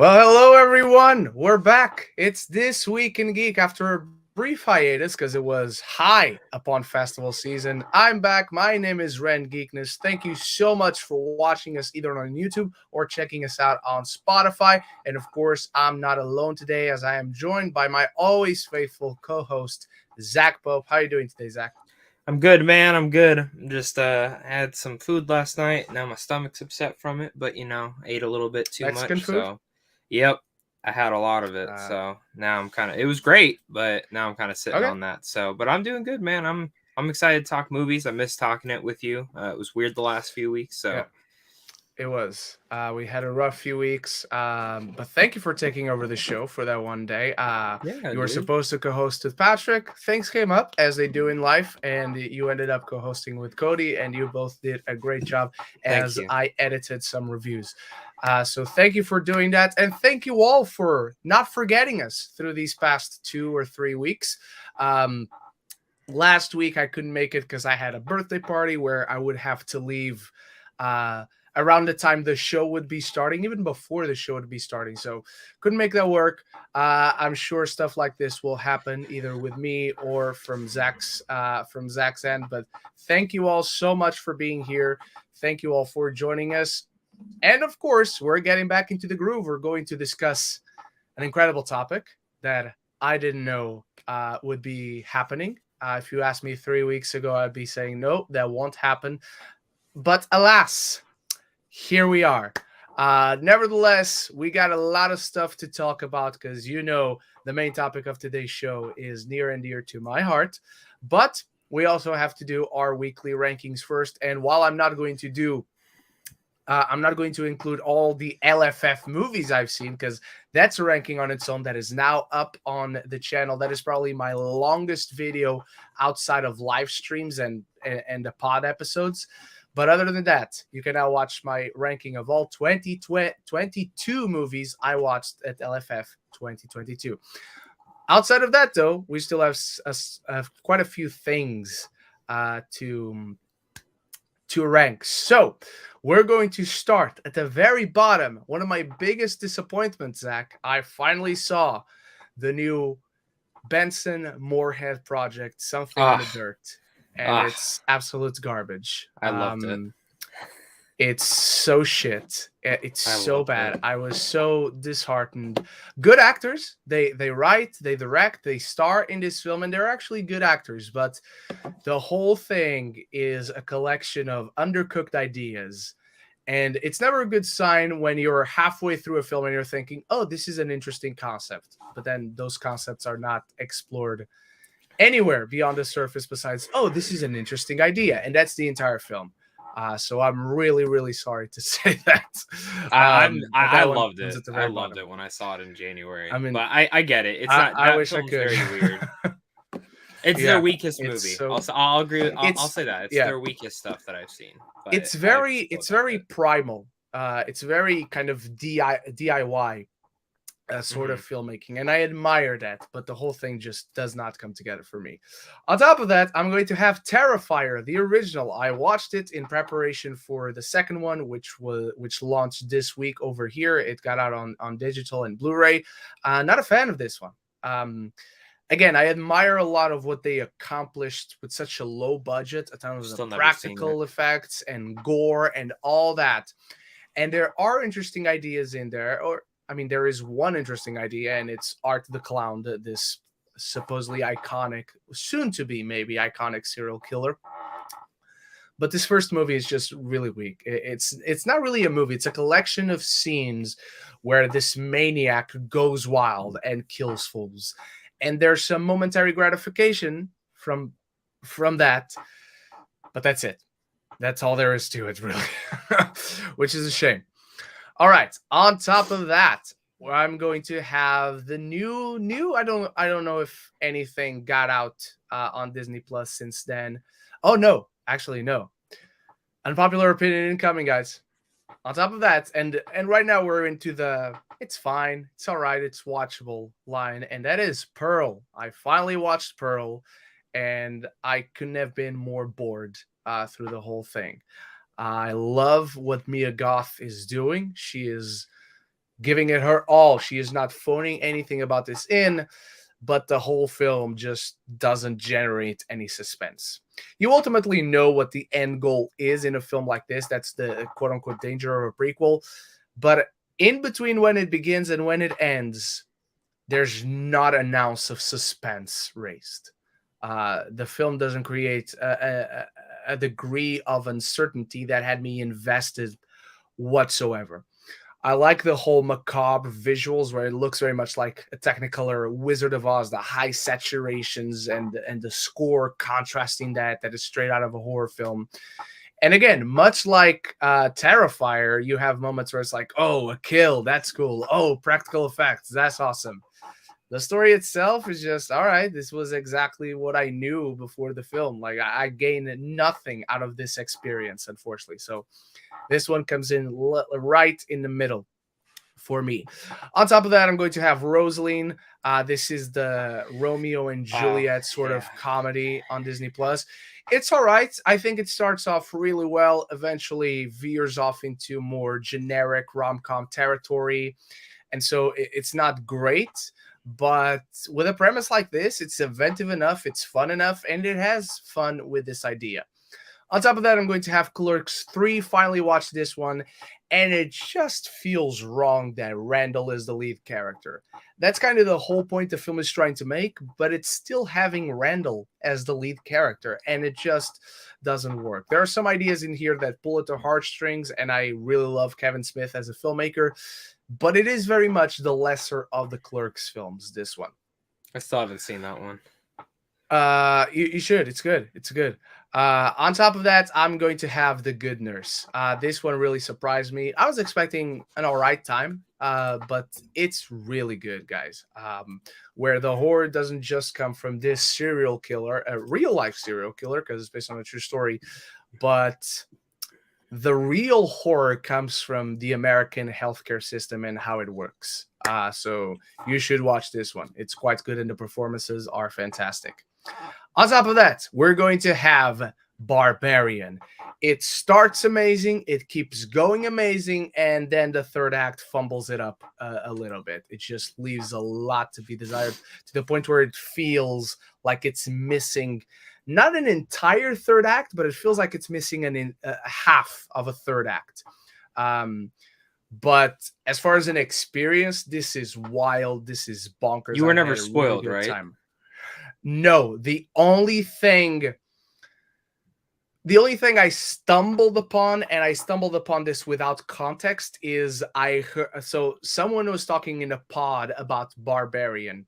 Well, hello everyone. We're back. It's This Week in Geek after a brief hiatus because it was high upon festival season. I'm back. My name is Ren Geekness. Thank you so much for watching us either on YouTube or checking us out on Spotify. And of course, I'm not alone today as I am joined by my always faithful co-host, Zach Pope. How are you doing today, Zach? I'm good, man. I'm good. Just had some food last night. Now my stomach's upset from it, but ate a little bit too Mexican much. food? So, yep, I had a lot of it. Uh, So now it was great, but now I'm kind of sitting okay. on that. So, but I'm doing good, man. I'm excited to talk movies. I miss talking it with you. It was weird the last few weeks. Yeah. So, It was. We had a rough few weeks, but thank you for taking over the show for that one day. yeah, You were dude. supposed to co-host with Patrick. Things came up as they do in life, and you ended up co-hosting with Cody, and you both did a great job Thank as you. I edited some reviews. So thank you for doing that, and thank you all for not forgetting us through these past 2 or 3 weeks. Um, Last week I couldn't make it because I had a birthday party where I would have to leave around the time the show would be starting, even before the show would be starting. So couldn't make that work. I'm sure stuff like this will happen either with me or from Zach's end. But thank you all so much for being here. Thank you all for joining us. And of course, we're getting back into the groove. We're going to discuss an incredible topic that I didn't know would be happening. If you asked me 3 weeks ago, I'd be saying, no, that won't happen. But alas, here we are. Nevertheless, we got a lot of stuff to talk about because the main topic of today's show is near and dear to my heart. But we also have to do our weekly rankings first. And while I'm not going to include all the LFF movies I've seen because that's a ranking on its own that is now up on the channel. That is probably my longest video outside of live streams and the pod episodes. But other than that, you can now watch my ranking of all 22 movies I watched at LFF 2022. Outside of that, though, we still have quite a few things to rank. So we're going to start at the very bottom. One of my biggest disappointments, Zach, I finally saw the new Benson Moorhead project, Something in the Ah, Dirt, and ah, it's absolute garbage. I loved it. It's so shit. It's I so loved bad. it. I was so disheartened. Good actors. They write, they direct, they star in this film, and they're actually good actors. But the whole thing is a collection of undercooked ideas. And it's never a good sign when you're halfway through a film and you're thinking, oh, this is an interesting concept. But then those concepts are not explored anywhere beyond the surface besides, oh, this is an interesting idea. And that's the entire film. So I'm really, really sorry to say that. But I that one loved comes it. at the I very loved bottom. it when I saw it in January. I mean, But I get it. It's not I that wish I film's could. very weird. It's their Yeah, weakest it's movie. so I'll agree. I'll it's say that it's yeah, their weakest stuff that I've seen. But it's I very still it's love very it. primal. It's very kind of DIY sort of Hmm. filmmaking, and I admire that. But the whole thing just does not come together for me. On top of that, I'm going to have Terrifier, the original. I watched it in preparation for the second one, which launched this week over here. It got out on digital and Blu-ray. Not a fan of this one. Um, Again, I admire a lot of what they accomplished with such a low budget, a ton of the Still never seen it. practical effects and gore and all that. And there are interesting ideas in there. Or, I mean, there is one interesting idea, and it's Art the Clown, this supposedly iconic, soon to be maybe iconic serial killer. But this first movie is just really weak. It's not really a movie. It's a collection of scenes where this maniac goes wild and kills fools, and there's some momentary gratification from that, but that's it. That's all there is to it, really, which is a shame. All right. On top of that, I'm going to have the new. I don't know if anything got out on Disney Plus since then. Oh no, actually no. Unpopular opinion incoming, guys. On top of that, and right now we're into the it's fine, it's all right, it's watchable line, and that is Pearl. I finally watched Pearl, and I couldn't have been more bored through the whole thing. I love what Mia Goth is doing. She is giving it her all. She is not phoning anything about this in, but the whole film just doesn't generate any suspense. You ultimately know what the end goal is in a film like this. That's the quote unquote danger of a prequel. But in between when it begins and when it ends, there's not an ounce of suspense raised. The film doesn't create a degree of uncertainty that had me invested whatsoever. I like the whole macabre visuals where it looks very much like a Technicolor Wizard of Oz, the high saturations and the score contrasting that is straight out of a horror film. And again, much like Terrifier, you have moments where it's like, oh, a kill, that's cool. Oh, practical effects, that's awesome. The story itself is just, all right, this was exactly what I knew before the film. Like, I gained nothing out of this experience, unfortunately. So this one comes in right in the middle for me. On top of that, I'm going to have Rosaline. This is the Romeo and Juliet sort of comedy on Disney Plus. It's all right. I think it starts off really well, eventually veers off into more generic rom-com territory. And so it's not great, but with a premise like this, it's inventive enough, it's fun enough, and it has fun with this idea. On top of that, I'm going to have Clerks 3. Finally watched this one, and it just feels wrong that Randall is the lead character. That's kind of the whole point the film is trying to make, but it's still having Randall as the lead character, and it just doesn't work. There are some ideas in here that pull at the heartstrings, and I really love Kevin Smith as a filmmaker, but it is very much the lesser of the Clerks films, this one. I still haven't seen that one. You should. It's good. It's good. On top of that, I'm going to have The Good Nurse. This one really surprised me. I was expecting an all right time, but it's really good, guys. Where the horror doesn't just come from this serial killer, a real life serial killer, because it's based on a true story, but the real horror comes from the American healthcare system and how it works. So you should watch this one. It's quite good, and the performances are fantastic. On top of that, we're going to have Barbarian. It starts amazing, it keeps going amazing, and then the third act fumbles it up a little bit. It just leaves a lot to be desired, to the point where it feels like it's missing not an entire third act, but it feels like it's missing a half of a third act. But as far as an experience, this is wild. This is bonkers. You were never spoiled, right? Time. No, the only thing I stumbled upon, and I stumbled upon this without context, is I heard, so someone was talking in a pod about Barbarian,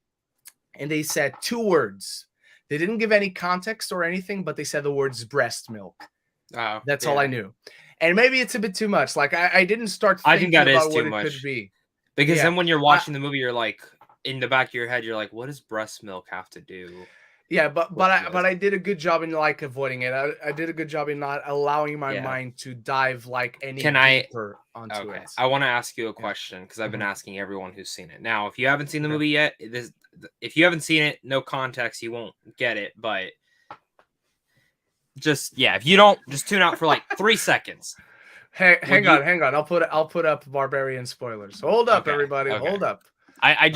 and they said two words. They didn't give any context or anything, but they said the words breast milk. That's all I knew. And maybe it's a bit too much. Like, I didn't start thinking about what it could be. Because then when you're watching the movie, you're like, in the back of your head, you're like, what does breast milk have to do? Yeah, but I did a good job in like avoiding it. I did a good job in not allowing my mind to dive like any deeper onto it. I want to ask you a question, because I've been asking everyone who's seen it. Now, if you haven't seen the movie yet, if you haven't seen it, no context, you won't get it. But just if you don't, just tune out for like 3 seconds. Hang on. I'll put up Barbarian spoilers. Hold up, everybody. Okay. Hold up. I'm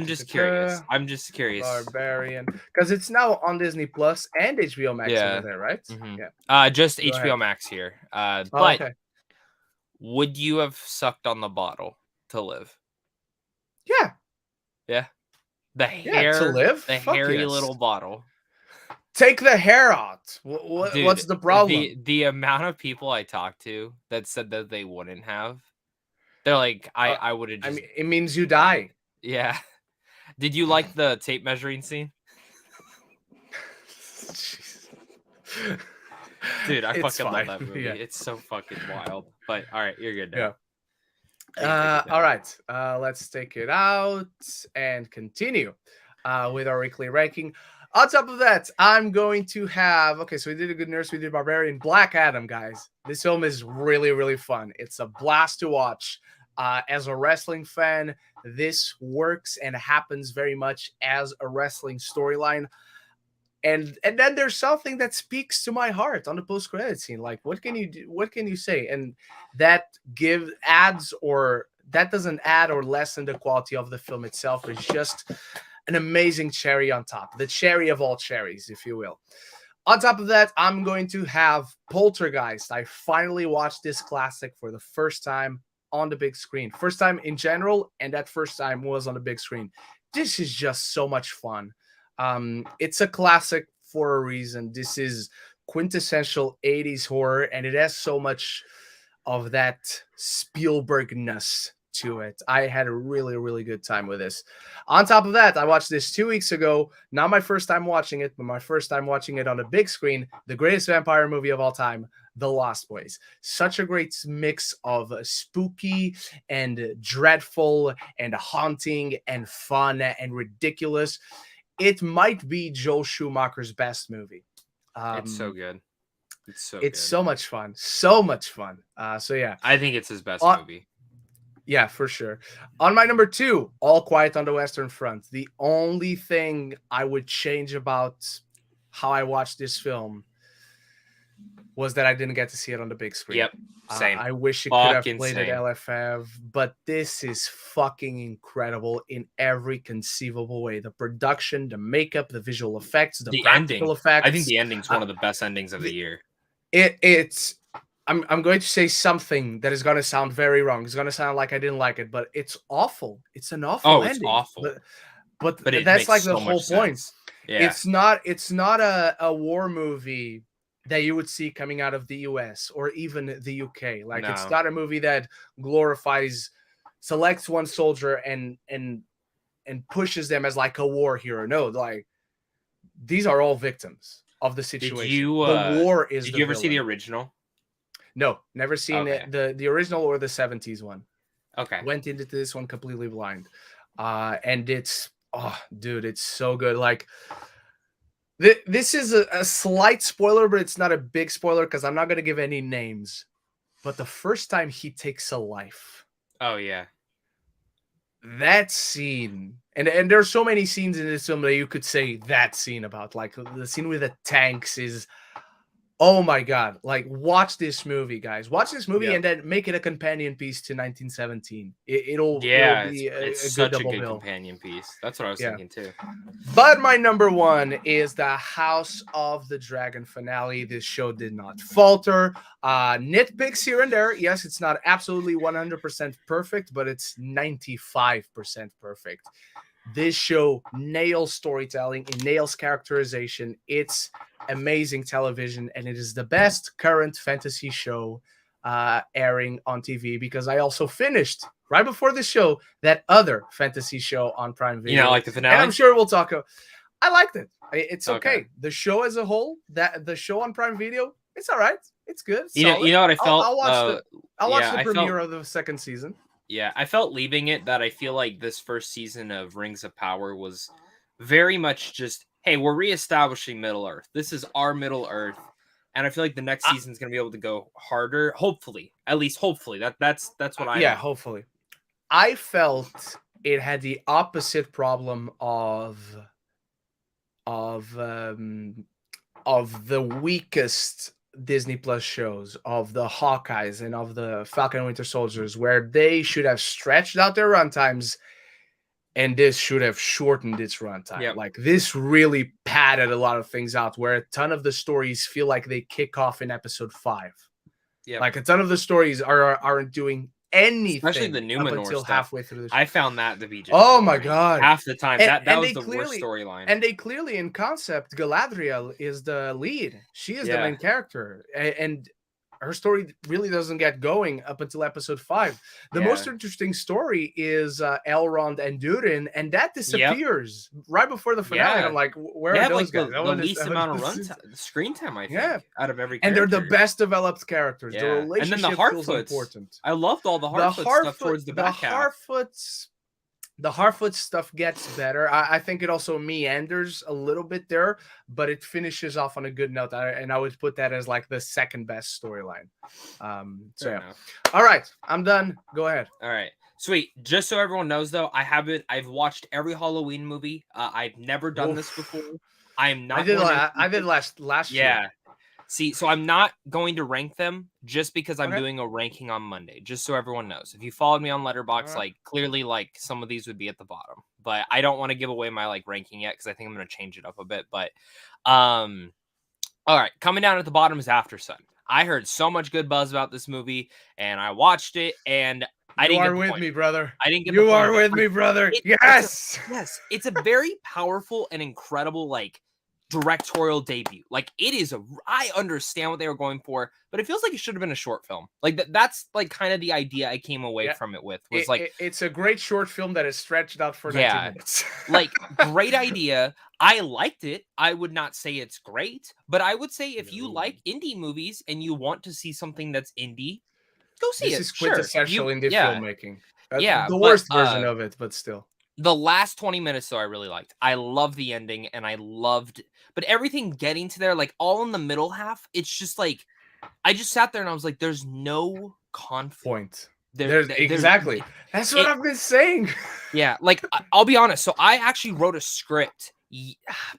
just curious. Barbarian, because it's now on Disney Plus and HBO Max over there, right? Mm-hmm. Yeah. Just Go HBO ahead. Max here. But would you have sucked on the bottle to live? Yeah. Yeah. The hair to live. The hairy little bottle. Take the hair out. Dude, what's the problem? The amount of people I talked to that said that they wouldn't have. They're like, I would have just... I mean, it means you die. Yeah. Did you like the tape measuring scene? Dude, I fucking love that movie. Yeah. It's so fucking wild. But, all right, you're good now. Yeah. All right. Let's take it out and continue with our weekly ranking. On top of that, I'm going to have... Okay, so we did A Good Nurse, we did Barbarian. Black Adam, guys. This film is really, really fun. It's a blast to watch. As a wrestling fan, this works and happens very much as a wrestling storyline. And then there's something that speaks to my heart on the post-credit scene. Like, what can you do? What can you say? And that adds or that doesn't add or lessen the quality of the film itself. It's just an amazing cherry on top, the cherry of all cherries, if you will. On top of that, I'm going to have Poltergeist. I finally watched this classic for the first time on the big screen. First time in general, and that first time was on the big screen. This is just so much fun. It's a classic for a reason. This is quintessential 80s horror, and it has so much of that Spielberg-ness to it. I had a really, really good time with this. On top of that, I watched this 2 weeks ago. Not my first time watching it, but my first time watching it on a big screen. The greatest vampire movie of all time, The Lost Boys. Such a great mix of spooky and dreadful and haunting and fun and ridiculous. It might be Joel Schumacher's best movie. It's so good. It's good. So much fun. So much fun. So yeah. I think it's his best movie. Yeah, for sure. On my number 2, All Quiet on the Western Front. The only thing I would change about how I watched this film was that I didn't get to see it on the big screen. Yep, same. I wish it could have played at LFF, but this is fucking incredible in every conceivable way. The production, the makeup, the visual effects, the practical effects. I think the ending's one of the best endings of the year. I'm going to say something that is going to sound very wrong. It's going to sound like I didn't like it, but it's awful. It's an awful ending. It's awful. But that's like the whole point. Yeah. It's not a war movie that you would see coming out of the US or even the UK. Like, no. It's not a movie that glorifies, selects one soldier and pushes them as like a war hero. No, like, these are all victims of the situation. The war is Did you ever see the original? No, never seen it. The original or the 70s one. Okay. Went into this one completely blind. And it's, dude, it's so good. Like, this is a slight spoiler, but it's not a big spoiler because I'm not going to give any names. But the first time he takes a life. Oh, yeah. That scene. And there's so many scenes in this film that you could say that scene about. Like, the scene with the tanks is... Oh my God. Like, watch this movie, guys. Watch this movie and then make it a companion piece to 1917. It'll be it's a good such a good bill. Companion piece. That's what I was thinking too. But my number 1 is the House of the Dragon finale. This show did not falter. Nitpicks here and there. Yes, it's not absolutely 100% perfect, but it's 95% perfect. This show nails storytelling, it nails characterization. It's amazing television, and it is the best current fantasy show airing on TV, because I also finished, right before the show, that other fantasy show on Prime Video. You know, like the finale? And I'm sure we'll talk. I liked it. It's okay. The show as a whole, the show on Prime Video, it's all right. It's good. It's you know what I felt? I'll watch the premiere of the second season. Yeah, I felt leaving it that I feel like this first season of Rings of Power was very much just, hey, we're reestablishing Middle Earth. This is our Middle Earth. And I feel like the next season's going to be able to go harder. Hopefully. At least hopefully. That's what I... Yeah, hopefully. I felt it had the opposite problem of the weakest Disney Plus shows, of the Hawkeyes and of the Falcon and Winter Soldiers, where they should have stretched out their runtimes, and this should have shortened its runtime. Yep. Like, this really padded a lot of things out, where a ton of the stories feel like they kick off in episode 5. Yeah, like a ton of the stories aren't doing anything, especially the Numenor until stuff. Halfway through the show. I found that to be just my God, half the time. That was the worst storyline. And they clearly, in concept, Galadriel is the lead. She is the main character, and her story really doesn't get going up until episode 5. The most interesting story is Elrond and Durin, and that disappears right before the finale. I'm like, where are those guys? The least amount of screen time, I think, out of every character. And they're the best developed characters. The relationship and then the feels Harfoots. Important. I loved all the Harfoot stuff towards the back half. The Harfoot stuff gets better. I think it also meanders a little bit there, but it finishes off on a good note. And I would put that as like the second best storyline. All right, I'm done. Go ahead. All right. Sweet. Just so everyone knows, though, I've watched every Halloween movie. I've never done this before. I'm not. I did last year. Yeah. See, so I'm not going to rank them just because I'm Okay. doing a ranking on Monday, just so everyone knows. If you followed me on Letterboxd, Alright. like clearly like some of these would be at the bottom. But I don't want to give away my like ranking yet because I think I'm going to change it up a bit. But all right, coming down at the bottom is After Sun. I heard so much good buzz about this movie and I watched it and I You didn't get are the with point. me, brother. I didn't get the You point are of it. with Like, me, brother. Yes, Yes. it's a very powerful and incredible like directorial debut. Like it is I understand what they were going for, but it feels like it should have been a short film. Like that's like kind of the idea I came away Yeah. from it with was like It's a great short film that is stretched out for 90 yeah, minutes. like great idea. I liked it. I would not say it's great, but I would say if you No. like indie movies and you want to see something that's indie, go see This it. is Sure. quintessential indie Yeah. filmmaking. Yeah, The but worst version of it, but still. the last 20 minutes though I really liked. I love the ending and I loved but everything getting to there like all in the middle half, it's just like I just sat there and I was like there's no conflict. Point. There's Exactly. That's what it I've been saying. yeah, like I'll be honest. So I actually wrote a script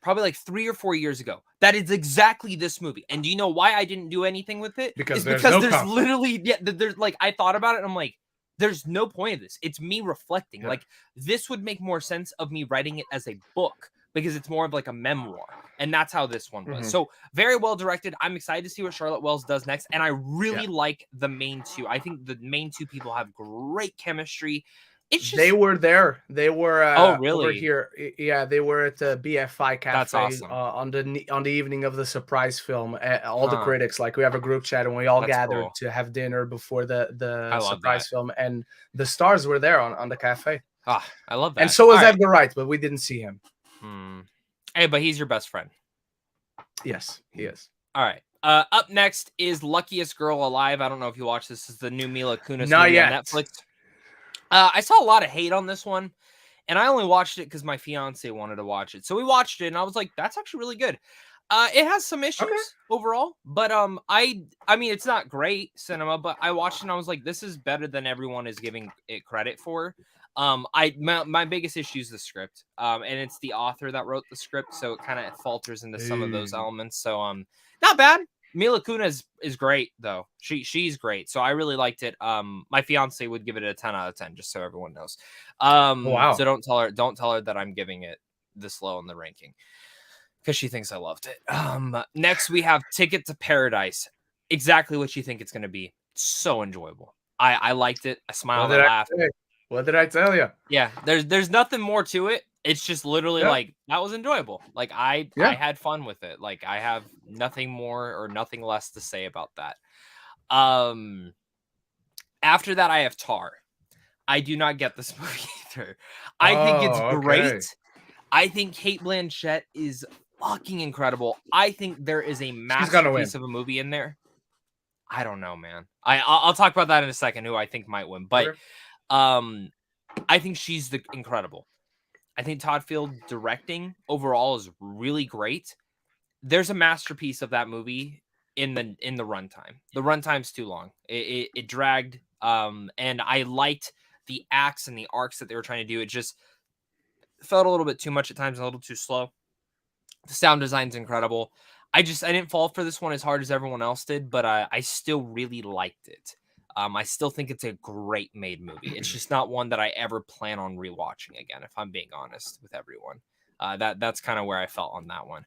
probably like 3 or 4 years ago. That is exactly this movie. And do you know why I didn't do anything with it? Because It's there's because no there's conflict. literally there's like I thought about it and I'm like there's no point of this. It's me reflecting. Yeah. Like this would make more sense of me writing it as a book because it's more of like a memoir. And that's how this one was. Mhm. So very well directed. I'm excited to see what Charlotte Wells does next. And I really Yeah. like the main two. I think the main two people have great chemistry. It's just They were there. They were oh over really? here. Yeah, they were at the BFI cafe That's awesome. on the evening of the surprise film. All the Huh. critics, like we have a group chat, and we all That's gathered cool. to have dinner before I the love surprise that. film, and the stars were there on the cafe, Ah, I love that. and so was All right. Edgar Wright, but we didn't see him. Hey, but he's your best friend. Yes, he is. All right. Up next is Luckiest Girl Alive. I don't know if you watch this. This is the new Mila Kunis Not movie yet. on Netflix. I saw a lot of hate on this one, and I only watched it because my fiance wanted to watch it. So we watched it, and I was like, "That's actually really good." It has some issues overall, but I mean, it's not great cinema, but I watched it and I was like, "This is better than everyone is giving it credit for." My biggest issue is the script, and it's the author that wrote the script, so it kind of falters into some of those elements. So not bad. Mila Kunis is great though. She's great. So I really liked it. My fiance would give it a 10 out of 10, just so everyone knows. Wow. So don't tell her that I'm giving it this low in the ranking because she thinks I loved it. Next we have Ticket to Paradise. Exactly what you think it's gonna be. So enjoyable. I liked it. I smiled, I laughed. What did I tell you? Yeah, there's nothing more to it. It's just literally like that was enjoyable. Like I had fun with it. Like I have nothing more or nothing less to say about that. After that I have Tar. I do not get this movie either. I think it's great. I think Kate Blanchett is fucking incredible. I think there is a masterpiece of a movie in there. I don't know, man. I'll talk about that in a second. Who I think might win, but I think she's incredible. I think Todd Field directing overall is really great. There's a masterpiece of that movie in the runtime. The runtime's too long. It dragged. And I liked the acts and the arcs that they were trying to do. It just felt a little bit too much at times, a little too slow. The sound design's incredible. I didn't fall for this one as hard as everyone else did, but I still really liked it. I still think it's a great made movie. It's just not one that I ever plan on rewatching again, if I'm being honest with everyone. That's kind of where I felt on that one.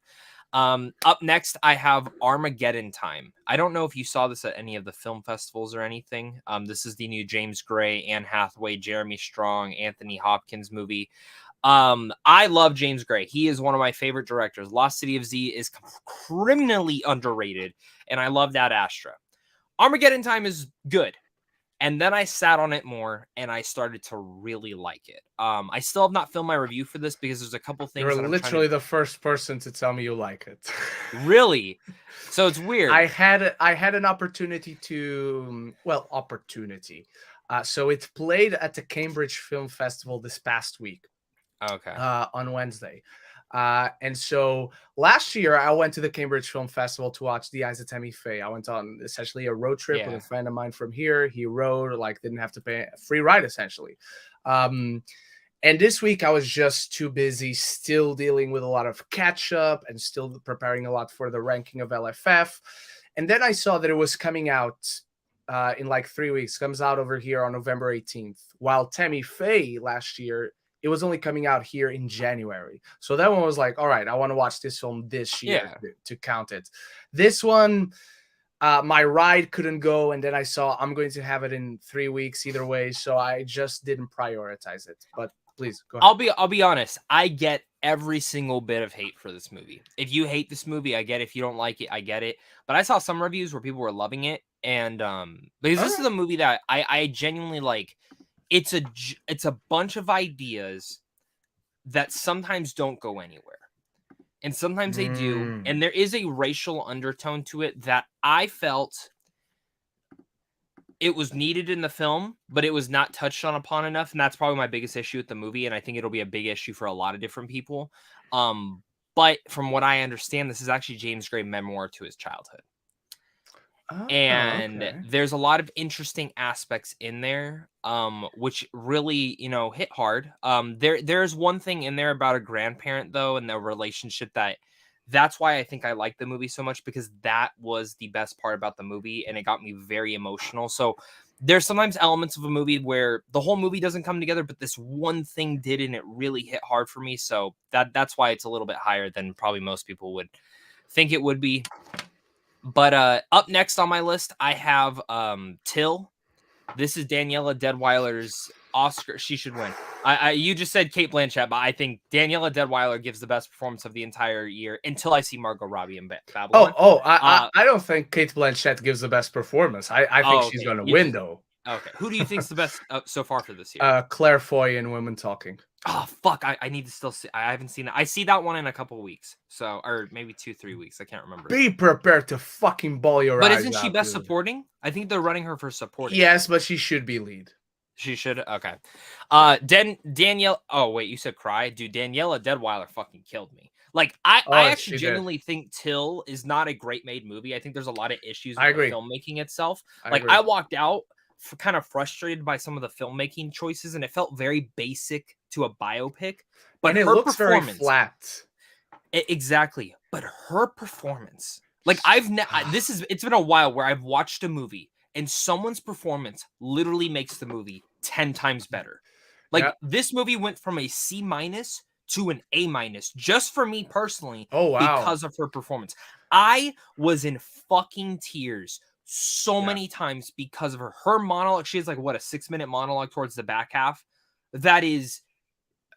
Up next, I have Armageddon Time. I don't know if you saw this at any of the film festivals or anything. This is the new James Gray, Anne Hathaway, Jeremy Strong, Anthony Hopkins movie. I love James Gray. He is one of my favorite directors. Lost City of Z is criminally underrated, and I love Ad Astra. Armageddon Time is good. And then I sat on it more and I started to really like it. I still have not filmed my review for this because there's a couple things. You're literally the first person to tell me you like it. Really? So it's weird. I had an opportunity to, so it played at the Cambridge Film Festival this past week. Okay. On Wednesday. And so last year I went to the Cambridge Film Festival to watch The Eyes of Tammy Faye. I went on essentially a road trip with a friend of mine from here. He rode, didn't have to pay a free ride essentially. And this week I was just too busy, still dealing with a lot of catch up and still preparing a lot for the ranking of LFF. And then I saw that it was coming out in like 3 weeks. Comes out over here on November 18th. While Tammy Faye last year, it was only coming out here in January. So that one was like, all right, I want to watch this film this year to count it. This one, my ride couldn't go, and then I saw I'm going to have it in 3 weeks either way, so I just didn't prioritize it. But please go ahead. I'll be honest. I get every single bit of hate for this movie. If you hate this movie, I get it. If you don't like it, I get it. But I saw some reviews where people were loving it, and because this is a movie that I genuinely like. It's a bunch of ideas that sometimes don't go anywhere. And sometimes they do. And there is a racial undertone to it that I felt it was needed in the film, but it was not touched on upon enough. And that's probably my biggest issue with the movie. And I think it'll be a big issue for a lot of different people. But from what I understand, this is actually James Gray's memoir to his childhood. And there's a lot of interesting aspects in there, which really, hit hard. There's one thing in there about a grandparent, though, and the relationship that's why I think I like the movie so much, because that was the best part about the movie, and it got me very emotional. So there's sometimes elements of a movie where the whole movie doesn't come together, but this one thing did, and it really hit hard for me. So that's why it's a little bit higher than probably most people would think it would be. But up next on my list, I have Till. This is Daniela Deadweiler's Oscar. She should win. You just said Cate Blanchett, but I think Daniela Deadweiler gives the best performance of the entire year until I see Margot Robbie in Babylon. I don't think Cate Blanchett gives the best perforfance. I think she's going to win, though. Okay. Who do you think's the best so far for this year? Claire Foy in Women Talking. Oh, fuck. I need to still see. I haven't seen it. I see that one in a couple of weeks. So, or maybe 2-3 weeks. I can't remember. Be prepared to fucking ball your eyes out. But isn't she best supporting? I think they're running her for supporting. Yes, but she should be lead. She should. Okay. Danielle. Oh, wait. You said cry? Dude, Daniela Deadweiler fucking killed me. Like, I actually genuinely think Till is not a great made movie. I think there's a lot of issues with the filmmaking itself. I walked out kind of frustrated by some of the filmmaking choices, and it felt very basic to a biopic. But it looks very flat. Exactly. But her performance, like it's been a while where I've watched a movie and someone's performance literally makes the movie 10 times better. Like this movie went from a C- to an A- just for me personally. Oh, wow. Because of her performance. I was in fucking tears so many times because of her monologue. She has like a 6-minute monologue towards the back half that is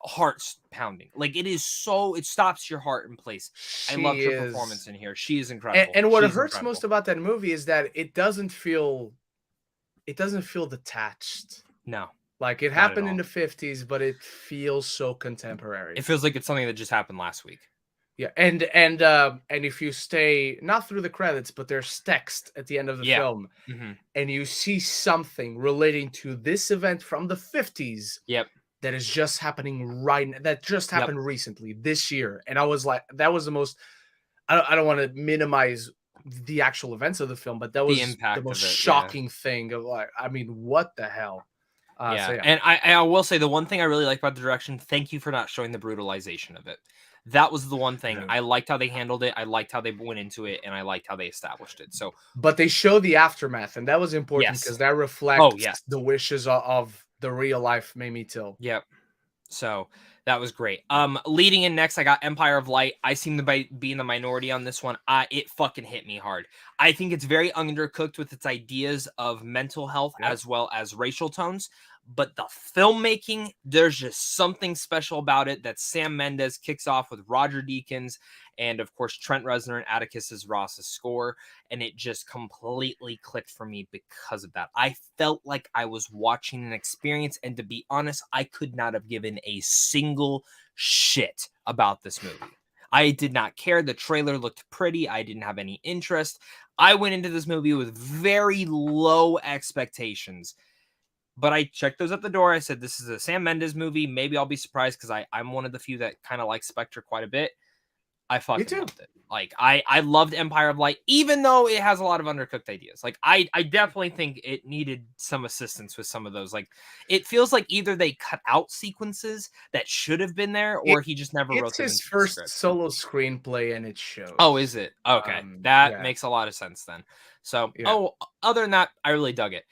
heart pounding. Like it stops your heart in place. I love her performance in here. She is incredible. And what hurts most about that movie is that it doesn't feel detached. No. Like it happened in the 50s, but it feels so contemporary. It feels like it's something that just happened last week. Yeah, and if you stay not through the credits, but there's text at the end of the film, and you see something relating to this event from the 50s, that is just happening that just happened recently this year, and I was like, that was the most. I don't want to minimize the actual events of the film, but that was the most shocking thing of like, I mean, what the hell? And I will say the one thing I really like about the direction. Thank you for not showing the brutalization of it. That was the one thing. I liked how they handled it. I liked how they went into it, and I liked how they established it. So, but they show the aftermath, and that was important because that reflects the wishes of the real life Mamie Till. Yep. So that was great. Leading in next, I got Empire of Light. I seem to be in the minority on this one. It fucking hit me hard. I think it's very undercooked with its ideas of mental health as well as racial tones. But the filmmaking, there's just something special about it that Sam Mendes kicks off with Roger Deakins and, of course, Trent Reznor and Atticus Ross's score. And it just completely clicked for me because of that. I felt like I was watching an experience. And to be honest, I could not have given a single shit about this movie. I did not care. The trailer looked pretty. I didn't have any interest. I went into this movie with very low expectations. But I checked those at the door. I said, this is a Sam Mendes movie. Maybe I'll be surprised because I'm one of the few that kind of like Spectre quite a bit. I fucking too. loved it. Like I loved Empire of Light, even though it has a lot of undercooked ideas. Like I definitely think it needed some assistance with some of those. Like it feels like either they cut out sequences that should have been there, It, or he just never wrote it's them his into the first script. solo sccreenplay, and it Oh, shows. is it? Okay. That Yeah, makes a lot of sense then. So, yeah. other than that, I really dug it.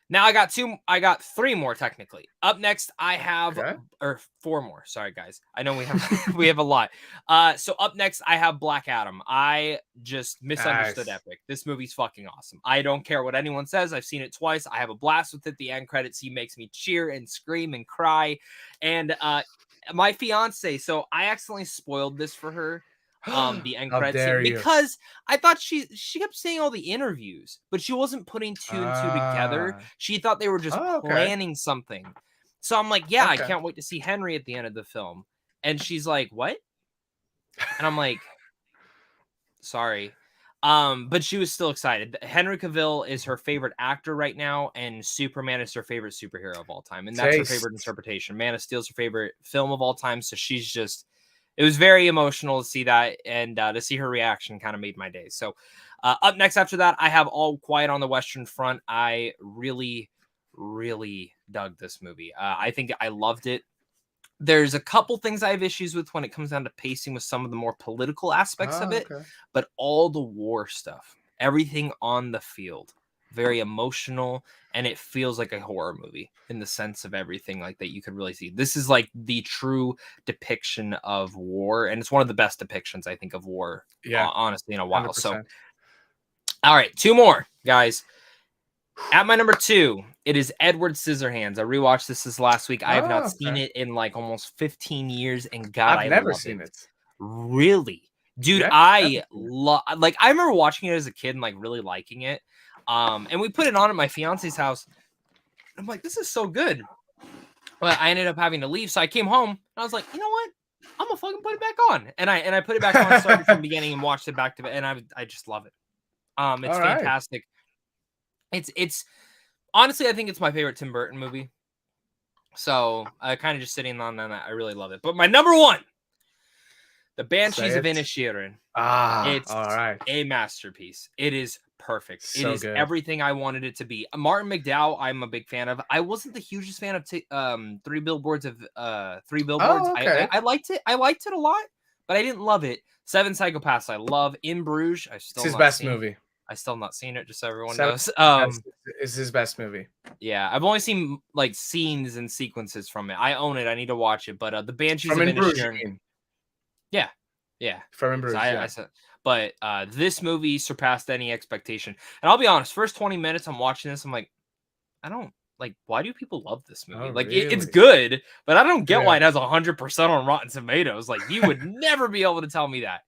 Now I got three more technically. Up next, I have Okay. or four more. Sorry guys. I know we have we have a lot. So up next I have Black Adam. I just misunderstood Nice. Epic. This movie's fucking awesome. I don't care what anyone says. I've seen it twice. I have a blast with it. The end credits, he makes me cheer and scream and cry. And my fiance, so I accidentally spoiled this for her. The end How credit scene dare you? because I thought she kept saying all the interviews, but she wasn't putting two and two together. Ah. She thought they were just Oh, okay. planning something. So I'm like, yeah, I Okay. can't wait to see Henry at the end of the film. And she's like, what? And I'm like, sorry. But she was still excited. Henry Cavill is her favorite actor right now, and Superman is her favorite superhero of all time. And that's her Taste. favorite interpretation. Man of Steel's her favorite film of all time. So she's just, it was very emotional to see that, and to see her reaction kind of made my day. So up next after that, I have All Quiet on the Western Front. I really, really dug this movie. I think I loved it. There's a couple things I have issues with when it comes down to pacing with some of the more political aspects of Oh, it, okay. but all the war stuff, everything on the field, very emotional, and it feels like a horror movie in the sense of everything like that you could really see. This is like the true depiction of war, and it's one of the best depictions I think of war, Yeah. honestly, in a while. So, 100%. all right, two more guys. At my number 2, it is Edward Scissorhands. I rewatched this last week. I have not Oh, seen okay. it in like almost 15 years, and God, I've I never love it. seen it. Really, dude, Yeah, never I seen it. love. Like I remember watching it as a kid and like really liking it. And we put it on at my fiance's house. I'm like, this is so good. But I ended up having to leave, so I came home and I was like, you know what? I'm gonna fucking put it back on, and I put it back on, started from the beginning, and watched it back to it, and I just love it. It's All right. fantastic. It's honestly, I think it's my favorite Tim Burton movie. So kind of just sitting on that. I really love it. But my number 1, The Banshees Say of it. Inisherin. Ah, It's all right. a masterpiece. It is perfect. It So is good. everything I wanted it to be. Martin McDowell, I'm a big fan of. I wasn't the hugest fan of Three Billboards. Oh, okay. I liked it. I liked it a lot, but I didn't love it. Seven Psychopaths, I love. In Bruges, I've It's still his not best seen. movie. I still not seen it, just so everyone Seven knows. is his best movie. Yeah, I've only seen like scenes and sequences from it. I own it. I need to watch it. But the Banshees From of In Bruges, you Inisherin. mean? Yeah, yeah. From In So Bruges, I yeah. said, but this movie surpassed any expectation. And I'll be honest, first 20 minutes I'm watching this, I'm like, I don't like. Why do people love this movie? Oh, Like it's really? good, but I don't get Yeah. why it has 100% on Rotten Tomatoes. Like you would never be able to tell me that.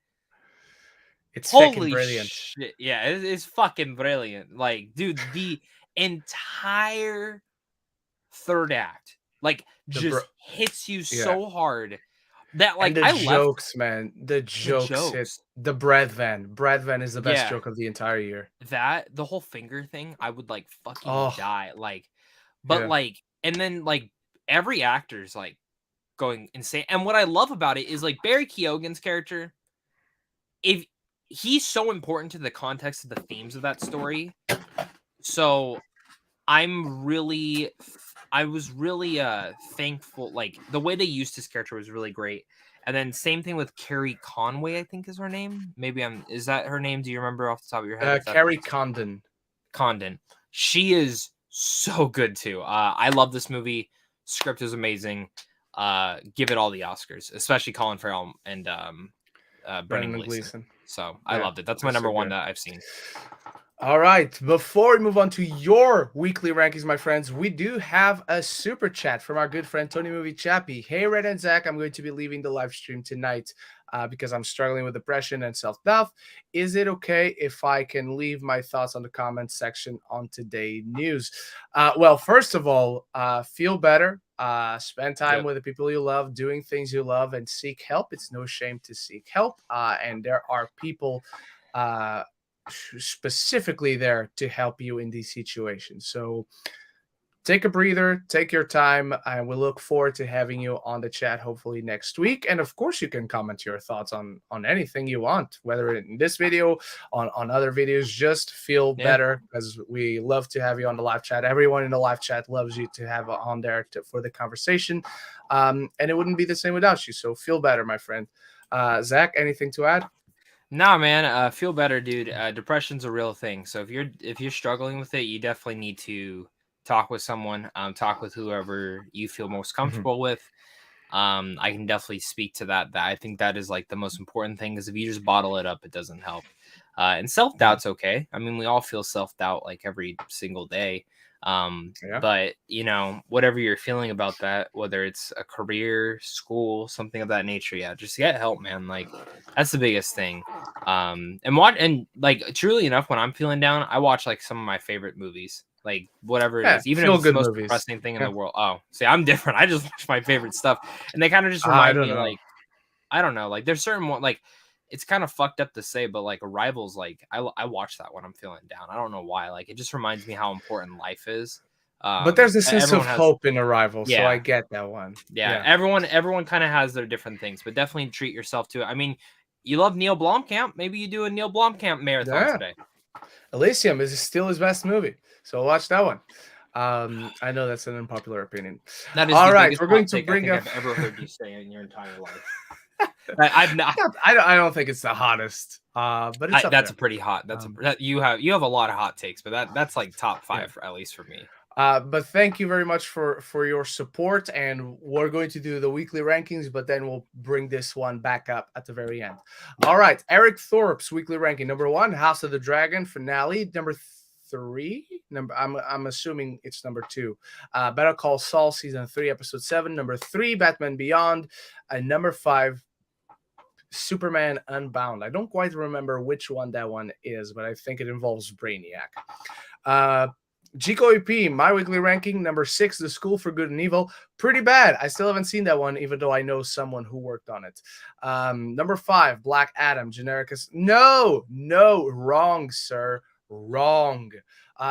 It's fucking Holy brilliant. shit! Yeah, it's fucking brilliant. Like, dude, the entire third act like just hits you Yeah. so hard that And like the I left jokes, man. The the jokes hit. jokes. The Brad Van. Brad Van is the best Yeah, joke of the entire year. that the whole finger thing, I would like fucking Oh, die. Like, but yeah. like, and then like every actor's like going insane. And what I love about it is like Barry Keoghan's character, if he's so important to the context of the themes of that story. So I was really thankful. Like the way they used his character was really great. And then same thing with Carrie Conway, I think is her name. Maybe is that her name? Do you remember off the top of your head? If that's Carrie Condon. Condon. She is so good too. I love this movie. Script is amazing. Give it all the Oscars, especially Colin Farrell and Brendan Gleeson. So I loved it. That's my number 1 that I've seen. All right. Before we move on to your weekly rankings, my friends, we do have a super chat from our good friend Tony Movie Chappie. Hey, Ren and Zach, I'm going to be leaving the live stream tonight because I'm struggling with depression and self-doubt. Is it okay if I can leave my thoughts on the comments section on today's news? Well, first of all, feel better. Spend time with the people you love, doing things you love, and seek help. It's no shame to seek help. And there are people specifically there to help you in these situations. So take a breather, take your time, and we look forward to having you on the chat hopefully next week. And of course, you can comment your thoughts on anything you want, whether in this video, on other videos. Just feel better, because we love to have you on the live chat. Everyone in the live chat loves you to have on there for the conversation, and it wouldn't be the same without you. So feel better, my friend. Zach, anything to add? Nah, man, feel better, dude. Depression's a real thing. So if you're struggling with it, you definitely need to talk with someone. Talk with whoever you feel most comfortable with. I can definitely speak to that. That I think that is like the most important thing, because if you just bottle it up, it doesn't help. And self-doubt's okay. I mean, we all feel self-doubt like every single day. But whatever you're feeling about that, whether it's a career, school, something of that nature, just get help, man. Like, that's the biggest thing. And like, truly enough, when I'm feeling down, I watch like some of my favorite movies, like whatever it is, even if it's the most depressing thing in the world. Oh, see, I'm different. I just watch my favorite stuff, and they kind of just remind me, like, I don't know, like there's certain one, like, it's kind of fucked up to say, but like Arrival's, like I watch that when I'm feeling down. I don't know why. Like, it just reminds me how important life is. But there's a sense of hope in Arrival, so I get that one. Yeah. Everyone kind of has their different things, but definitely treat yourself to it. I mean, you love Neil Blomkamp. Maybe you do a Neil Blomkamp marathon today. Elysium is still his best movie, so watch that one. I know that's an unpopular opinion. That is all right. We're going to bring up. I've ever heard you say in your entire life. I've not. I don't think it's the hottest, but it's that's a pretty hot. You have a lot of hot takes, but that's like top 5 at least for me. But thank you very much for your support, and we're going to do the weekly rankings, but then we'll bring this one back up at the very end. All right, Eric Thorpe's weekly ranking: number 1, House of the Dragon finale; number 3, I'm assuming it's number 2, Better Call Saul season 3 episode 7; number 3, Batman Beyond; and number 5, Superman Unbound. I don't quite remember which one that one is, but I think it involves Brainiac. Chico EP, my weekly ranking, number 6, The School for Good and Evil. Pretty bad. I still haven't seen that one, even though I know someone who worked on it. Number 5, Black Adam, Genericus. No, wrong, sir. Wrong.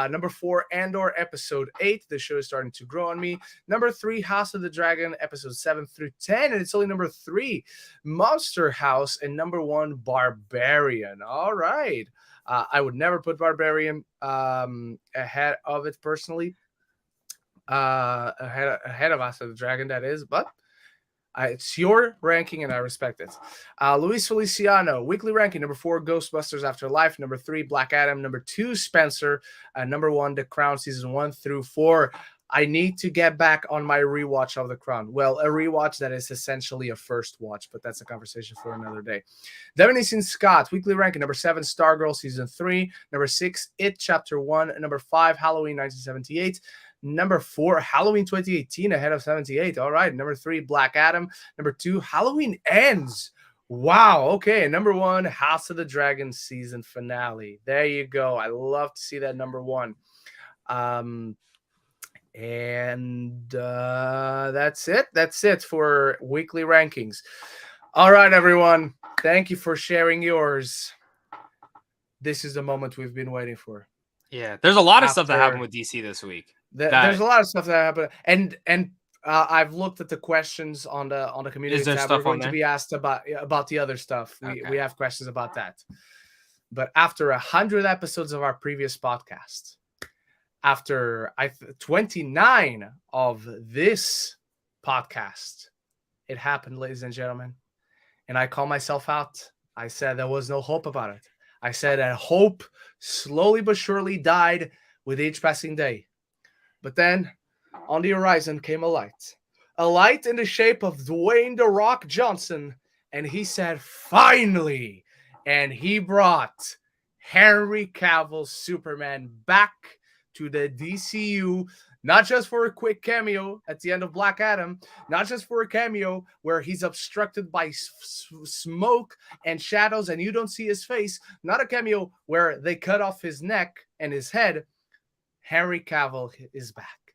Number 4, Andor, episode 8. The show is starting to grow on me. Number 3, House of the Dragon, episode 7 through 10. And it's only number 3, Monster House. And number 1, Barbarian. All right. I would never put Barbarian ahead of it personally. Ahead of House of the Dragon, that is. But it's your ranking, and I respect it. Luis Feliciano, weekly ranking: number 4, Ghostbusters Afterlife; number 3, Black Adam; number 2, Spencer; number 1, The Crown season 1 through 4. I need to get back on my rewatch of The Crown. Well, a rewatch that is essentially a first watch, but that's a conversation for another day. Devin Scott, weekly ranking: number 7, Stargirl season 3; number 6, It chapter 1; number 5, Halloween 1978; number 4, Halloween 2018 ahead of 78. All right. Number 3, Black Adam; number 2, Halloween Ends. Wow. Okay. And number 1, House of the Dragon season finale. There you go. I love to see that number 1. And that's it. That's it for weekly rankings. All right, everyone. Thank you for sharing yours. This is the moment we've been waiting for. Yeah, there's a lot of stuff that happened with DC this week. There's a lot of stuff that happened, and I've looked at the questions on the community tab. We're going to be asked about the other stuff. We have questions about that. But after 100 episodes of our previous podcast, after 29 of this podcast, it happened, ladies and gentlemen. And I call myself out. I said there was no hope about it. I said that hope slowly but surely died with each passing day. But then on the horizon came a light in the shape of Dwayne "The Rock" Johnson. And he said, finally. And he brought Henry Cavill Superman back to the DCEU, not just for a quick cameo at the end of Black Adam, not just for a cameo where he's obstructed by smoke and shadows and you don't see his face, not a cameo where they cut off his neck and his head. Henry Cavill is back.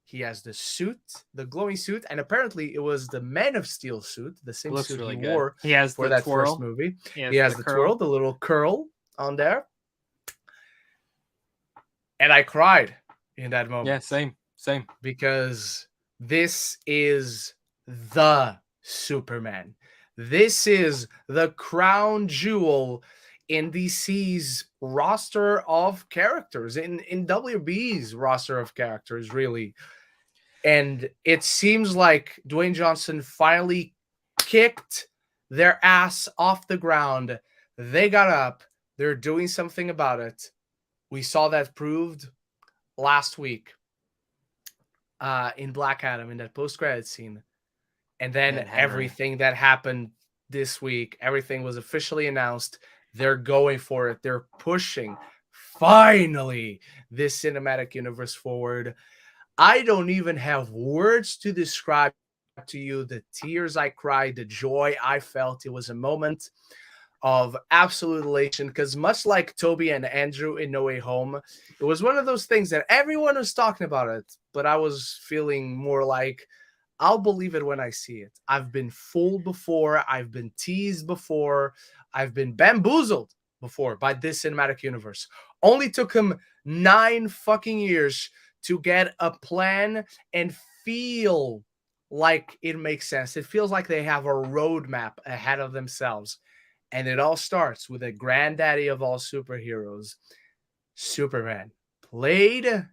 He has the suit, the glowing suit, and apparently it was the Man of Steel suit, the same suit he wore for that first movie. He has the twirl, the little curl on there. And I cried in that moment. Yeah, same. Same. because this is the Superman. This is the crown jewel in DC's roster of characters, in WB's roster of characters, really. And it seems like Dwayne Johnson finally kicked their ass off the ground. They got up. They're doing something about it. We saw that proved last week in Black Adam in that post-credit scene. And then everything that happened this week, everything was officially announced. They're going for it. They're pushing, finally, this cinematic universe forward. I don't even have words to describe to you the tears I cried, the joy I felt. It was a moment of absolute elation because, much like Toby and Andrew in No Way Home, it was one of those things that everyone was talking about it, but I was feeling more like, I'll believe it when I see it. I've been fooled before. I've been teased before. I've been bamboozled before by this cinematic universe. Only took him 9 fucking years to get a plan and feel like it makes sense. It feels like they have a roadmap ahead of themselves. And it all starts with a granddaddy of all superheroes, Superman, played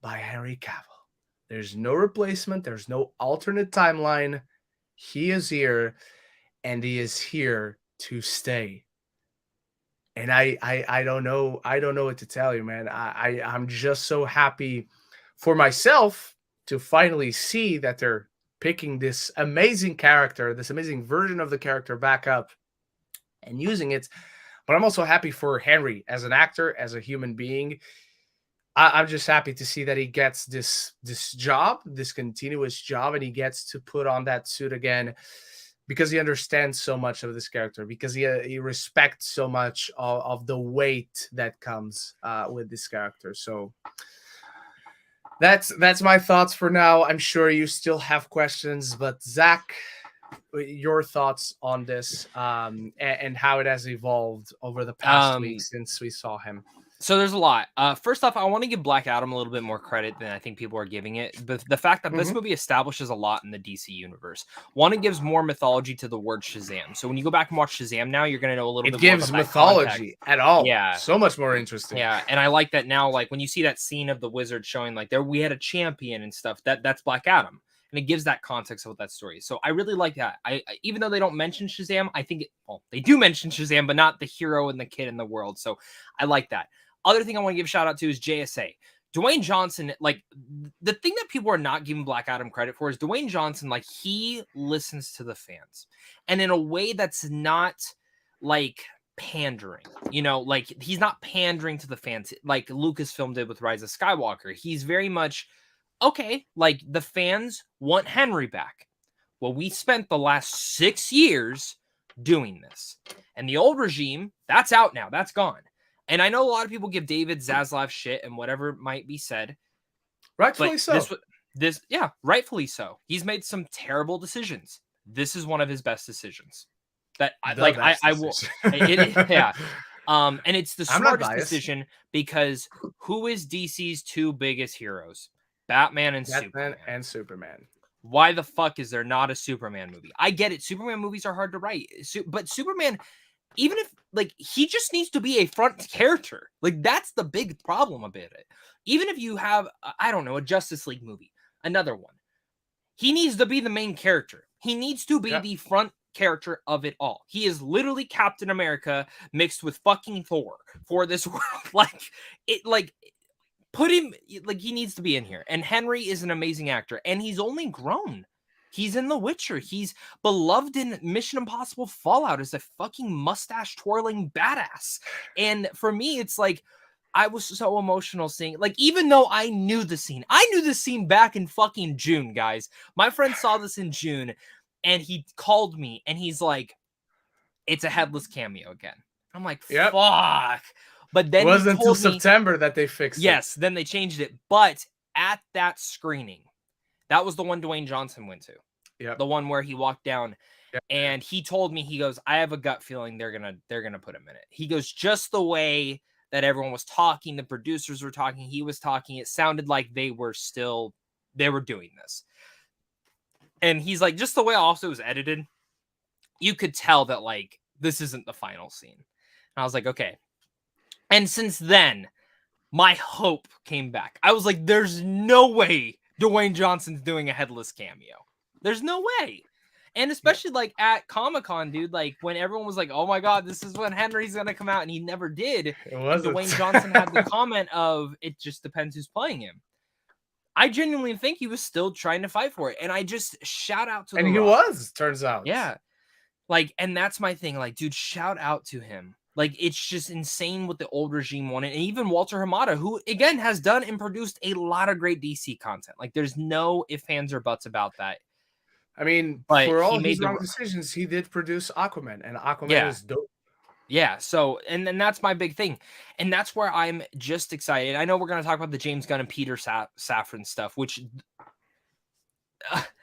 by Henry Cavill. There's no replacement. There's no alternate timeline. He is here, and he is here to stay. And I don't know. I don't know what to tell you, man. I'm just so happy for myself to finally see that they're picking this amazing character, this amazing version of the character back up and using it. But I'm also happy for Henry as an actor, as a human being. I'm just happy to see that he gets this job, this continuous job, and he gets to put on that suit again because he understands so much of this character, because he respects so much of the weight that comes with this character. So that's my thoughts for now. I'm sure you still have questions, but Zach, your thoughts on this and how it has evolved over the past week since we saw him. So there's a lot. First off, I want to give Black Adam a little bit more credit than I think people are giving it. But the fact that this movie establishes a lot in the DC universe. One, it gives more mythology to the word Shazam. So when you go back and watch Shazam now, you're going to know a little bit more. It gives mythology at all. Yeah. So much more interesting. Yeah. And I like that now, like when you see that scene of the wizard showing like we had a champion and stuff, that's Black Adam. And it gives that context of what that story is. So I really like that. I even though they don't mention Shazam, I think they do mention Shazam, but not the hero and the kid in the world. So I like that. Other thing I want to give a shout out to is JSA. Dwayne Johnson, like the thing that people are not giving Black Adam credit for is Dwayne Johnson, like he listens to the fans and in a way that's not like pandering, like he's not pandering to the fans like Lucasfilm did with Rise of Skywalker. He's very much, okay, like the fans want Henry back. Well, we spent the last 6 years doing this. And the old regime, that's out now. That's gone. And I know a lot of people give David Zaslav shit and whatever might be said. Rightfully so. Yeah, rightfully so. He's made some terrible decisions. This is one of his best decisions. And it's the smartest decision because who is DC's 2 biggest heroes? Batman and Superman. Why the fuck is there not a Superman movie? I get it. Superman movies are hard to write, but Superman, even if like he just needs to be a front character, like that's the big problem about it. Even if you have, I don't know, a Justice League movie, another one, he needs to be the main character. He needs to be the front character of it all. He is literally Captain America mixed with fucking Thor for this world. Put him, like he needs to be in here. And Henry is an amazing actor, and he's only grown. He's in The Witcher. He's beloved in Mission Impossible Fallout as a fucking mustache twirling badass. And for me, it's like, I was so emotional seeing, like, even though I knew the scene back in fucking June, guys. My friend saw this in June and he called me and he's like, it's a headless cameo again. I'm like, fuck. But then it wasn't until September that they fixed it. Yes, then they changed it. But at that screening, that was the one Dwayne Johnson went to. Yeah. The one where he walked down and he told me, he goes, I have a gut feeling they're gonna put him in it. He goes, just the way that everyone was talking, the producers were talking, he was talking. It sounded like they were doing this. And he's like, just the way also it was edited, you could tell that like this isn't the final scene. And I was like, okay. And since then, my hope came back. I was like, there's no way Dwayne Johnson's doing a headless cameo. There's no way. And especially like at Comic-Con, dude, like when everyone was like, oh my God, this is when Henry's going to come out. And he never did. It wasn't. Dwayne Johnson had the comment of, it just depends who's playing him. I genuinely think he was still trying to fight for it. And I just shout out to and he Rock. was, turns out. Yeah. Like, and that's my thing. Like, dude, shout out to him. Like, it's just insane what the old regime wanted. And even Walter Hamada, who, again, has done and produced a lot of great DC content. Like, there's no ifs, ands, or buts about that. I mean, but for all his wrong decisions, he did produce Aquaman. And Aquaman is dope. Yeah, so, and then that's my big thing. And that's where I'm just excited. I know we're going to talk about the James Gunn and Peter Safran stuff, which...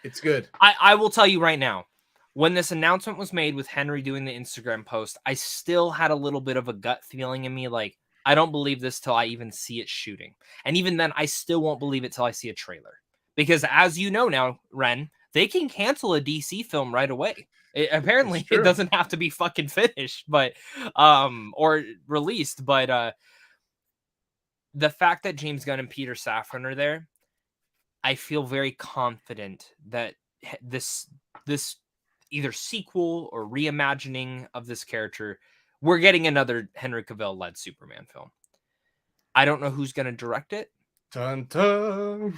it's good. I will tell you right now. When this announcement was made with Henry doing the Instagram post, I still had a little bit of a gut feeling in me, like, I don't believe this till I even see it shooting. And even then, I still won't believe it till I see a trailer. Because as you know now, Ren, they can cancel a DC film right away. Apparently, it doesn't have to be fucking finished, but or released. But the fact that James Gunn and Peter Safran are there, I feel very confident that this either sequel or reimagining of this character, we're getting another Henry Cavill-led Superman film. I don't know who's going to direct it. Dun, dun.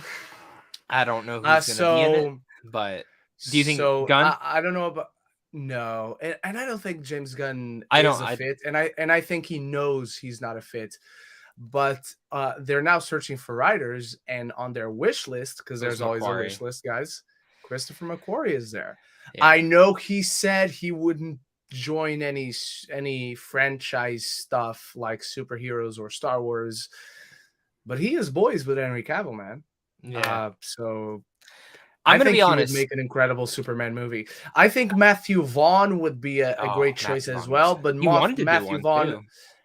I don't know who's going to be in it, but do you think Gunn? I don't know about... No, and I don't think James Gunn is a fit, and I think he knows he's not a fit. But they're now searching for writers, and on their wish list, because there's always a wish list, guys, Christopher McQuarrie is there. Yeah. I know he said he wouldn't join any franchise stuff like superheroes or Star Wars, but he is boys with Henry Cavill, man. Yeah. So I'm going to be honest. He would make an incredible Superman movie. I think Matthew Vaughn would be a great choice as well. But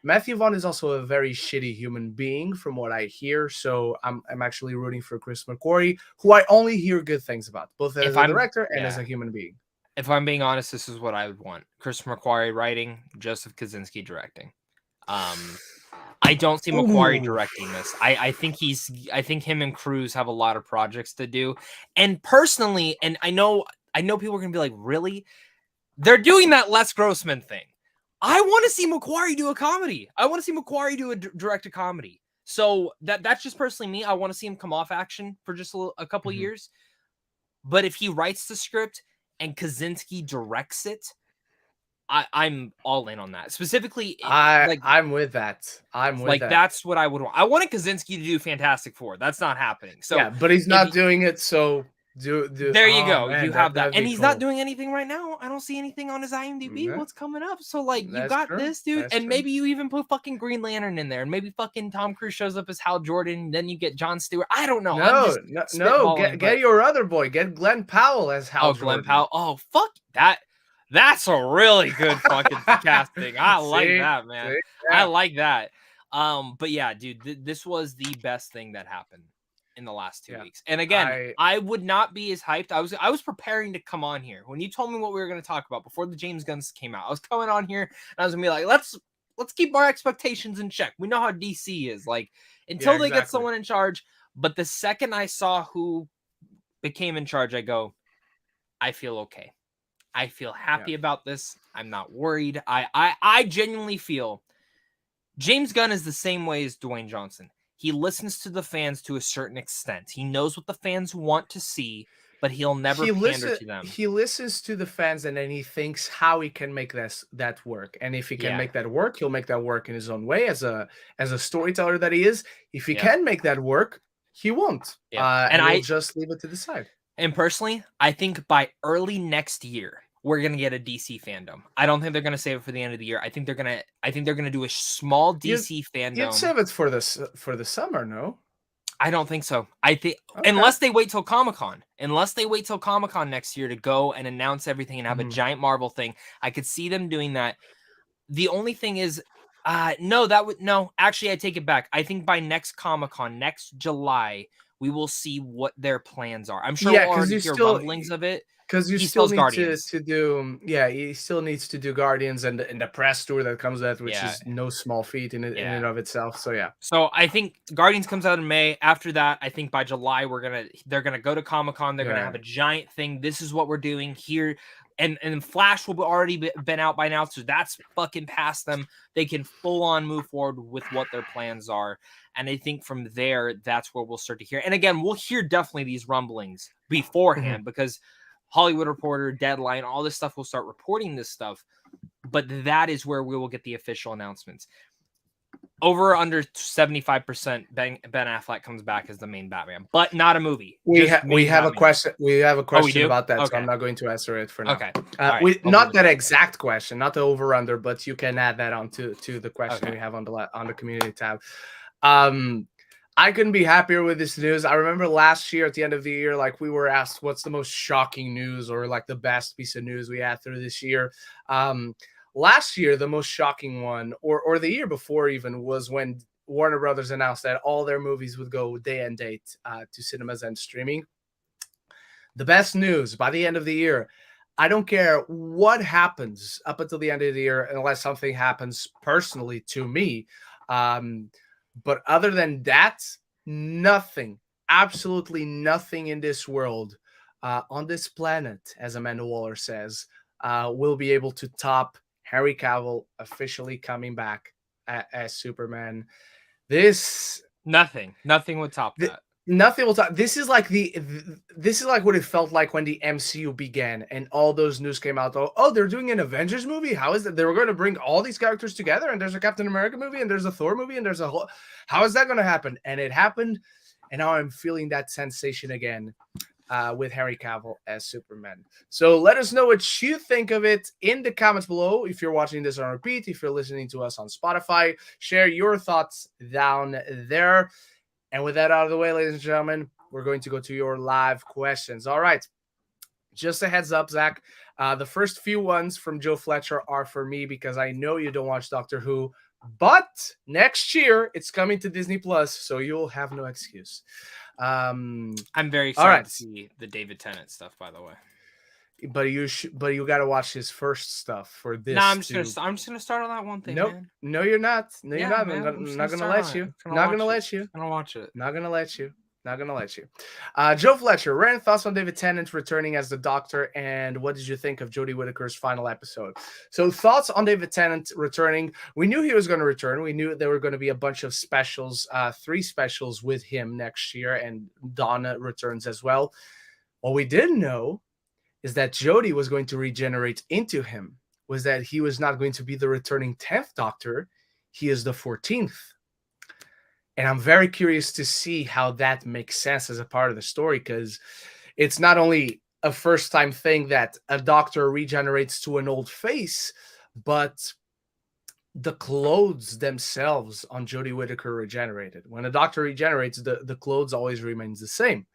Matthew Vaughn is also a very shitty human being, from what I hear. So I'm actually rooting for Chris McQuarrie, who I only hear good things about, both as a director and as a human being. If I'm being honest, this is what I would want: Chris McQuarrie writing, Joseph Kosinski directing. I don't see McQuarrie directing this. I think him and Cruz have a lot of projects to do. And personally, and I know people are gonna be like, really? They're doing that Les Grossman thing. I want to see McQuarrie do a comedy. I want to see McQuarrie direct a comedy. So that's just personally me. I want to see him come off action for just a couple years. But if he writes the script and Kosinski directs it, I'm all in on that. Specifically, I'm with that. That's what I would want. I wanted Kosinski to do Fantastic Four. That's not happening. So yeah, but he's not doing it. So there you go. Man, you have that, and he's not doing anything right now. I don't see anything on his IMDb. What's coming up? So like, you got this, dude, and maybe you even put fucking Green Lantern in there, and maybe fucking Tom Cruise shows up as Hal Jordan. Then you get John Stewart. I don't know. No. Get your other boy. Get Glenn Powell as Hal Jordan. Glenn Powell. Oh fuck that. That's a really good fucking casting. I like that, man. I like that. But yeah, dude, this was the best thing that happened in the last 2 weeks. And again, I would not be as hyped. I was preparing to come on here. When you told me what we were going to talk about before the James Gunn came out, I was coming on here and I was going to be like, let's keep our expectations in check. We know how DC is. Like, until they get someone in charge. But the second I saw who became in charge, I go, I feel okay. I feel happy about this. I'm not worried. I genuinely feel James Gunn is the same way as Dwayne Johnson. He listens to the fans to a certain extent. He knows what the fans want to see, but he'll never pander to them. He listens to the fans, and then he thinks how he can make that work. And if he can make that work, he'll make that work in his own way as a storyteller that he is. If he can make that work, he won't. And I'll just leave it to the side. And personally, I think by early next year, we're gonna get a DC fandom. I don't think they're gonna save it for the end of the year. I think they're gonna do a small DC fandom. You'd save it for the summer, no? I don't think so. I think unless they wait till Comic-Con. Unless they wait till Comic-Con next year to go and announce everything and have a giant Marvel thing, I could see them doing that. The only thing is, No. Actually, I take it back. I think by next Comic-Con, next July, we will see what their plans are. I'm sure we'll already hear rumblings of it. Because you He still sells need Guardians. to do, he still needs to do Guardians and the press tour that comes with that, which Yeah. is no small feat in and of itself. So yeah. So I think Guardians comes out in May. After that, I think by July they're gonna go to Comic-Con. They're gonna have a giant thing. This is what we're doing here. And Flash will be already been out by now, so that's fucking past them. They can full on move forward with what their plans are. And I think from there, that's where we'll start to hear. And again, we'll hear definitely these rumblings beforehand because Hollywood Reporter, Deadline, all this stuff will start reporting this stuff. But that is where we will get the official announcements. Over under 75% Ben Affleck comes back as the main Batman, but not a movie. We have a question. We have a question about that, so I'm not going to answer it for now. Okay. Not that exact question, not the over under, but you can add that on to the question we have on the community tab. I couldn't be happier with this news. I remember last year at the end of the year, like we were asked what's the most shocking news or like the best piece of news we had through this year. Last year, the most shocking one, or the year before even, was when Warner Brothers announced that all their movies would go day and date to cinemas and streaming. The best news by the end of the year, I don't care what happens up until the end of the year, unless something happens personally to me. But other than that, nothing, absolutely nothing in this world, on this planet, as Amanda Waller says, will be able to top Henry Cavill officially coming back as Superman. Nothing would top that. Nothing will top. This is like what it felt like when the MCU began and all those news came out. Oh, they're doing an Avengers movie. How is that? They were going to bring all these characters together, and there's a Captain America movie, and there's a Thor movie, and there's a whole. How is that going to happen? And it happened, and now I'm feeling that sensation again. With Henry Cavill as Superman. So let us know what you think of it in the comments below. If you're watching this on repeat, if you're listening to us on Spotify, share your thoughts down there. And with that out of the way, ladies and gentlemen, we're going to go to your live questions. All right. Just a heads up, Zach. The first few ones from Joe Fletcher are for me because I know you don't watch Doctor Who, but next year it's coming to Disney Plus, so you'll have no excuse. I'm very excited to see the David Tennant stuff, by the way. But you got to watch his first stuff for this. No, I'm just gonna start on that one thing. Nope. Man. No, you're not. No, you're not. Man, I'm not gonna let you. Not gonna let you. I'm gonna watch it. Not gonna let you. Not gonna let you. Joe Fletcher, random thoughts on David Tennant returning as the Doctor, and what did you think of Jodie Whittaker's final episode? So, thoughts on David Tennant returning. We knew he was going to return. We knew there were going to be a bunch of specials, 3 specials with him next year, and Donna returns as well. What we didn't know is that Jodie was going to regenerate into him. Was that he was not going to be the returning 10th Doctor? He is the 14th. And I'm very curious to see how that makes sense as a part of the story, because it's not only a first-time thing that a Doctor regenerates to an old face, but the clothes themselves on Jodie Whittaker regenerated. When a Doctor regenerates, the clothes always remains the same.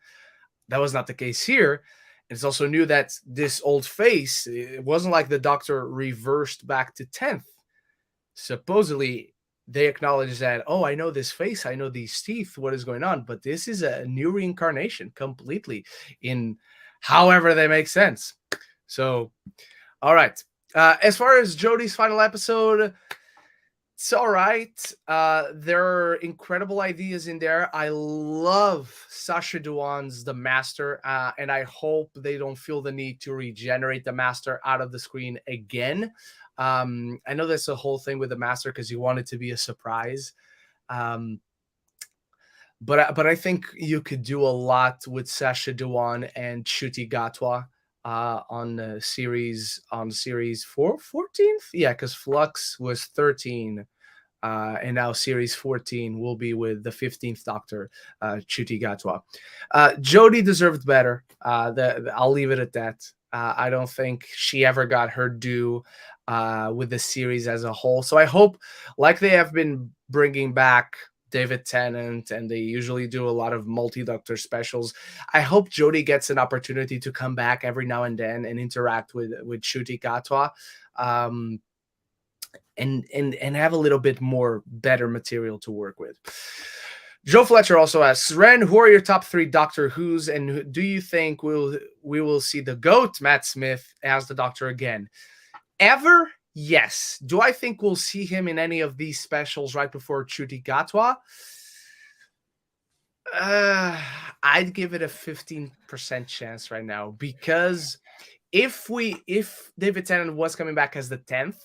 That was not the case here. It's also new that this old face, it wasn't like the Doctor reversed back to 10th. Supposedly, they acknowledge that, oh, I know this face, I know these teeth, what is going on? But this is a new reincarnation completely in however they make sense. So, all right. As far as Jodie's final episode, it's all right. There are incredible ideas in there. I love Sacha Dhawan's The Master, and I hope they don't feel the need to regenerate the Master out of the screen again. I know that's the whole thing with the Master because you want it to be a surprise. But I think you could do a lot with Sacha Dhawan and Ncuti Gatwa on series 14th. Yeah, because Flux was 13. And now series 14 will be with the 15th Doctor, Ncuti Gatwa. Jodie deserved better. I'll leave it at that. I don't think she ever got her due with the series as a whole. So I hope, like they have been bringing back David Tennant, and they usually do a lot of multi-Doctor specials, I hope Jodie gets an opportunity to come back every now and then and interact with Ncuti Gatwa. and have a little bit more better material to work with. Joe Fletcher also asks, Ren, who are your top 3 Doctor Who's, and do you think we will see the GOAT, Matt Smith, as the Doctor again? Ever? Yes. Do I think we'll see him in any of these specials right before Ncuti Gatwa? I'd give it a 15% chance right now, because if David Tennant was coming back as the 10th,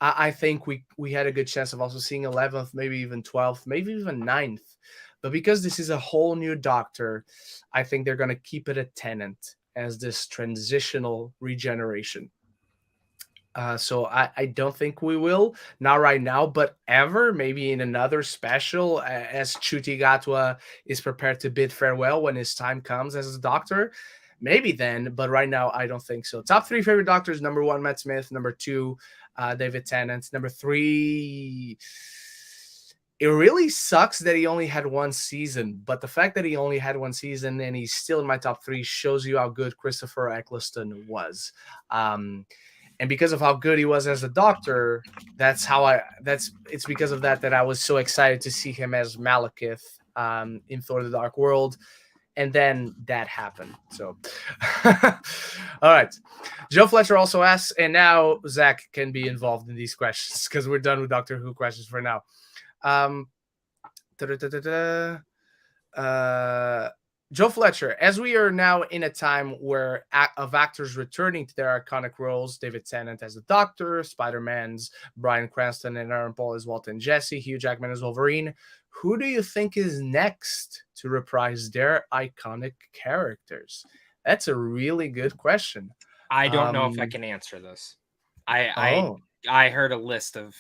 I think we had a good chance of also seeing 11th, maybe even 12th, maybe even 9th. But because this is a whole new Doctor, I think they're going to keep it at Tennant as this transitional regeneration. So I don't think we will, not right now, but ever, maybe in another special, as Ncuti Gatwa is prepared to bid farewell when his time comes as a Doctor. Maybe then, but right now I don't think so. Top 3 favorite Doctors: number 1, Matt Smith; number 2, David Tennant; number 3, it really sucks that he only had 1 season, but the fact that he only had 1 season and he's still in my top 3 shows you how good Christopher Eccleston was. And because of how good he was as a Doctor, it's because of that I was so excited to see him as Malekith in Thor: The Dark World. And then that happened. So, all right. Joe Fletcher also asks, and now Zach can be involved in these questions because we're done with Doctor Who questions for now. Joe Fletcher, as we are now in a time where of actors returning to their iconic roles, David Tennant as the Doctor, Spider-Man's Bryan Cranston and Aaron Paul as Walt and Jesse, Hugh Jackman as Wolverine, who do you think is next to reprise their iconic characters? That's a really good question. I don't know if I can answer this. I heard a list of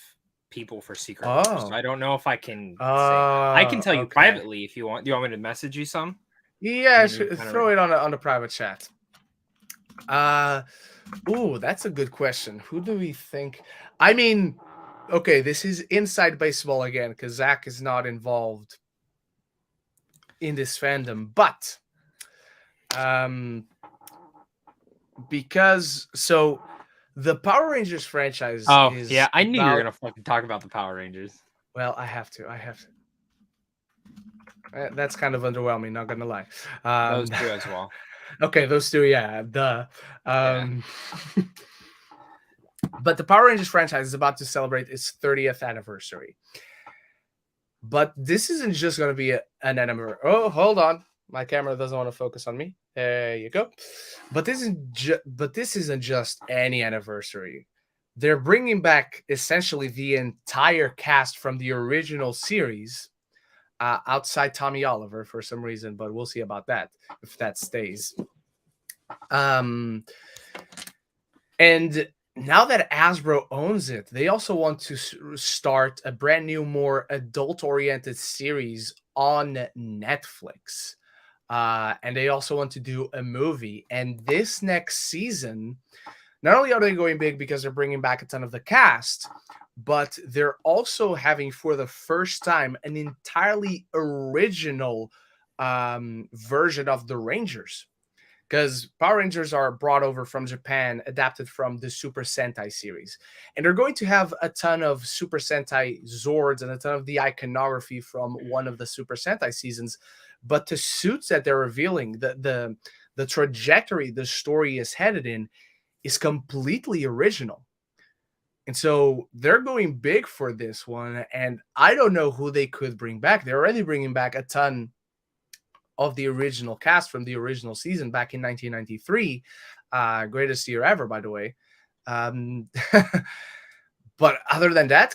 people for Secret Wars, so I don't know if I can say that. I can tell you privately if you want. Do you want me to message you some? Yeah, throw it on the private chat. Ooh, that's a good question. Who do we think? I mean, okay, this is inside baseball again because Zach is not involved in this fandom, but because the Power Rangers franchise. Oh, yeah, I knew you were gonna fucking talk about the Power Rangers. Well, I have to. That's kind of underwhelming, not gonna lie. Those two as well. Okay, those two, yeah. But the Power Rangers franchise is about to celebrate its 30th anniversary. But this isn't just going to be an anniversary. Oh, hold on. My camera doesn't want to focus on me. There you go. But this isn't just any anniversary. They're bringing back essentially the entire cast from the original series, outside Tommy Oliver for some reason, but we'll see about that if that stays. And now that Hasbro owns it, they also want to start a brand new, more adult-oriented series on Netflix. And they also want to do a movie. And this next season, not only are they going big because they're bringing back a ton of the cast, but they're also having, for the first time, an entirely original version of the Rangers. Because Power Rangers are brought over from Japan, adapted from the Super Sentai series. And they're going to have a ton of Super Sentai Zords and a ton of the iconography from one of the Super Sentai seasons. But the suits that they're revealing, the trajectory the story is headed in, is completely original. And so they're going big for this one. And I don't know who they could bring back. They're already bringing back a ton of the original cast from the original season back in 1993. Greatest year ever, by the way. But other than that,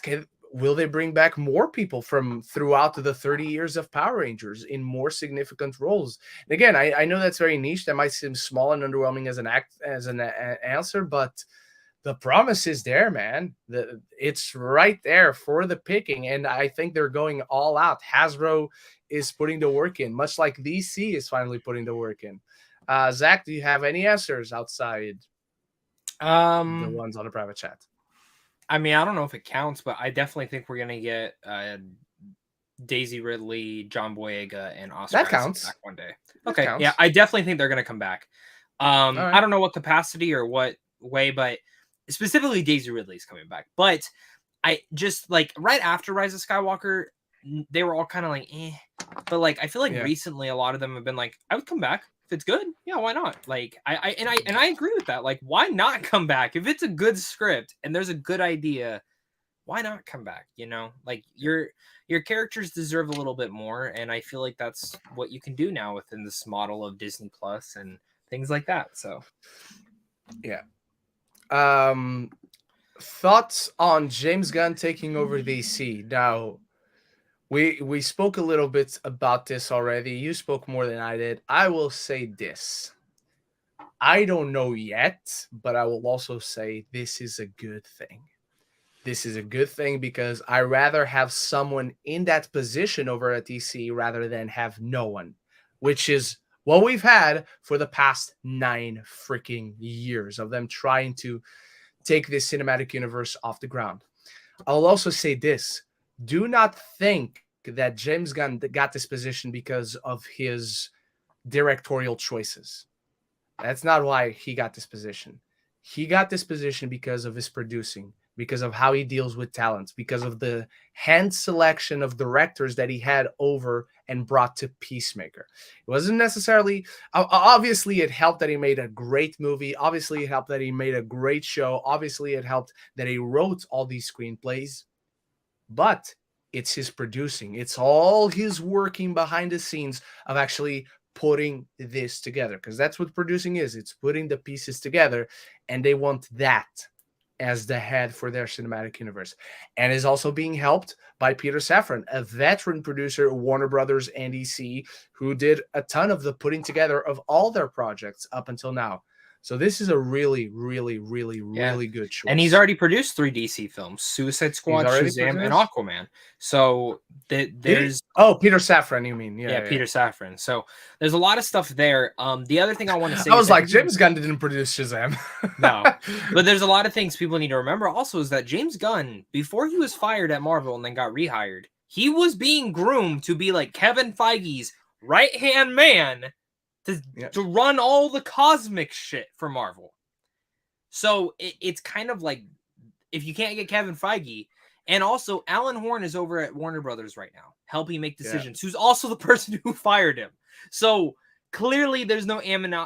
will they bring back more people from throughout the 30 years of Power Rangers in more significant roles? And again, I know that's very niche. That might seem small and underwhelming as an answer, but the promise is there, man. It's right there for the picking, and I think they're going all out. Hasbro is putting the work in, much like DC is finally putting the work in. Zach, do you have any answers outside the ones on the private chat? I mean, I don't know if it counts, but I definitely think we're gonna get Daisy Ridley, John Boyega, and Oscar that counts back one day. Okay, yeah, I definitely think they're gonna come back. Right. I don't know what capacity or what way, but specifically Daisy Ridley is coming back. But I just like right after Rise of Skywalker, they were all kind of like, eh. But like, I feel like recently a lot of them have been like, I would come back if it's good. Yeah, why not? Like, I agree with that. Like, why not come back if it's a good script and there's a good idea? Why not come back? You know, like your characters deserve a little bit more, and I feel like that's what you can do now within this model of Disney Plus and things like that. So, yeah. Thoughts on James Gunn taking over DC? Now, we spoke a little bit about this already. You spoke more than I did. I will say this. I don't know yet, but I will also say this is a good thing. This is a good thing because I rather have someone in that position over at DC rather than have no one, which is what we've had for the past 9 freaking years of them trying to take this cinematic universe off the ground. I'll also say this. Do not think that James Gunn got this position because of his directorial choices. That's not why he got this position. He got this position because of his producing, because of how he deals with talents, because of the hand selection of directors that he had over and brought to Peacemaker. It wasn't necessarily, obviously it helped that he made a great movie. Obviously it helped that he made a great show. Obviously it helped that he wrote all these screenplays, but it's his producing. It's all his working behind the scenes of actually putting this together, because that's what producing is. It's putting the pieces together, and they want that as the head for their cinematic universe, and is also being helped by Peter Safran, a veteran producer at Warner Brothers and DC, who did a ton of the putting together of all their projects up until now. So this is a really, really, really, really good choice. And he's already produced 3 DC films: Suicide Squad, Shazam, and Aquaman. So there's Peter Safran, you mean? Yeah, Peter Safran. So there's a lot of stuff there. The other thing I want to say, I was like, James Gunn didn't produce Shazam. No, but there's a lot of things people need to remember. Also, is that James Gunn, before he was fired at Marvel and then got rehired, he was being groomed to be like Kevin Feige's right hand man to run all the cosmic shit for Marvel. So it's kind of like, if you can't get Kevin Feige, and also Alan Horn is over at Warner Brothers right now, helping make decisions, who's also the person who fired him. So clearly there's no animosity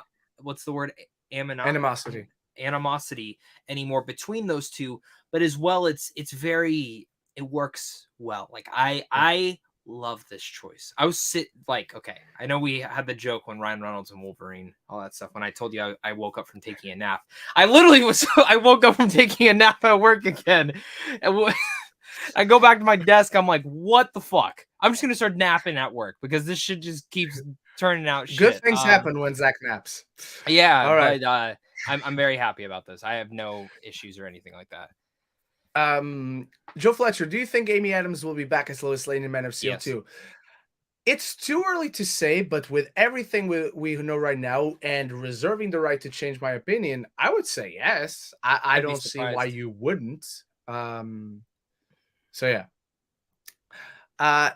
anymore between those two, but as well, it works well. Like I love this choice. I was okay, I know we had the joke when Ryan Reynolds and Wolverine, all that stuff, when I told you I woke up from taking a nap. I woke up from taking a nap at work again, and I go back to my desk, I'm like, what the fuck? I'm just gonna start napping at work because this shit just keeps turning out shit. Good things happen when Zach naps. Yeah, all right. But I'm very happy about this. I have no issues or anything like that. Joe Fletcher, do you think Amy Adams will be back as Lois Lane in Man of Steel 2? It's too early to say, but with everything we know right now and reserving the right to change my opinion, I would say yes. I don't see why you wouldn't. So yeah.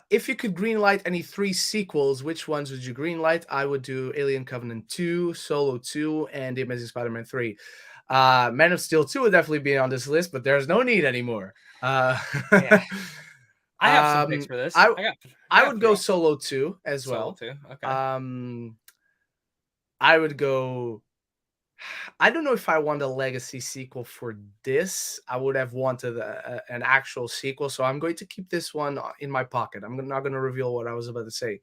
If you could greenlight any 3 sequels, which ones would you greenlight? I would do Alien Covenant 2, Solo 2, and The Amazing Spider-Man 3. Man of Steel 2 would definitely be on this list, but there's no need anymore. I have some picks for this. I would go Solo 2 as well. Solo 2, okay. I would go... I don't know if I want a legacy sequel for this. I would have wanted an actual sequel, so I'm going to keep this one in my pocket. I'm not going to reveal what I was about to say.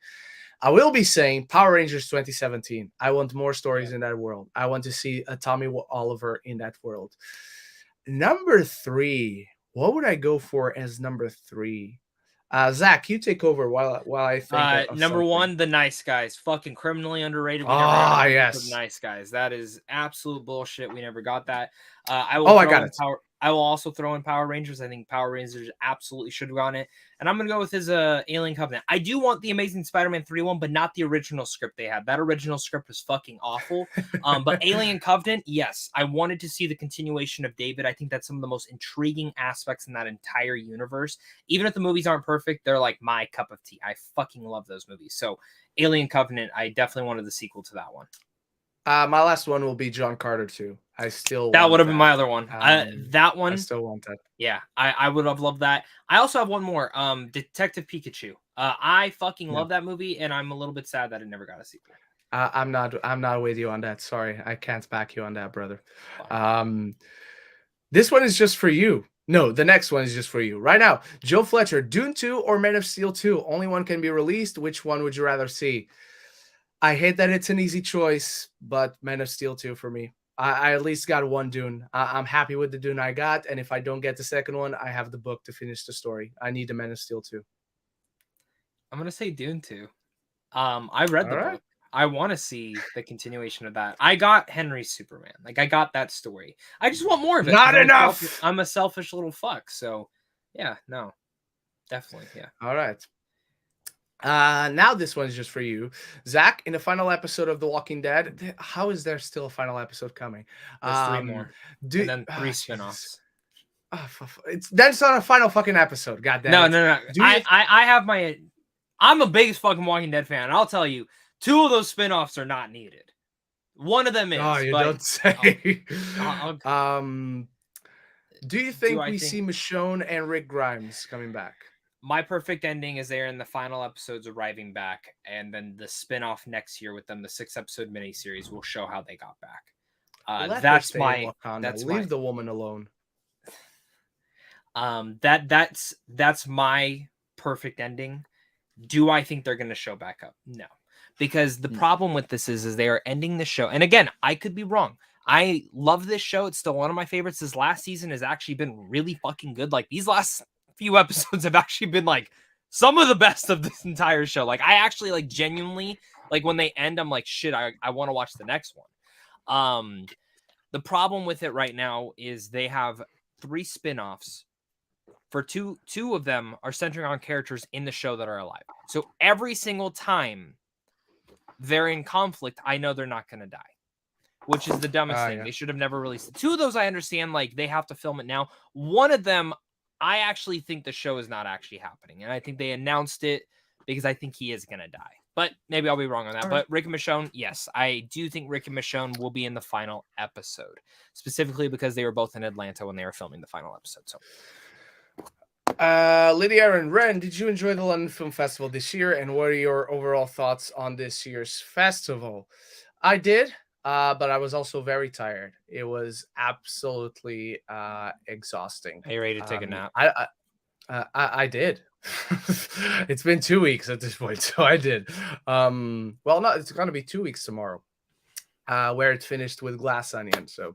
I will be saying Power Rangers 2017. I want more stories in that world. I want to see a Tommy Oliver in that world. Number 3. What would I go for as number 3? Zach, you take over while I think. Number 1, The Nice Guys. Fucking criminally underrated. Yes. The Nice Guys. That is absolute bullshit. We never got that. I got it. I will also throw in Power Rangers. I think Power Rangers absolutely should have gone it. And I'm going to go with his Alien Covenant. I do want the Amazing Spider-Man 3 one, but not the original script they had. That original script was fucking awful. But Alien Covenant, yes. I wanted to see the continuation of David. I think that's some of the most intriguing aspects in that entire universe. Even if the movies aren't perfect, they're like my cup of tea. I fucking love those movies. So Alien Covenant, I definitely wanted the sequel to that one. My last one will be John Carter 2. I still That want would have been my that. other one. That I one, still want that. yeah, I would have loved that. I also have one more. Detective Pikachu. I fucking Yeah. love that movie, and I'm a little bit sad that it never got a sequel. I'm not with you on that. Sorry, I can't back you on that, brother. Fine. This one is just for you. No, the next one is just for you. Right now, Joe Fletcher, Dune 2 or Man of Steel 2? Only one can be released. Which one would you rather see? I hate that it's an easy choice, but Man of Steel 2 for me. I at least got one Dune. I'm happy with the Dune I got, and if I don't get the second one, I have the book to finish the story. I need the Man of Steel 2. I'm gonna say Dune 2. I read All the right. book. I want to see the continuation of that. I got Henry's Superman. Like I got that story. I just want more of it Not because enough. I'm a selfish little fuck. So yeah, no, definitely, yeah. All right. Now this one's just for you, Zach. In the final episode of The Walking Dead, how is there still a final episode coming? There's three more, Do and then three Jesus. spin-offs. That's not a final fucking episode. God damn No, it. no, no. Do you? I have my. I'm a biggest fucking Walking Dead fan. And I'll tell you, two of those spin-offs are not needed. One of them is. Oh, you but don't say. I'll Do you think we see Michonne and Rick Grimes coming back? My perfect ending is they're in the final episodes arriving back, and then the spin-off next year with them, the 6-episode miniseries, will show how they got back. Let her That's stay my in Wakanda. that's Leave my the woman alone. that's my perfect ending. Do I think they're going to show back up? No, because the problem with this is they are ending the show, and again, I could be wrong. I love this show. It's still one of my favorites. This last season has actually been really fucking good. Like these last few episodes have actually been like some of the best of this entire show. Like I actually like genuinely like when they end, I'm like, shit, I want to watch the next one. The problem with it right now is they have 3 spin-offs. For two of them are centering on characters in the show that are alive. So every single time they're in conflict, I know they're not going to die, which is the dumbest thing. Yeah. They should have never released it. 2 of those I understand, like they have to film it now. One of them, I actually think the show is not actually happening, and I think they announced it because I think he is going to die. But maybe I'll be wrong on that. But Rick and Michonne, yes, I do think Rick and Michonne will be in the final episode, specifically because they were both in Atlanta when they were filming the final episode. So. Lydia and Ren, did you enjoy the London Film Festival this year, and what are your overall thoughts on this year's festival? I did, but I was also very tired. It was absolutely exhausting. Are you ready to take a nap? I did. It's been 2 weeks at this point, so I did. Well, no, it's gonna be 2 weeks tomorrow, where it's finished with Glass Onion. So,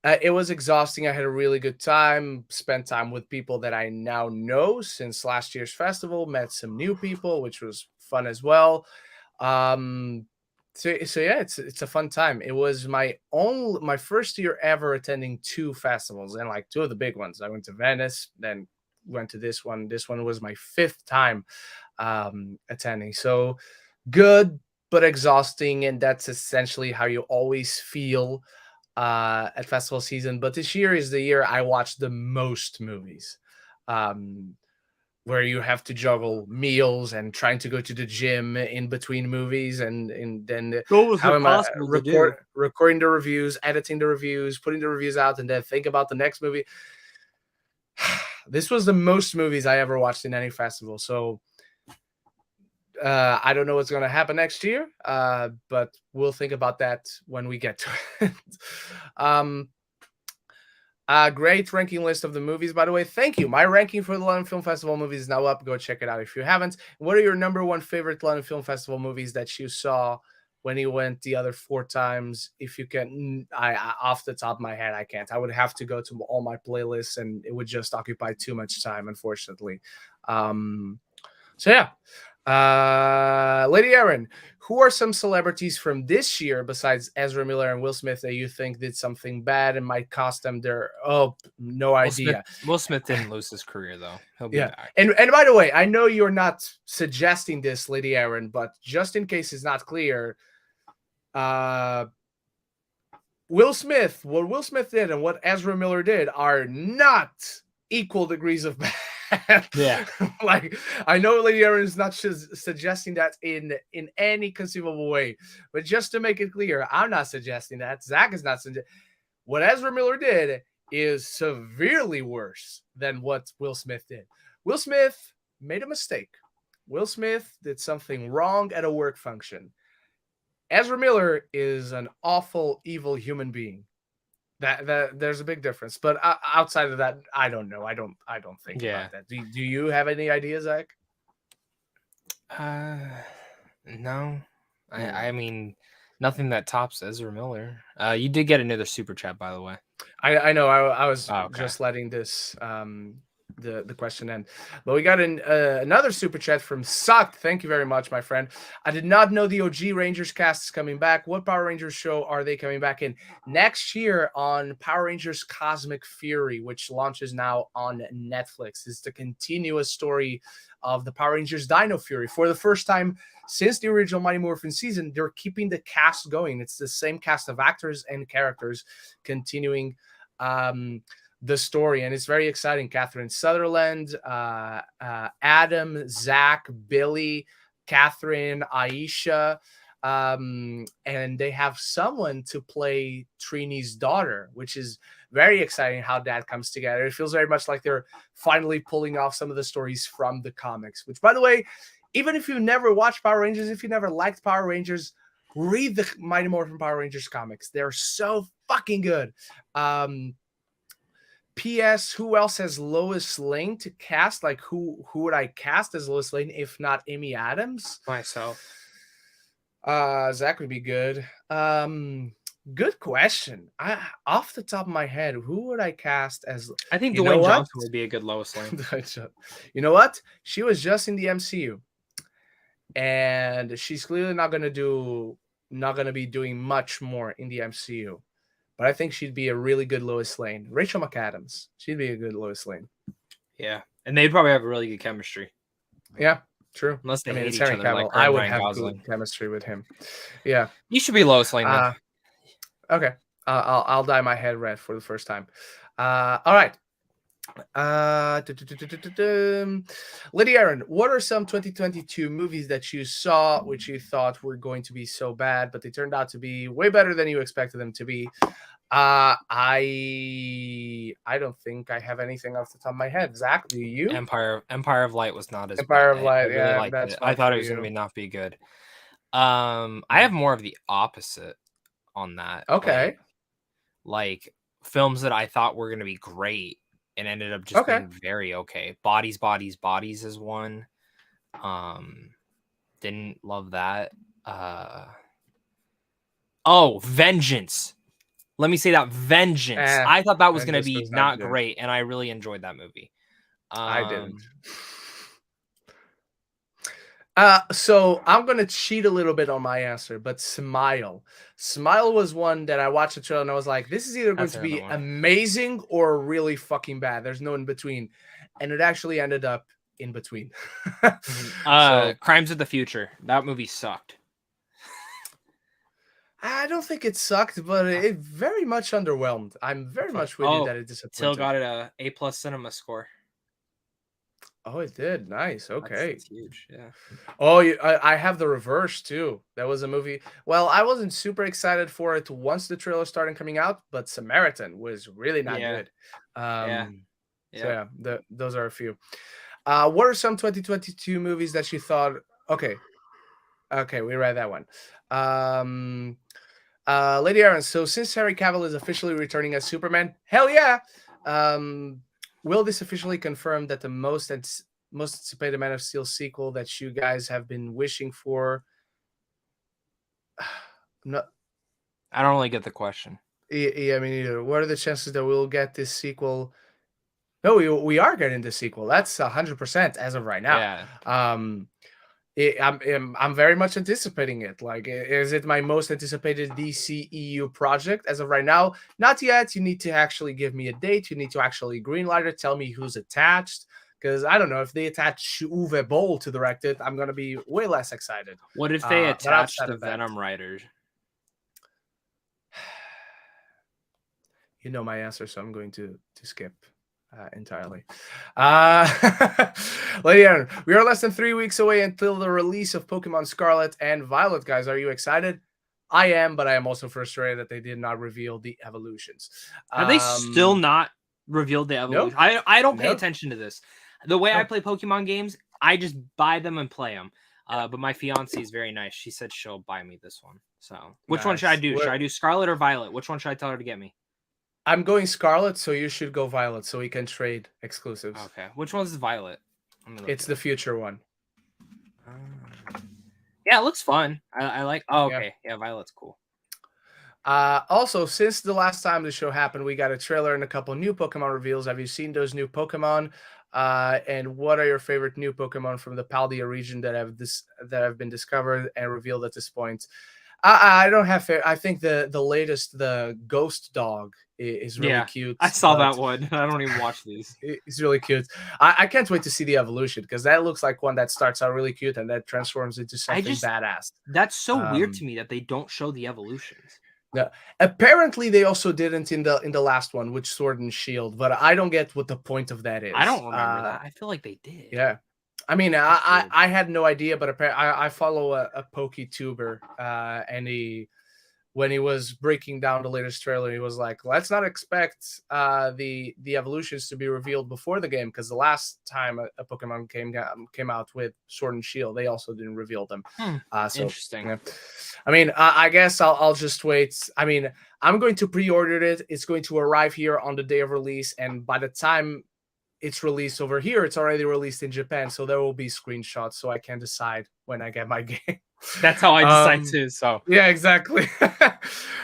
it was exhausting. I had a really good time, spent time with people that I now know since last year's festival, met some new people, which was fun as well. So yeah, it's a fun time. It was my first year ever attending 2 festivals, and like 2 of the big ones. I went to Venice, then went to this one. This one was my 5th time attending. So good, but exhausting, and that's essentially how you always feel at festival season. But this year is the year I watched the most movies, where you have to juggle meals and trying to go to the gym in between movies, and then recording the reviews, editing the reviews, putting the reviews out, and then think about the next movie. This was the most movies I ever watched in any festival. So I don't know what's going to happen next year, but we'll think about that when we get to it. Great ranking list of the movies, by the way. Thank you. My ranking for the London Film Festival movies is now up. Go check it out if you haven't. What are your number 1 favorite London Film Festival movies that you saw when you went the other 4 times? If you can, I off the top of my head, I can't. I would have to go to all my playlists, and it would just occupy too much time, unfortunately. So yeah. Lady Erin, who are some celebrities from this year besides Ezra Miller and Will Smith that you think did something bad and might cost them their no idea? Will Smith didn't lose his career though. He'll be back. And by the way, I know you're not suggesting this, Lady Erin, but just in case it's not clear, Will Smith, what Will Smith did and what Ezra Miller did are not equal degrees of bad. Yeah. Like, I know Lady Aaron is not suggesting that in any conceivable way, but just to make it clear, I'm not suggesting that. Zach is not suggesting. What Ezra Miller did is severely worse than what Will Smith did. Will Smith made a mistake. Will Smith did something wrong at a work function. Ezra Miller is an awful, evil human being. That there's a big difference. But outside of that, I don't know. I don't think about that. Do you have any ideas, Zach? No. I mean, nothing that tops Ezra Miller. You did get another super chat, by the way. I know. I was Oh, okay. just letting this the question end, but we got another super chat from Suck. Thank you very much, my friend. I did not know the OG Rangers cast is coming back. What Power Rangers show are they coming back in next year on Power Rangers Cosmic Fury, which launches now on Netflix? It's the continuous story of the Power Rangers Dino Fury. For the first time since the original Mighty Morphin season, they're keeping the cast going. It's the same cast of actors and characters continuing the story, and it's very exciting. Catherine Sutherland, Adam, Zach, Billy, Catherine, Aisha, and they have someone to play Trini's daughter, which is very exciting how that comes together. It feels very much like they're finally pulling off some of the stories from the comics, which, by the way, even if you never watched Power Rangers, if you never liked Power Rangers, read the Mighty Morphin Power Rangers comics. They're so fucking good. P.S. Who else has Lois Lane to cast? Like, who would I cast as Lois Lane if not Amy Adams? Myself. Zach would be good. Good question. Off the top of my head, who would I cast as? I think Dwayne Johnson would be a good Lois Lane. You know what? She was just in the MCU, and she's clearly not gonna be doing much more in the MCU. But I think she'd be a really good Lois Lane. Rachel McAdams. She'd be a good Lois Lane. Yeah. And they'd probably have a really good chemistry. Yeah, true. Unless they hate it's each Henry other. Cavill. Like I would Ryan have Gosling. good chemistry with him. Yeah. You should be Lois Lane then. Okay. I'll dye my head red for the first time. All right. Lydia Aaron, what are some 2022 movies that you saw which you thought were going to be so bad, but they turned out to be way better than you expected them to be? I don't think I have anything off the top of my head. Zach, do you? Empire of Light was not as Empire bad. of Light. I really liked that's it. I thought it was going to not be good. I have more of the opposite on that. Okay. Like films that I thought were going to be great and ended up just being very okay. Bodies is one. Didn't love that. Vengeance. Let me say that, Vengeance. I thought that was going to be not great, and I really enjoyed that movie. I didn't. So I'm going to cheat a little bit on my answer, but Smile. Smile was one that I watched the trailer and I was like, this is either going to be amazing or really fucking bad. There's no in between. And it actually ended up in between. Crimes of the Future. That movie sucked. I don't think it sucked, but it very much underwhelmed. I'm very much with you that it disappointed. Till got it a A+ cinema score. Oh, it did. Nice. Okay. That's huge. Yeah. Oh, I have the reverse too. That was a movie. Well, I wasn't super excited for it once the trailer started coming out, but Samaritan was really not good. So those are a few. What are some 2022 movies that you thought? Okay, we read that one. Lady Aaron. So since Henry Cavill is officially returning as Superman, hell yeah. Will this officially confirm that the most anticipated Man of Steel sequel that you guys have been wishing for? No, I don't really get the question. Yeah, me neither. What are the chances that we'll get this sequel? No, we are getting the sequel. That's 100% as of right now. Yeah. I'm very much anticipating it. Like, is it my most anticipated DCEU project as of right now? Not yet. You need to actually give me a date. You need to actually greenlight it. Tell me who's attached. Because I don't know, if they attach Uwe Boll to direct it, I'm gonna be way less excited. What if they attach the Venom writers? You know my answer, so I'm going to skip. entirely. Lady Aaron, we are less than 3 weeks away until the release of Pokemon Scarlet and Violet, guys. Are you excited? I am, but I am also frustrated that they did not reveal the evolutions. Have they still not revealed the evolution? No, I don't pay no. attention to this. The way I Oh. play Pokemon games, I just buy them and play them. But my fiance is very nice. She said she'll buy me this one. So which one should I do? Should I do Scarlet or Violet? Which one should I tell her to get me? I'm going Scarlet, so you should go Violet, so we can trade exclusives. Okay. Which one's Violet? It's the future one. Yeah, it looks fun. I like. Oh, okay. Yeah, Violet's cool. Also, since the last time the show happened, we got a trailer and a couple new Pokemon reveals. Have you seen those new Pokemon? And what are your favorite new Pokemon from the Paldea region that have been discovered and revealed at this point? I don't have. I think the latest, the Ghost Dog, is really cute. I saw that one. I don't even watch these. It's really cute. I can't wait to see the evolution, because that looks like one that starts out really cute and that transforms into something badass. That's so weird to me that they don't show the evolutions. Yeah, apparently they also didn't in the last one with Sword and Shield, but I don't get what the point of that is. I don't remember that. I feel like they did. Yeah, I mean, I had no idea, but apparently I follow a PokeTuber, and when he was breaking down the latest trailer, he was like, "Let's not expect the evolutions to be revealed before the game, because the last time a Pokemon came out with Sword and Shield, they also didn't reveal them." So interesting. Yeah. I mean, I guess I'll just wait. I mean, I'm going to pre-order it. It's going to arrive here on the day of release, and by the time it's released over here, it's already released in Japan, so there will be screenshots, so I can decide when I get my game. That's how I decide too. So yeah, exactly.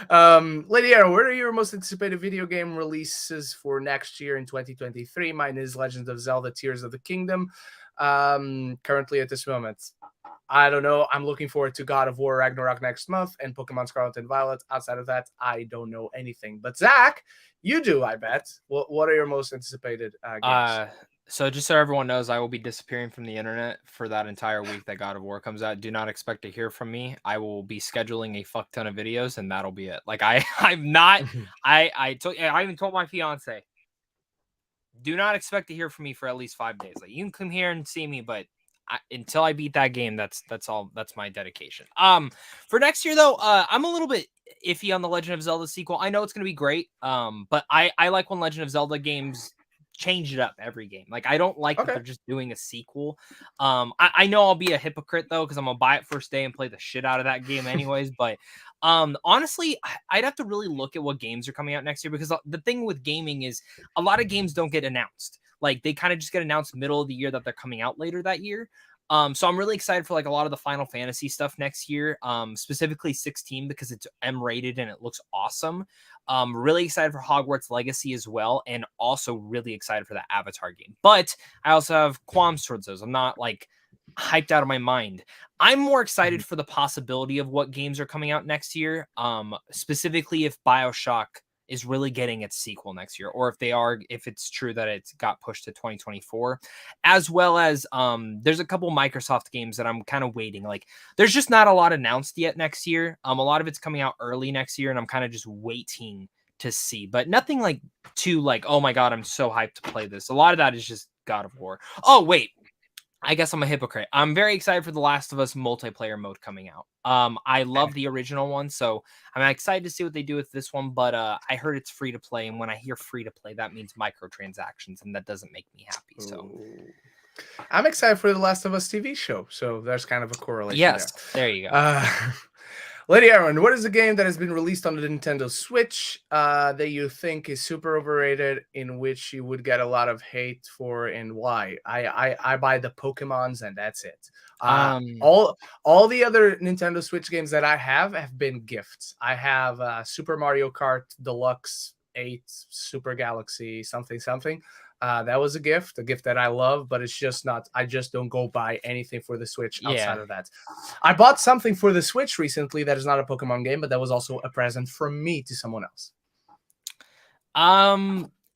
Lady Arrow, what are your most anticipated video game releases for next year in 2023? Mine is Legend of Zelda: Tears of the Kingdom. Currently at this moment, I don't know. I'm looking forward to God of War Ragnarok next month and Pokemon Scarlet and Violet. Outside of that, I don't know anything. But Zach, you do, I bet. What are your most anticipated games? So just so everyone knows, I will be disappearing from the internet for that entire week that God of War comes out. Do not expect to hear from me. I will be scheduling a fuck ton of videos, and that'll be it. Like I'm not. I even told my fiance, do not expect to hear from me for at least 5 days. Like, you can come here and see me, but until I beat that game, that's all. That's my dedication. For next year though, I'm a little bit iffy on the Legend of Zelda sequel. I know it's gonna be great. But I like when Legend of Zelda games change it up every game. Like, I don't like that they're just doing a sequel. I know I'll be a hypocrite though, because I'm gonna buy it first day and play the shit out of that game anyways. But honestly, I'd have to really look at what games are coming out next year, because the thing with gaming is a lot of games don't get announced. Like, they kind of just get announced middle of the year that they're coming out later that year. So I'm really excited for like a lot of the Final Fantasy stuff next year, specifically 16, because it's M-rated and it looks awesome. Really excited for Hogwarts Legacy as well, and also really excited for the Avatar game. But I also have qualms towards those. I'm not like hyped out of my mind. I'm more excited for the possibility of what games are coming out next year, specifically if BioShock is really getting its sequel next year, or if it's true that it's got pushed to 2024, as well as there's a couple Microsoft games that I'm kind of waiting. Like, there's just not a lot announced yet next year. A lot of it's coming out early next year, and I'm kind of just waiting to see, but nothing like too like, oh my god, I'm so hyped to play this. A lot of that is just God of War. Oh wait, I guess I'm a hypocrite. I'm very excited for The Last of Us multiplayer mode coming out. I love the original one, so I'm excited to see what they do with this one, but I heard it's free to play, and when I hear free to play, that means microtransactions, and that doesn't make me happy. So I'm excited for The Last of Us TV show, so there's kind of a correlation. Yes, there you go. Lady Aaron, what is a game that has been released on the Nintendo Switch that you think is super overrated, in which you would get a lot of hate for, and why? I buy the Pokemons, and that's it. All the other Nintendo Switch games that I have been gifts. I have Super Mario Kart Deluxe 8, Super Galaxy something. That was a gift that I love, but it's just not. I just don't go buy anything for the Switch outside of that. I bought something for the Switch recently that is not a Pokemon game, but that was also a present from me to someone else.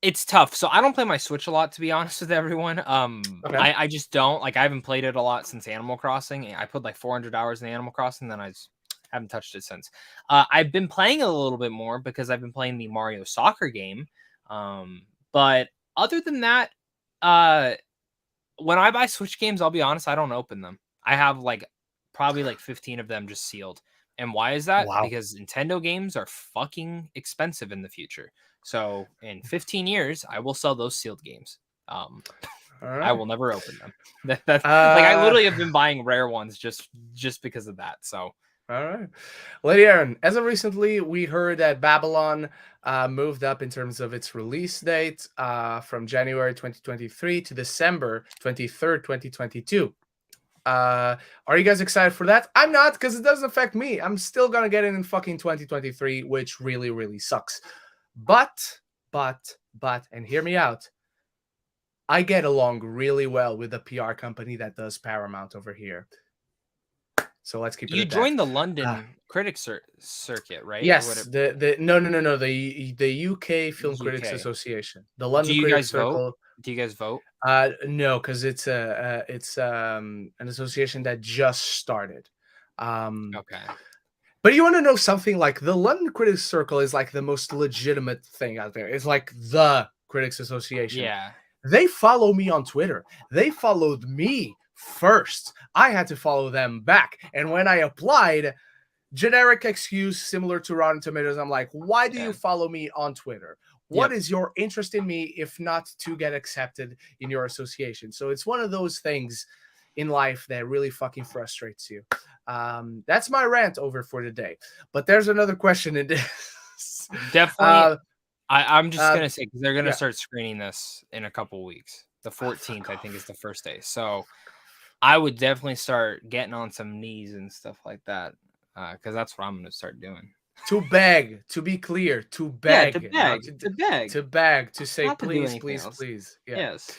It's tough. So I don't play my Switch a lot, to be honest with everyone. I just don't. Like, I haven't played it a lot since Animal Crossing. I put like 400 hours in Animal Crossing, then I just haven't touched it since. I've been playing a little bit more because I've been playing the Mario Soccer game. But Other than that, when I buy Switch games, I'll be honest, I don't open them. I have probably 15 of them just sealed. And why is that? Wow. Because Nintendo games are fucking expensive in the future. So in 15 years, I will sell those sealed games. All I will right. never open them. That's I literally have been buying rare ones just because of that. So All right. Lady Aaron, as of recently, we heard that Babylon moved up in terms of its release date from January 2023 to December 23rd, 2022. Are you guys excited for that? I'm not, because it doesn't affect me. I'm still going to get it in fucking 2023, which really, really sucks. But, and hear me out. I get along really well with the PR company that does Paramount over here. So let's keep it you at that. joined the London Critics Circuit, right? Yes, no, the UK Film Critics UK. Association, the London Do you Critics guys vote? Circle. Do you guys vote? No, because it's an association that just started. Okay. But you want to know something? Like the London Critics Circle is like the most legitimate thing out there. It's like the Critics Association. Yeah. They follow me on Twitter. They followed me first. I had to follow them back. And when I applied, generic excuse similar to Rotten Tomatoes, I'm like, why do you follow me on Twitter? What is your interest in me if not to get accepted in your association? So it's one of those things in life that really fucking frustrates you. That's my rant over for today. But there's another question in this. Definitely. I'm just going to say, because they're going to yeah. start screening this in a couple weeks. The 14th, I think, is the first day. So I would definitely start getting on some knees and stuff like that, because that's what I'm going to start doing. To beg, to be clear, to beg. Yeah, to beg. To say, not please, to please, else. please. Yeah. Yes.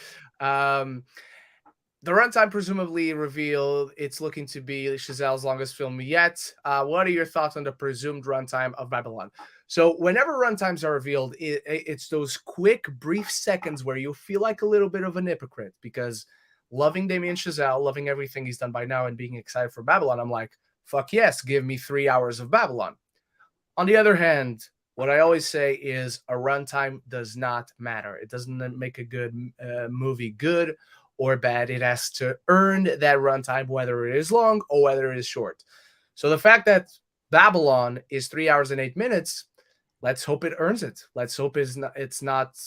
The runtime presumably revealed it's looking to be Chazelle's longest film yet. What are your thoughts on the presumed runtime of Babylon? So whenever runtimes are revealed, it's those quick, brief seconds where you feel like a little bit of an hypocrite, because loving Damien Chazelle, loving everything he's done by now, and being excited for Babylon, I'm like, fuck yes, give me 3 hours of Babylon. On the other hand, what I always say is a runtime does not matter. It doesn't make a good movie good or bad. It has to earn that runtime, whether it is long or whether it is short. So the fact that Babylon is 3 hours and 8 minutes, let's hope it earns it. Let's hope it's not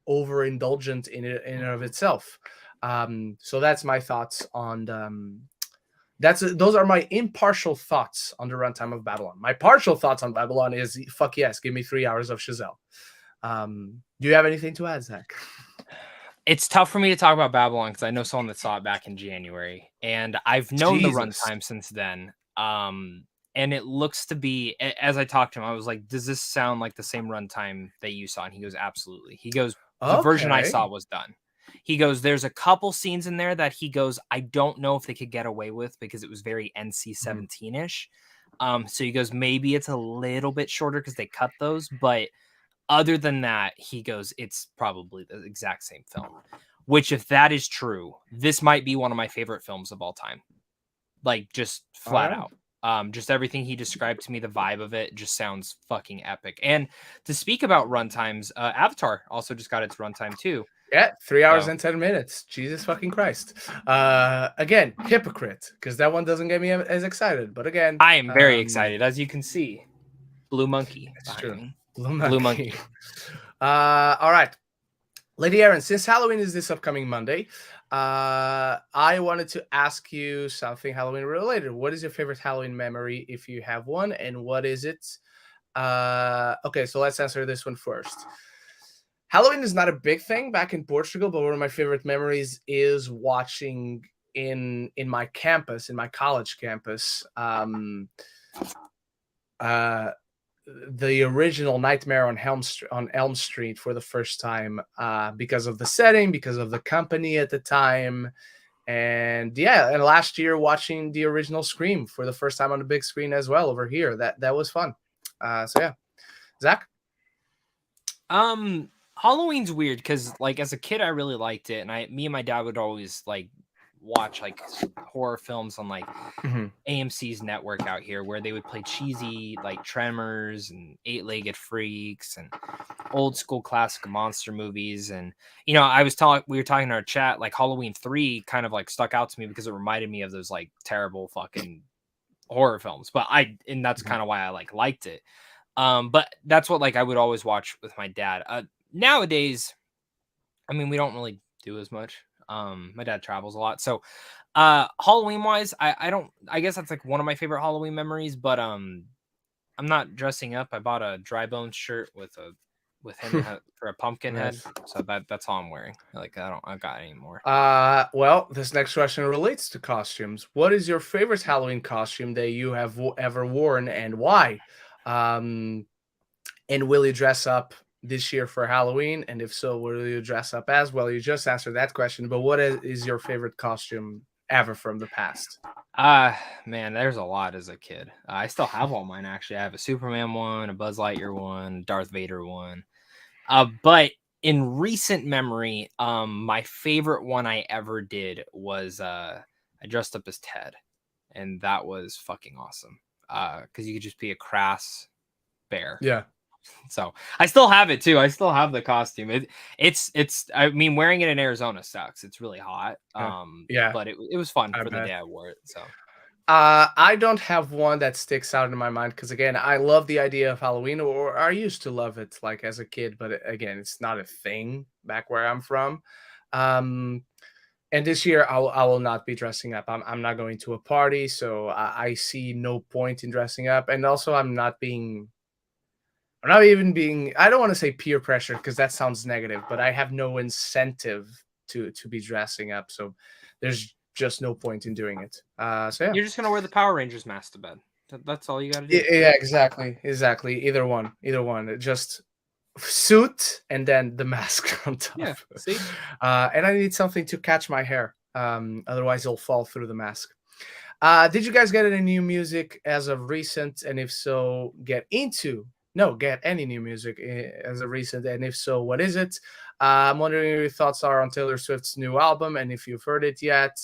overindulgent in and of itself. So that's my thoughts on those are my impartial thoughts on the runtime of Babylon. My partial thoughts on Babylon is fuck yes, give me 3 hours of Chazelle. Do you have anything to add, Zach? It's tough for me to talk about Babylon because I know someone that saw it back in January, and I've known the runtime since then. And it looks to be, as I talked to him, I was like, does this sound like the same runtime that you saw? And he goes, absolutely. He goes, the version I saw was done. He goes, there's a couple scenes in there that he goes, I don't know if they could get away with because it was very NC-17-ish. So he goes, maybe it's a little bit shorter because they cut those, but other than that, he goes, it's probably the exact same film. Which, if that is true, this might be one of my favorite films of all time. Like, just flat out. Just everything he described to me, the vibe of it just sounds fucking epic. And to speak about runtimes, Avatar also just got its runtime too. Yeah, 3 hours and 10 minutes. Jesus fucking Christ. Again, hypocrite, because that one doesn't get me as excited. But again, I am very excited, as you can see. Blue Monkey. That's true. Me. Blue Monkey. All right. Lady Aaron, since Halloween is this upcoming Monday, I wanted to ask you something Halloween related. What is your favorite Halloween memory, if you have one, and what is it? Okay, so let's answer this one first. Halloween is not a big thing back in Portugal, but one of my favorite memories is watching in my campus, in my college campus, the original Nightmare on Elm Street for the first time, because of the setting, because of the company at the time, and last year watching the original Scream for the first time on the big screen as well over here. That was fun. So yeah, Zach. Halloween's weird because, like, as a kid, I really liked it, and me and my dad would always like watch like horror films on like AMC's network out here, where they would play cheesy like Tremors and Eight-Legged Freaks, and old school classic monster movies. And we were talking in our chat, like Halloween 3 kind of like stuck out to me because it reminded me of those like terrible fucking horror films. And that's kind of why I like liked it. But that's what like I would always watch with my dad. Nowadays, I mean, we don't really do as much. My dad travels a lot, so Halloween wise, I guess that's like one of my favorite Halloween memories. But I'm not dressing up. I bought a Dry Bones shirt with him for a pumpkin head, so that's all I'm wearing. Like I got any more. Well, this next question relates to costumes. What is your favorite Halloween costume that you have ever worn, and why? And will you dress up this year for Halloween? And if so, what will you dress up as? Well, you just answered that question, but what is your favorite costume ever from the past? Man, there's a lot as a kid. I still have all mine actually. I have a Superman one, a Buzz Lightyear one, Darth Vader one. But in recent memory, my favorite one I ever did was I dressed up as Ted, and that was fucking awesome. Because you could just be a crass bear. Yeah. So I still have it too. I still have the costume. It's. I mean, wearing it in Arizona sucks. It's really hot. Yeah. But it was fun for the day I wore it. So. I don't have one that sticks out in my mind because again, I love the idea of Halloween, or I used to love it like as a kid, but again, it's not a thing back where I'm from. And this year, I will not be dressing up. I'm not going to a party, so I see no point in dressing up, and also I'm not even being, I don't want to say peer pressure because that sounds negative, but I have no incentive to be dressing up. So there's just no point in doing it. So yeah. You're just going to wear the Power Rangers mask to bed. That's all you got to do. Yeah, exactly. Either one. Just suit and then the mask on top. Yeah, see? And I need something to catch my hair. Otherwise it'll fall through the mask. Did you guys get any new music as of recent? And if so, get any new music as of recent, and if so, what is it? I'm wondering what your thoughts are on Taylor Swift's new album, and if you've heard it yet.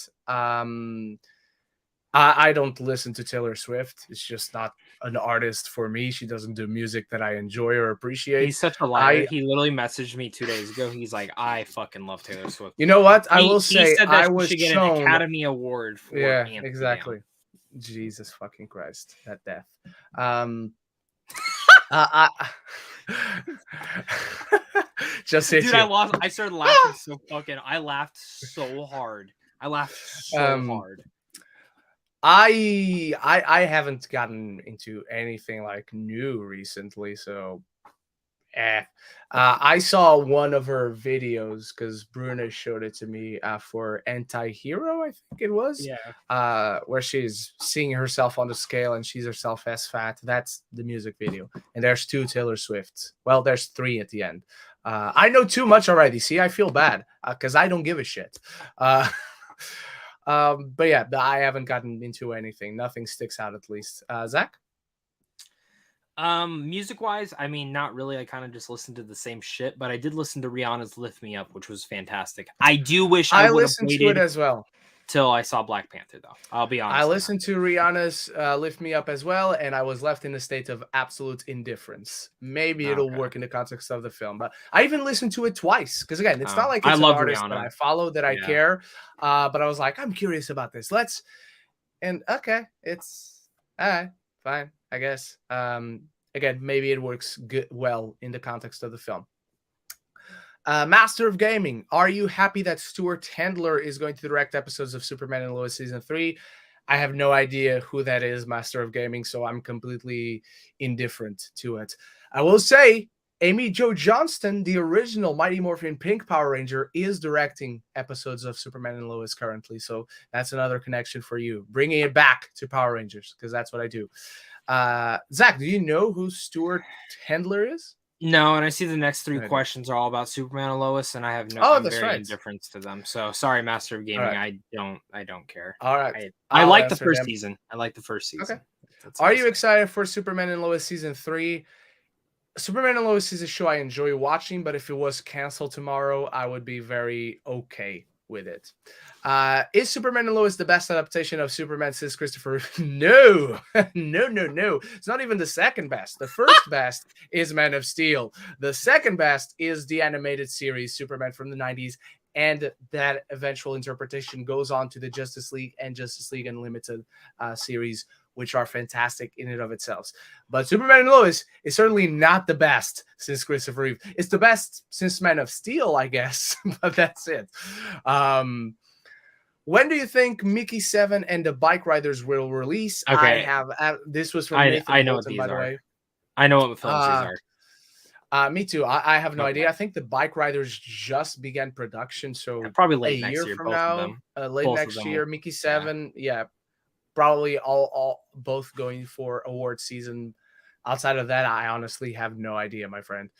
I don't listen to Taylor Swift. It's just not an artist for me. She doesn't do music that I enjoy or appreciate. He's such a liar. He literally messaged me 2 days ago. He's like, I fucking love Taylor Swift. You know what? I will say, he said that I was she should get an Academy Award for Anthem. Exactly. Jesus fucking Christ, that death. Just dude, I started laughing so fucking. I laughed so hard. Hard. I haven't gotten into anything like new recently, so I saw one of her videos because Bruna showed it to me for Anti-Hero, I think it was. Yeah. Where she's seeing herself on the scale and she's herself as fat. That's the music video. And there's 2 Taylor Swifts. Well, there's 3 at the end. I know too much already. See, I feel bad because I don't give a shit. But yeah, I haven't gotten into anything. Nothing sticks out at least. Zach? Music wise, I mean, not really. I kind of just listened to the same shit, but I did listen to Rihanna's Lift Me Up, which was fantastic. I do wish I would have listened to it as well till I saw Black Panther, though. I'll be honest. I listened to Rihanna's Lift Me Up as well, and I was left in a state of absolute indifference. Maybe it'll work in the context of the film, but I even listened to it twice because again, it's not like it's an artist that I follow that I care. But I was like, I'm curious about this. Okay, it's all right, fine, I guess. Again, maybe it works well in the context of the film. Master of Gaming, are you happy that Stuart Handler is going to direct episodes of Superman and Lois Season 3? I have no idea who that is, Master of Gaming, so I'm completely indifferent to it. I will say, Amy Jo Johnston, the original Mighty Morphin Pink Power Ranger, is directing episodes of Superman and Lois currently, so that's another connection for you, bringing it back to Power Rangers, because that's what I do. Zach, do you know who Stuart Handler is? No, and I see the next 3 questions are all about Superman and Lois, and I have I'm very indifferent to them. So sorry, Master of Gaming, right. I don't care. All right, I like the first season. I like the first season. Okay. Are you excited for Superman and Lois Season 3? Superman and Lois is a show I enjoy watching, but if it was canceled tomorrow, I would be very okay with it. Is Superman and Lois the best adaptation of Superman since Christopher Reeve? No, no. It's not even the second best. The first best is Man of Steel. The second best is the animated series Superman from the 90s. And that eventual interpretation goes on to the Justice League and Justice League Unlimited series, which are fantastic in and of itself. But Superman and Lois is certainly not the best since Christopher Reeve. It's the best since Man of Steel, I guess, but that's it. When do you think Mickey 7 and the Bike Riders will release? Okay. This was from Nathan I know Bolton, what these by the are. way. I know what films these are. Me too. I have no idea. I think the Bike Riders just began production, so probably late a next year year, from both now, of them. late Both of next them year. will- Mickey 7, yeah, probably all both going for award season. Outside of that, I honestly have no idea, my friend.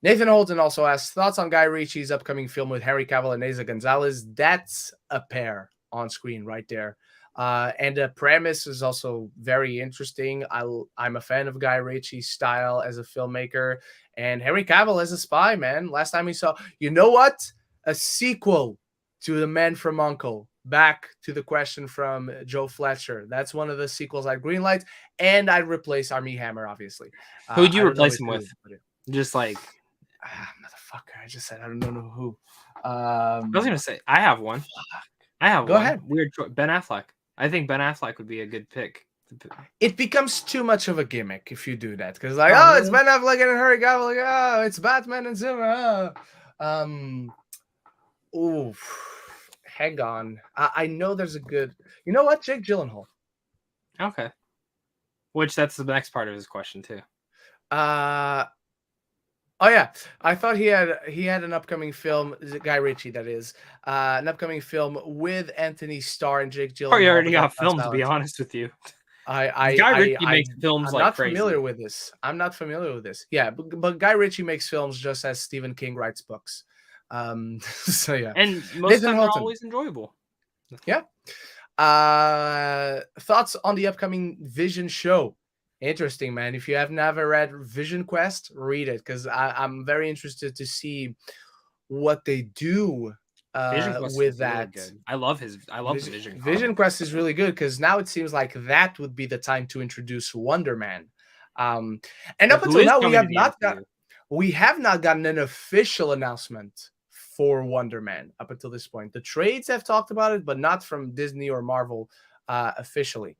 Nathan Holton also asks thoughts on Guy Ritchie's upcoming film with Henry Cavill and Eiza Gonzalez. That's a pair on screen right there. And the premise is also very interesting. I'm a fan of Guy Ritchie's style as a filmmaker, and Henry Cavill as a spy, man. Last time we saw, you know what? A sequel to The Man from U.N.C.L.E. Back to the question from Joe Fletcher. That's one of the sequels I'd greenlight, and I'd replace Armie Hammer, obviously. Who would you I don't know replace him with? Just like motherfucker, I just said I don't know who. I was gonna say, I have one. Go ahead. Weird choice. Ben Affleck. I think Ben Affleck would be a good pick. It becomes too much of a gimmick if you do that, because like, really? it's Ben Affleck and Henry Cavill, like, oh, it's Batman and Superman. Hang on. I know there's a good. You know what, Jake Gyllenhaal. Okay. Which that's the next part of his question too. Oh yeah, I thought he had an upcoming film, Guy Ritchie, that is, an upcoming film with Anthony Starr and Jake Gyllenhaal. He already got filmed, to be honest with you. Guy Ritchie makes films like crazy. I'm not familiar with this. Yeah, but Guy Ritchie makes films just as Stephen King writes books. So yeah, and most of them are always enjoyable. Yeah. Thoughts on the upcoming Vision show? Interesting, man. If you have never read Vision Quest, read it, because I'm very interested to see what they do with that. Really good. I love Vision. Vision Quest is really good because now it seems like that would be the time to introduce Wonder Man. And up until now, we have not gotten an official announcement for Wonder Man up until this point. The trades have talked about it, but not from Disney or Marvel officially.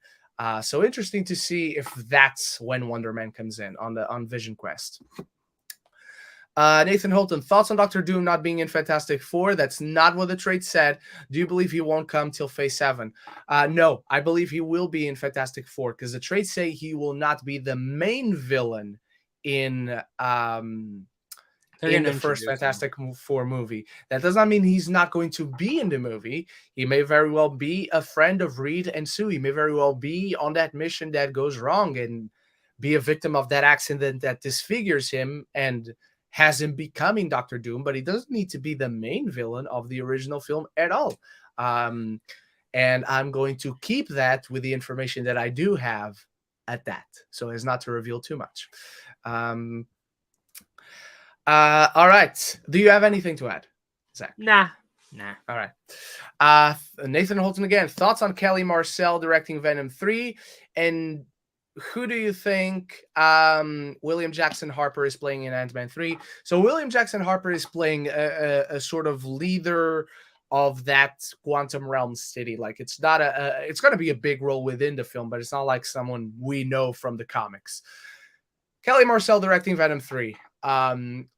So interesting to see if that's when Wonder Man comes in on Vision Quest. Nathan Holton, thoughts on Dr. Doom not being in Fantastic Four? That's not what the trade said. Do you believe he won't come till Phase 7? No, I believe he will be in Fantastic Four because the trades say he will not be the main villain in the first Fantastic Four movie. That does not mean he's not going to be in the movie. He may very well be a friend of Reed and Sue. He may very well be on that mission that goes wrong and be a victim of that accident that disfigures him and has him becoming Dr. Doom, but he doesn't need to be the main villain of the original film at all. And I'm going to keep that with the information that I do have at that, so as not to reveal too much. All right. Do you have anything to add, Zach? Nah. All right. Nathan Holton again. Thoughts on Kelly Marcel directing Venom 3? And who do you think William Jackson Harper is playing in Ant-Man 3? So William Jackson Harper is playing a sort of leader of that quantum realm city. Like, it's not it's going to be a big role within the film, but it's not like someone we know from the comics. Kelly Marcel directing Venom 3.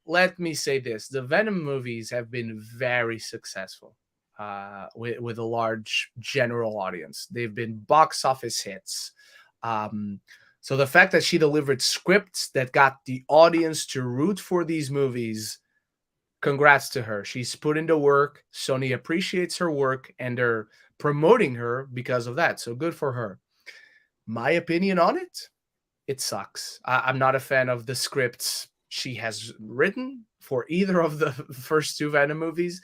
Let me say this. The Venom movies have been very successful with a large general audience. They've been box office hits. So the fact that she delivered scripts that got the audience to root for these movies, congrats to her. She's put in the work. Sony appreciates her work, and they're promoting her because of that. So good for her. My opinion on it, it sucks. I'm not a fan of the scripts she has written for either of the first two Venom movies.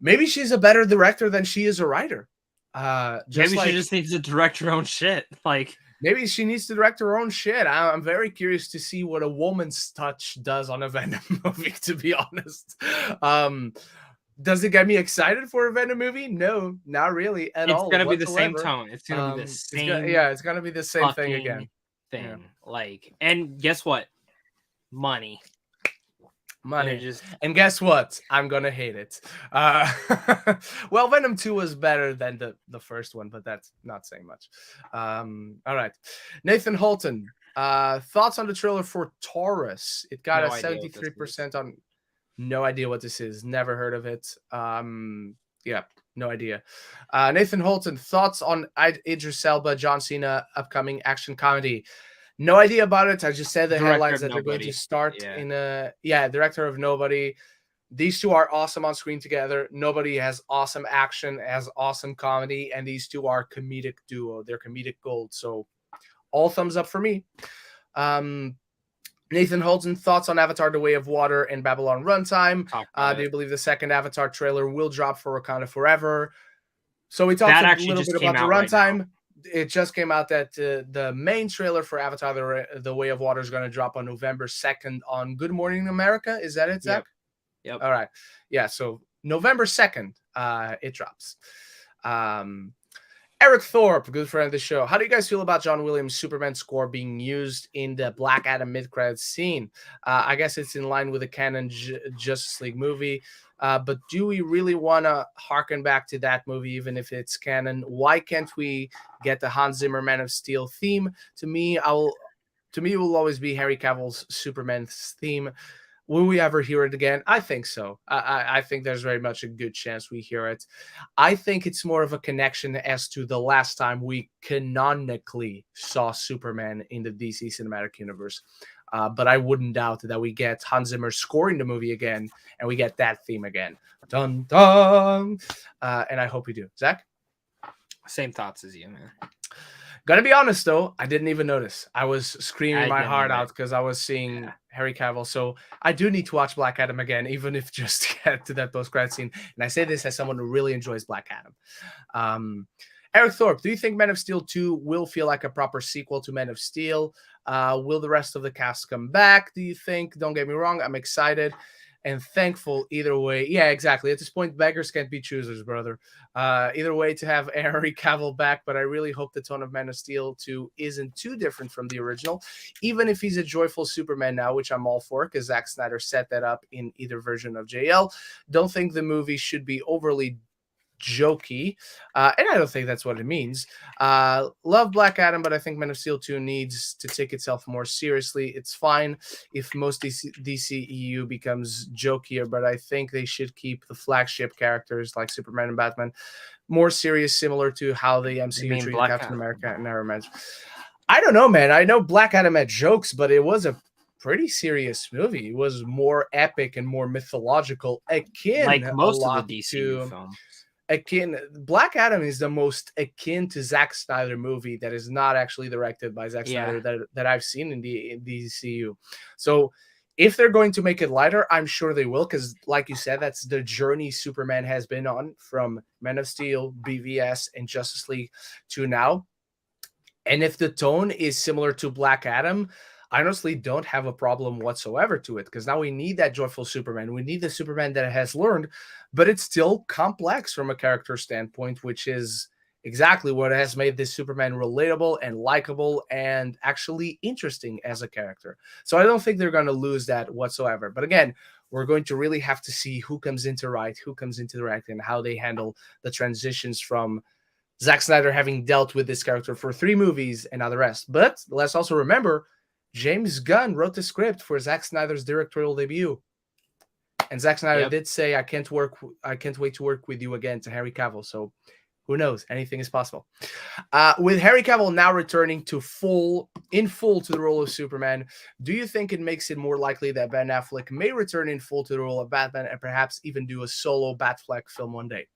Maybe she's a better director than she is a writer. Maybe she just needs to direct her own shit. Like, maybe she needs to direct her own shit. I'm very curious to see what a woman's touch does on a Venom movie, to be honest. Does it get me excited for a Venom movie? No, not really at It's all gonna be the same whatsoever. tone. It's gonna be the It's gonna be the same thing fucking again. Yeah. thing. Like, and guess what? Money. Money. Just And guess what? I'm gonna hate it. Well, Venom 2 was better than the first one, but that's not saying much. All right. Nathan Holton. Thoughts on the trailer for Taurus? It got no a idea what this is. 73% on. No idea what this is. Never heard of it. Yeah, no idea. Nathan Holton, thoughts on Idris Elba, John Cena upcoming action comedy? No idea about it. I just said the Director headlines of that they're going to Nobody. start Yeah. in a director of Nobody. These two are awesome on screen together. Nobody has awesome action, has awesome comedy, and these two are comedic duo. They're comedic gold. So all thumbs up for me. Nathan Holton, thoughts on Avatar: The Way of Water and Babylon Runtime? Do you believe the second Avatar trailer will drop for Wakanda Forever? So we talked a little bit about the runtime. It just came out that the main trailer for Avatar: The Way of Water is going to drop on November 2nd on Good Morning America. Is that it, Zach? Yep. All right. Yeah, so November 2nd, it drops. Eric Thorpe, good friend of the show. How do you guys feel about John Williams' Superman score being used in the Black Adam mid-credits scene? I guess it's in line with the canon Justice League movie. But do we really want to harken back to that movie, even if it's canon? Why can't we get the Hans Zimmer Man of Steel theme? To me, it will always be Henry Cavill's Superman's theme. Will we ever hear it again? I think so. I think there's very much a good chance we hear it. I think it's more of a connection as to the last time we canonically saw Superman in the DC Cinematic Universe. But I wouldn't doubt that we get Hans Zimmer scoring the movie again, and we get that theme again. Dun dun. And I hope we do. Zach? Same thoughts as you, man. Gotta be honest, though, I didn't even notice. I was screaming my heart out because I was seeing Henry Cavill. So I do need to watch Black Adam again, even if just to get to that post-credit scene. And I say this as someone who really enjoys Black Adam. Eric Thorpe, do you think Man of Steel 2 will feel like a proper sequel to Man of Steel? Will the rest of the cast come back, do you think? Don't get me wrong, I'm excited and thankful either way. Yeah, exactly. At this point, beggars can't be choosers, brother. Either way, to have Henry Cavill back, but I really hope the tone of Man of Steel 2 isn't too different from the original, even if he's a joyful Superman now, which I'm all for, because Zack Snyder set that up in either version of JL. Don't think the movie should be overly jokey, and I don't think that's what it means. Love Black Adam, but I think Man of Steel 2 needs to take itself more seriously. It's fine if most DCEU becomes jokier, but I think they should keep the flagship characters like Superman and Batman more serious, similar to how the MCU treated Captain America and Iron Man. I don't know, man. I know Black Adam had jokes, but it was a pretty serious movie. It was more epic and more mythological, akin like most of the DCU films. Black Adam is the most akin to Zack Snyder movie that is not actually directed by Zack Snyder that I've seen in the DCU. So if they're going to make it lighter, I'm sure they will, because like you said, that's the journey Superman has been on from Man of Steel, BVS, and Justice League to now. And if the tone is similar to Black Adam, I honestly don't have a problem whatsoever to it, because now we need that joyful Superman. We need the Superman that has learned, but it's still complex from a character standpoint, which is exactly what has made this Superman relatable and likable and actually interesting as a character. So I don't think they're going to lose that whatsoever. But again, we're going to really have to see who comes into right, who comes into direct, and how they handle the transitions from Zack Snyder having dealt with this character for 3 movies and now the rest. But let's also remember, James Gunn wrote the script for Zack Snyder's directorial debut. And Zack Snyder did say, I can't wait to work with you again, to Henry Cavill. So who knows? Anything is possible. With Henry Cavill now returning in full to the role of Superman, do you think it makes it more likely that Ben Affleck may return in full to the role of Batman and perhaps even do a solo Batfleck film one day?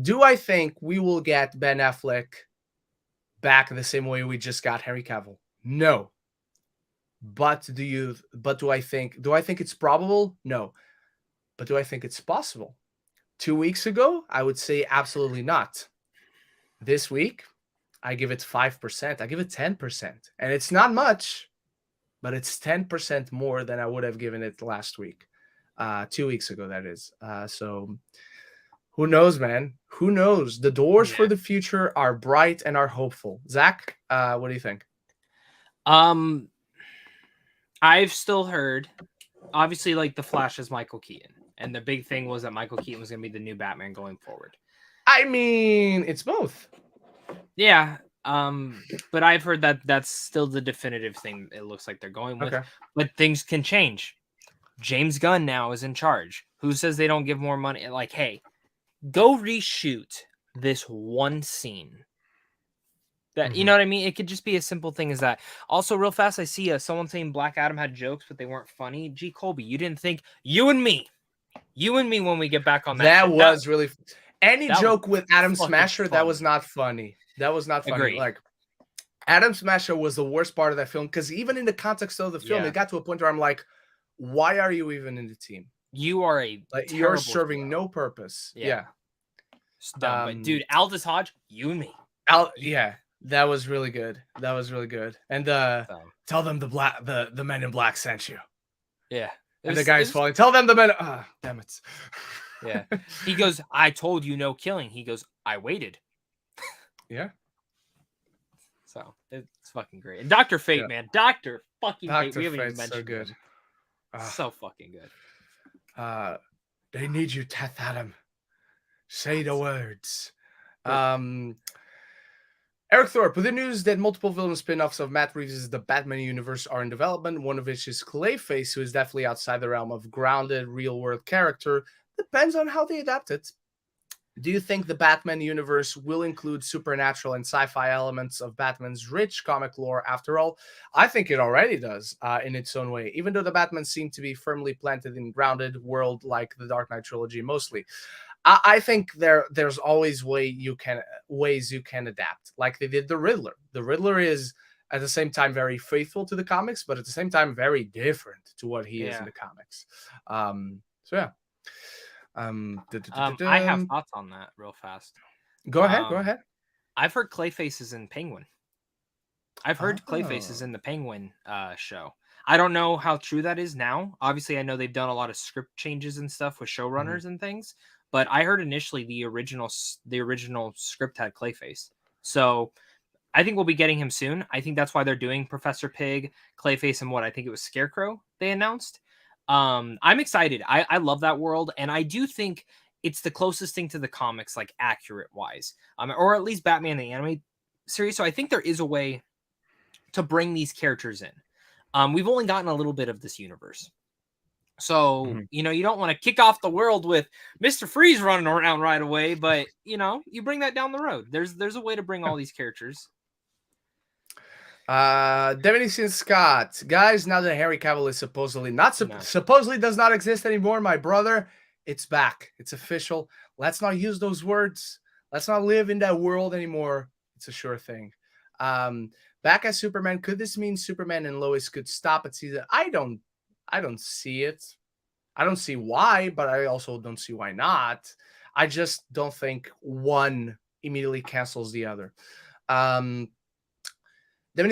Do I think we will get Ben Affleck back the same way we just got Henry Cavill? No. But do I think it's probable? No. But do I think it's possible? 2 weeks ago, I would say absolutely not. This week, I give it 5%. I give it 10%. And it's not much, but it's 10% more than I would have given it last week. 2 weeks ago, that is. So who knows, man? Who knows? The doors for the future are bright and are hopeful. Zach, what do you think? I've still heard, obviously, like the Flash is Michael Keaton, and the big thing was that Michael Keaton was going to be the new Batman going forward. I mean, it's both. Yeah. But I've heard that that's still the definitive thing. It looks like they're going with, but things can change. James Gunn now is in charge. Who says they don't give more money? Like, hey, go reshoot this one scene. That, you know what I mean? It could just be a simple thing as that. Also, real fast, I see someone saying Black Adam had jokes, but they weren't funny. G. Colby, you didn't think you and me when we get back on that. That was really any joke with Adam Smasher. Funny. That was not funny. That was not funny. Agreed. Like Adam Smasher was the worst part of that film because even in the context of the film, it got to a point where I'm like, why are you even in the team? You are you're serving no purpose. Yeah. But dude, Aldous Hodge, you and me. That was really good. That was really good. And tell them the men in black sent you. Yeah. And the guy's falling. Tell them the men. Damn it. Yeah. He goes, I told you no killing. He goes, I waited. Yeah. So it's fucking great. And Dr. Fate, man. Dr. fucking Fate. We haven't even mentioned so good. So fucking good. They need you, Teth Adam. Say the words. Eric Thorpe, with the news that multiple villain spin-offs of Matt Reeves' The Batman universe are in development, one of which is Clayface, who is definitely outside the realm of grounded, real-world character. Depends on how they adapt it. Do you think the Batman universe will include supernatural and sci-fi elements of Batman's rich comic lore? After all, I think it already does in its own way, even though the Batman seem to be firmly planted in grounded world like the Dark Knight trilogy mostly. I think there's always ways you can adapt, like they did the Riddler. The Riddler is at the same time very faithful to the comics, but at the same time very different to what he is in the comics. So yeah. I have thoughts on that real fast. Go ahead. I've heard Clayface is in Penguin. I've heard Clayface is in the Penguin show. I don't know how true that is now. Obviously, I know they've done a lot of script changes and stuff with showrunners and things. But I heard initially the original script had Clayface. So I think we'll be getting him soon. I think that's why they're doing Professor Pig, Clayface, and what I think it was Scarecrow they announced. I'm excited. I love that world. And I do think it's the closest thing to the comics, like accurate wise, or at least Batman the anime series. So I think there is a way to bring these characters in. We've only gotten a little bit of this universe. So, you don't want to kick off the world with Mr. Freeze running around right away, but, you bring that down the road. There's a way to bring all these characters. Devin Scott. Guys, now that Henry Cavill is supposedly does not exist anymore, my brother, it's back. It's official. Let's not use those words. Let's not live in that world anymore. It's a sure thing. Back as Superman. Could this mean Superman and Lois could stop at season? I don't see it. I don't see why, but I also don't see why not. I just don't think one immediately cancels the other. Devin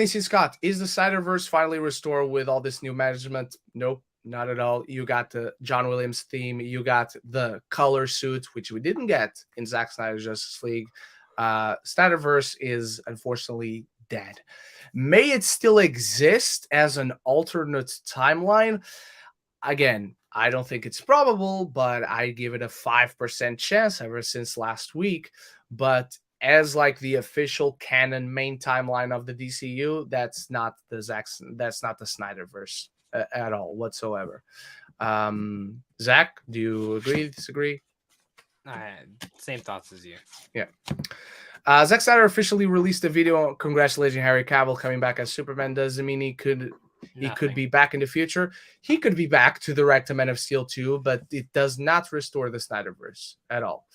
Scott, is the Snyderverse finally restored with all this new management? Nope, not at all. You got the John Williams theme. You got the color suit, which we didn't get in Zack Snyder's Justice League. Snyderverse is unfortunately dead. May it still exist as an alternate timeline? Again, I don't think it's probable, but I give it a 5% chance ever since last week. But as like the official canon main timeline of the DCEU, that's not the Snyderverse at all whatsoever. Zach, do you agree, disagree? Same thoughts as you. Yeah. Zack Snyder officially released a video congratulating Henry Cavill coming back as Superman. Doesn't mean he could be back in the future. He could be back to direct a Man of Steel 2, but it does not restore the Snyderverse at all.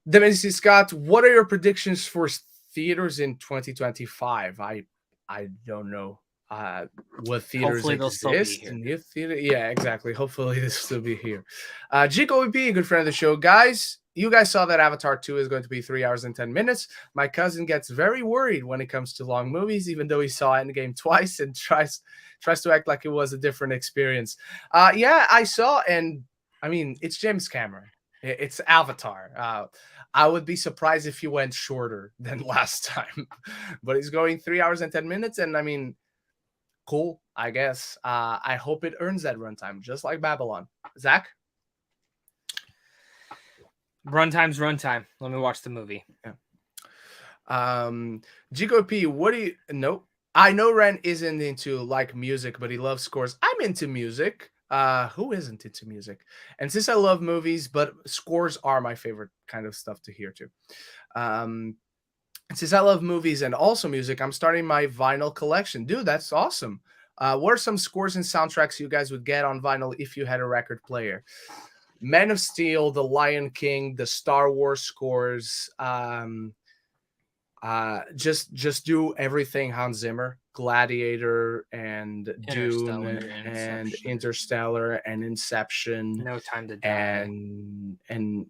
Dimension Scott, what are your predictions for theaters in 2025? I don't know. What theaters exist in new theater? Yeah, exactly. Hopefully, this will still be here. Geek OEP, good friend of the show, guys. you guys saw that Avatar 2 is going to be 3 hours and 10 minutes. My cousin gets very worried when it comes to long movies, even though he saw Endgame twice and tries to act like it was a different experience. Yeah, I saw, and I mean, it's James Cameron. It's Avatar. I would be surprised if he went shorter than last time, but he's going 3 hours and 10 minutes, and I mean, cool, I guess. I hope it earns that runtime, just like Babylon. Zach? Runtime's runtime. Let me watch the movie. Yeah. Gigo P, what do you... Nope. I know Ren isn't into, like, music, but he loves scores. I'm into music. Who isn't into music? And since I love movies, but scores are my favorite kind of stuff to hear too. Since I love movies and also music, I'm starting my vinyl collection. Dude, that's awesome. What are some scores and soundtracks you guys would get on vinyl if you had a record player? Man of Steel, The Lion King, the Star Wars scores. Just do everything Hans Zimmer, Gladiator and Dune and Interstellar and Inception. No Time to Die. And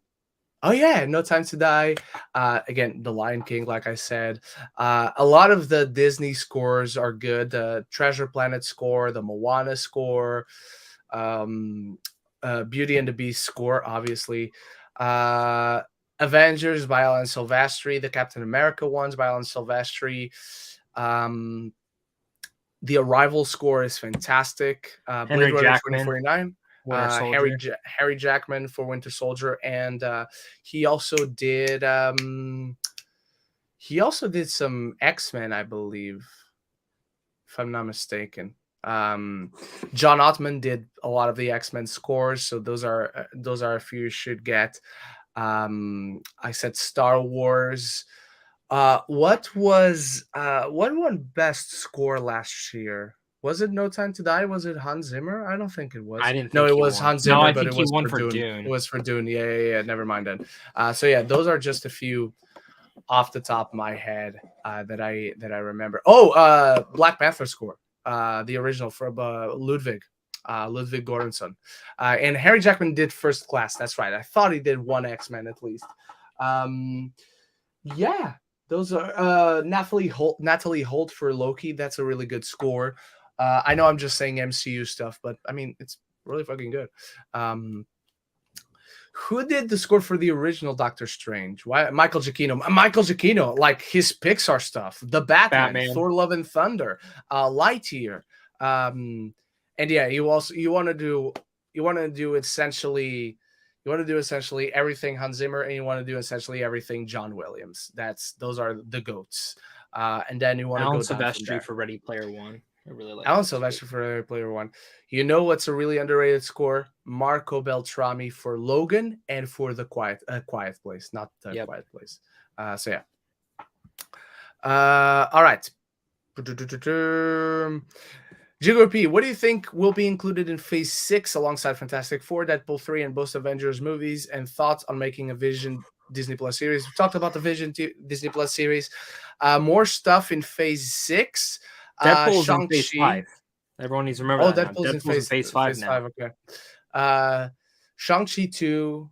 oh yeah, No Time to Die. Again, The Lion King, like I said. A lot of the Disney scores are good. The Treasure Planet score, the Moana score, Beauty and the Beast score, obviously. Avengers by Alan Silvestri, the Captain America ones by Alan Silvestri. The Arrival score is fantastic. Henry Blade Runner Jackman. 2049. Harry Jackman for Winter Soldier, and he also did some X-Men, I believe, if I'm not mistaken. John Ottman did a lot of the X-Men scores, so those are a few you should get. I said Star Wars. What won best score last year? Was it No Time to Die? Was it Hans Zimmer? I don't think it was. I didn't. No, it was Hans Zimmer. No, I but think it he was won for Dune. Dune. It was for Dune. Yeah. Never mind then. So yeah, those are just a few off the top of my head that I remember. Oh, Black Panther score. The original from Ludwig Göransson. And Harry Jackman did First Class. That's right. I thought he did one X-Men at least. Yeah, those are Natalie Holt for Loki. That's a really good score. I know I'm just saying MCU stuff, but I mean, it's really fucking good. Who did the score for the original Doctor Strange? Why Michael Giacchino, like his Pixar stuff, the Batman. Thor: Love and Thunder, Lightyear, and yeah, you want to do essentially everything Hans Zimmer, and you want to do essentially everything John Williams. Those are the goats. And then you want to go Silvestri for Ready Player One. I really like Alan Silvestri for Ready Player One. You know what's a really underrated score? Marco Beltrami for Logan and for The Quiet Place, not The Quiet Place. So yeah. All right. Jigo P, what do you think will be included in Phase 6 alongside Fantastic Four, Deadpool 3, and both Avengers movies, and thoughts on making a Vision Disney Plus series? We talked about the Vision Disney Plus series. More stuff in Phase 6. Deadpool's in Phase 5. Everyone needs to remember that. Deadpool's in Phase 5 now. Okay. Shang-Chi 2,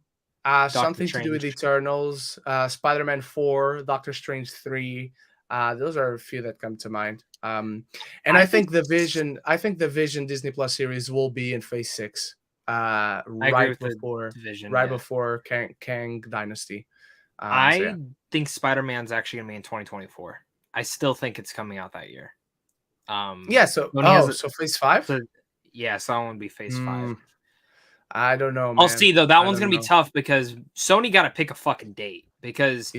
something to do with Eternals, Spider-Man 4, Doctor Strange 3. Those are a few that come to mind. And I think the Vision Disney Plus series will be in Phase 6. Right before Kang Dynasty. I think Spider-Man's actually gonna be in 2024. I still think it's coming out that year. So Phase 5? So that one would be Phase 5. I don't know, man. I'll see though. That one's gonna be tough because Sony got to pick a fucking date, because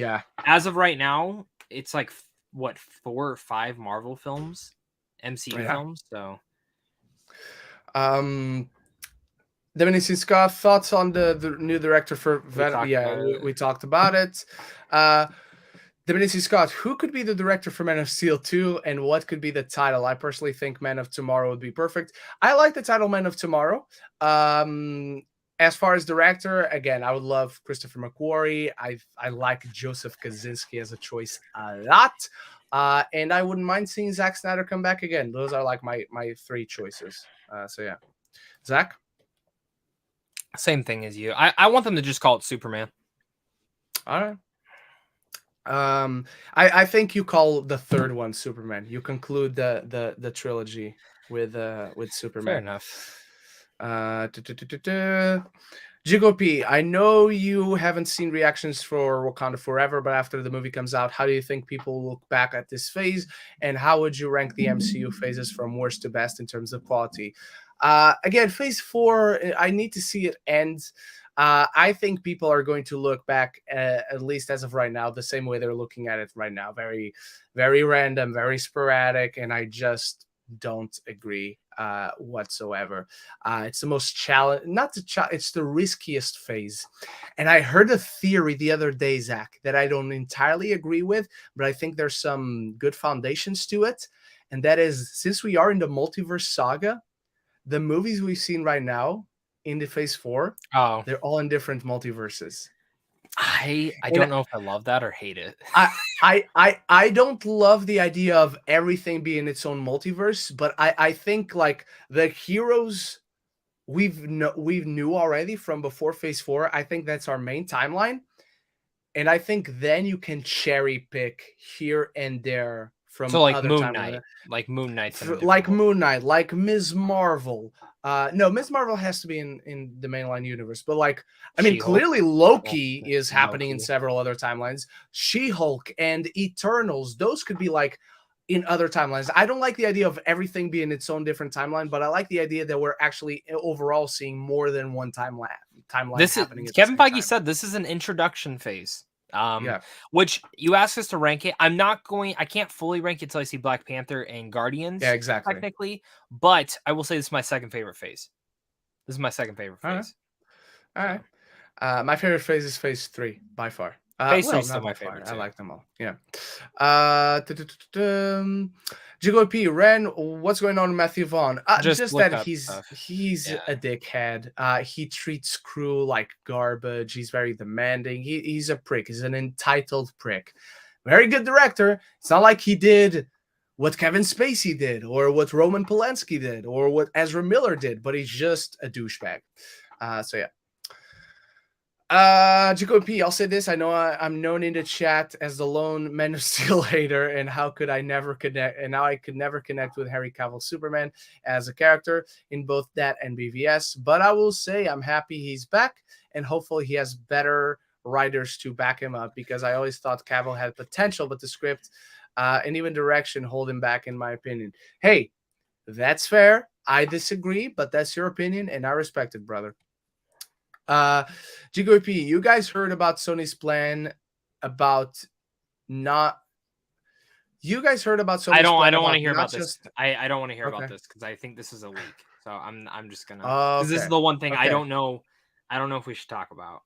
as of right now, it's like what, 4 or 5 Marvel films, MCU films. So, Dominic Scott, thoughts on the new director for Venom? We talked about it. Dominic Scott, who could be the director for Man of Steel 2, and what could be the title? I personally think Man of Tomorrow would be perfect. I like the title Man of Tomorrow. As far as director, again, I would love Christopher McQuarrie. I like Joseph Kaczynski as a choice a lot. And I wouldn't mind seeing Zack Snyder come back again. Those are like my 3 choices. So yeah. Zach? Same thing as you. I want them to just call it Superman. All right. I think you call the third one Superman. You conclude the trilogy with Fair Superman. enough. Jigo P, I know you haven't seen reactions for Wakanda Forever, but after the movie comes out, how do you think people look back at this phase, and how would you rank the MCU phases from worst to best in terms of quality? Again, Phase 4, I need to see it end. I think people are going to look back, at least as of right now, the same way they're looking at it right now. Very, very random, very sporadic, and I just don't agree whatsoever. It's the most challenge, not the it's the riskiest phase. And I heard a theory the other day, Zach, that I don't entirely agree with, but I think there's some good foundations to it. And that is, since we are in the multiverse saga, the movies we've seen right now in the Phase 4, Oh, they're all in different multiverses. I And don't know if I love that or hate it. I don't love the idea of everything being its own multiverse, but I think like the heroes we knew already from before Phase 4, I think that's our main timeline. And I think then you can cherry pick here and there from So like other Moon timelines. Knight, like Moon Knight's in a Like different Moon Knight, like Ms. Marvel. No, Ms. Marvel has to be in the mainline universe, but like, I mean, She-Hulk. clearly Loki Oh, is happening in Loki. several other timelines. She-Hulk and Eternals, those could be like in other timelines. I don't like the idea of everything being its own different timeline, but I like the idea that we're actually overall seeing more than one timeline This is happening at the Kevin same Feige time. said this is an introduction phase. Yeah. Which you asked us to rank it. I can't fully rank it till I see Black Panther and Guardians. Yeah, exactly. Technically, but I will say this is my second favorite phase. This is my second favorite All right. phase. All right. My favorite phase is Phase 3 by far. Phase 3 Well, is still not my by far. favorite I too. like them all. Yeah. Jigo P, Ren, what's going on with Matthew Vaughn? Just look that up he's stuff. a dickhead. He treats crew like garbage. He's very demanding. He's a prick. He's an entitled prick. Very good director. It's not like he did what Kevin Spacey did, or what Roman Polanski did, or what Ezra Miller did, but he's just a douchebag. So yeah. Jacob P, I'll say this. I know I'm known in the chat as the lone Man of Steel hater, and how could I never connect? And now I could never connect with Henry Cavill Superman as a character in both that and BVS. But I will say I'm happy he's back, and hopefully he has better writers to back him up, because I always thought Cavill had potential, but the script and even direction hold him back, in my opinion. Hey, that's fair. I disagree, but that's your opinion, and I respect it, brother. GGP, you guys heard about Sony's plan about not. You guys heard about Sony's plan? I don't want to about hear not about this. just. I don't want to hear Okay. about this because I think this is a leak. So I'm just gonna. Okay. This is the one thing I Okay. don't know. I don't know if we should talk about.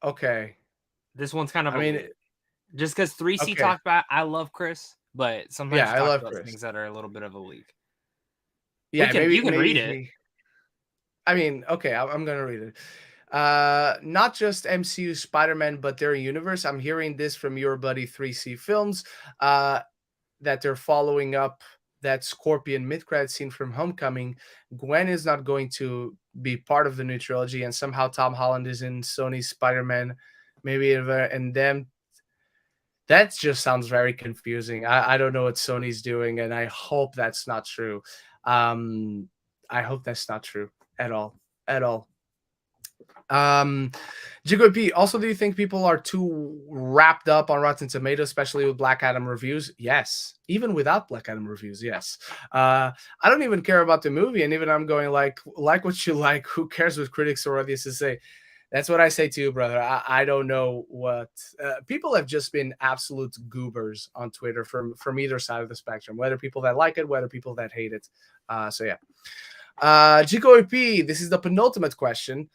Okay. This one's kind of I a mean, leak. Just because 3C okay. talked about, I love Chris, but sometimes Yeah, I talk love about Chris. things that are a little bit of a leak. Yeah, maybe you can read it. I mean, okay, I'm gonna read it. Not just MCU Spider-Man, but their universe. I'm hearing this from your buddy 3C Films, that they're following up that Scorpion mid-credit scene from Homecoming. Gwen is not going to be part of the new trilogy, and somehow Tom Holland is in Sony's Spider-Man, maybe, and then that just sounds very confusing. I don't know what Sony's doing, and I hope that's not true. I hope that's not true at all. At all. Jigo P, also, do you think people are too wrapped up on Rotten Tomatoes, especially with Black Adam reviews? Yes. Even without Black Adam reviews, yes. I don't even care about the movie, and even I'm going like what you like. Who cares what critics or audiences say? That's what I say to you, brother. I don't know what people have just been absolute goobers on Twitter from either side of the spectrum, whether people that like it, whether people that hate it. So yeah. Jigo P, this is the penultimate question.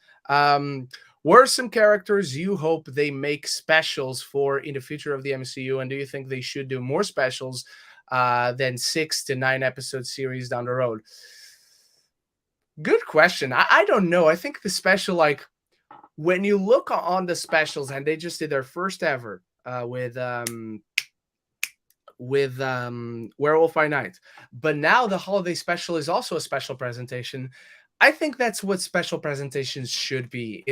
Were some characters you hope they make specials for in the future of the MCU, and do you think they should do more specials than 6 to 9 episode series down the road? Good question. I don't know. I think the special, like, when you look on the specials, and they just did their first ever with Werewolf by Night, but now the holiday special is also a special presentation. I think that's what special presentations should be.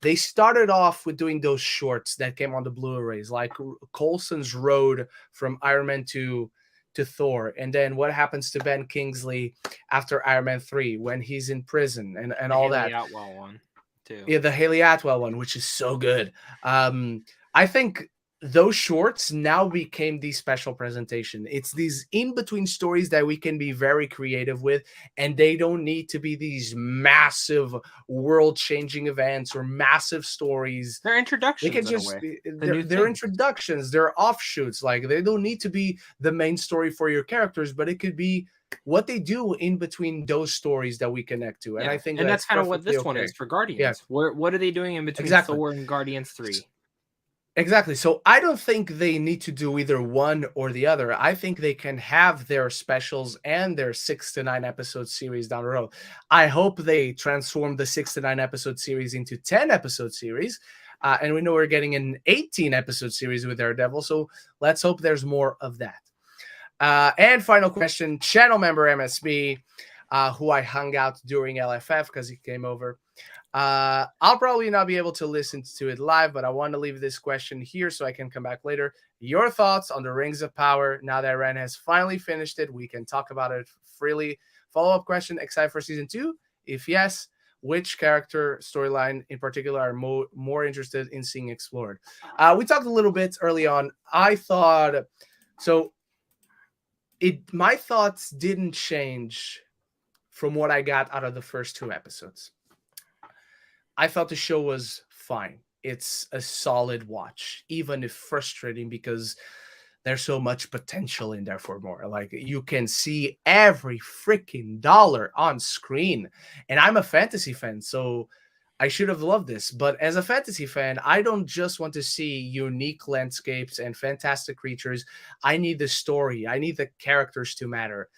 They started off with doing those shorts that came on the Blu-rays, like Coulson's Road from Iron Man 2 to Thor, and then what happens to Ben Kingsley after Iron Man 3 when he's in prison and all Haley that. Atwell one too. Yeah, the Haley Atwell one, which is so good. I think those shorts now became the special presentation. It's these in-between stories that we can be very creative with, and they don't need to be these massive world-changing events or massive stories. They're They introductions can in a just way. they're introductions, they're offshoots. Like they don't need to be the main story for your characters, but it could be what they do in between those stories that we connect to. And I think that's kind of what perfectly this one okay. is for Guardians. Yeah. What are they doing in between Exactly. Thor and Guardians 3? Exactly. So I don't think they need to do either one or the other. I think they can have their specials and their 6 to 9 episode series down the road. I hope they transform the 6 to 9 episode series into 10 episode series. And we know we're getting an 18 episode series with Daredevil. So let's hope there's more of that. And final question, channel member MSB, who I hung out during LFF because he came over. I'll probably not be able to listen to it live, but I want to leave this question here so I can come back later. Your thoughts on the Rings of Power now that Ren has finally finished it? We can talk about it freely. Follow-up question, excited for season 2? If yes, which character storyline in particular are more interested in seeing explored? We talked a little bit early on. I thought so. My thoughts didn't change from what I got out of the first 2 episodes. I thought the show was fine. It's a solid watch, even if frustrating because there's so much potential in there for more. Like you can see every freaking dollar on screen. And I'm a fantasy fan, so I should have loved this. But as a fantasy fan, I don't just want to see unique landscapes and fantastic creatures. I need the story. I need the characters to matter.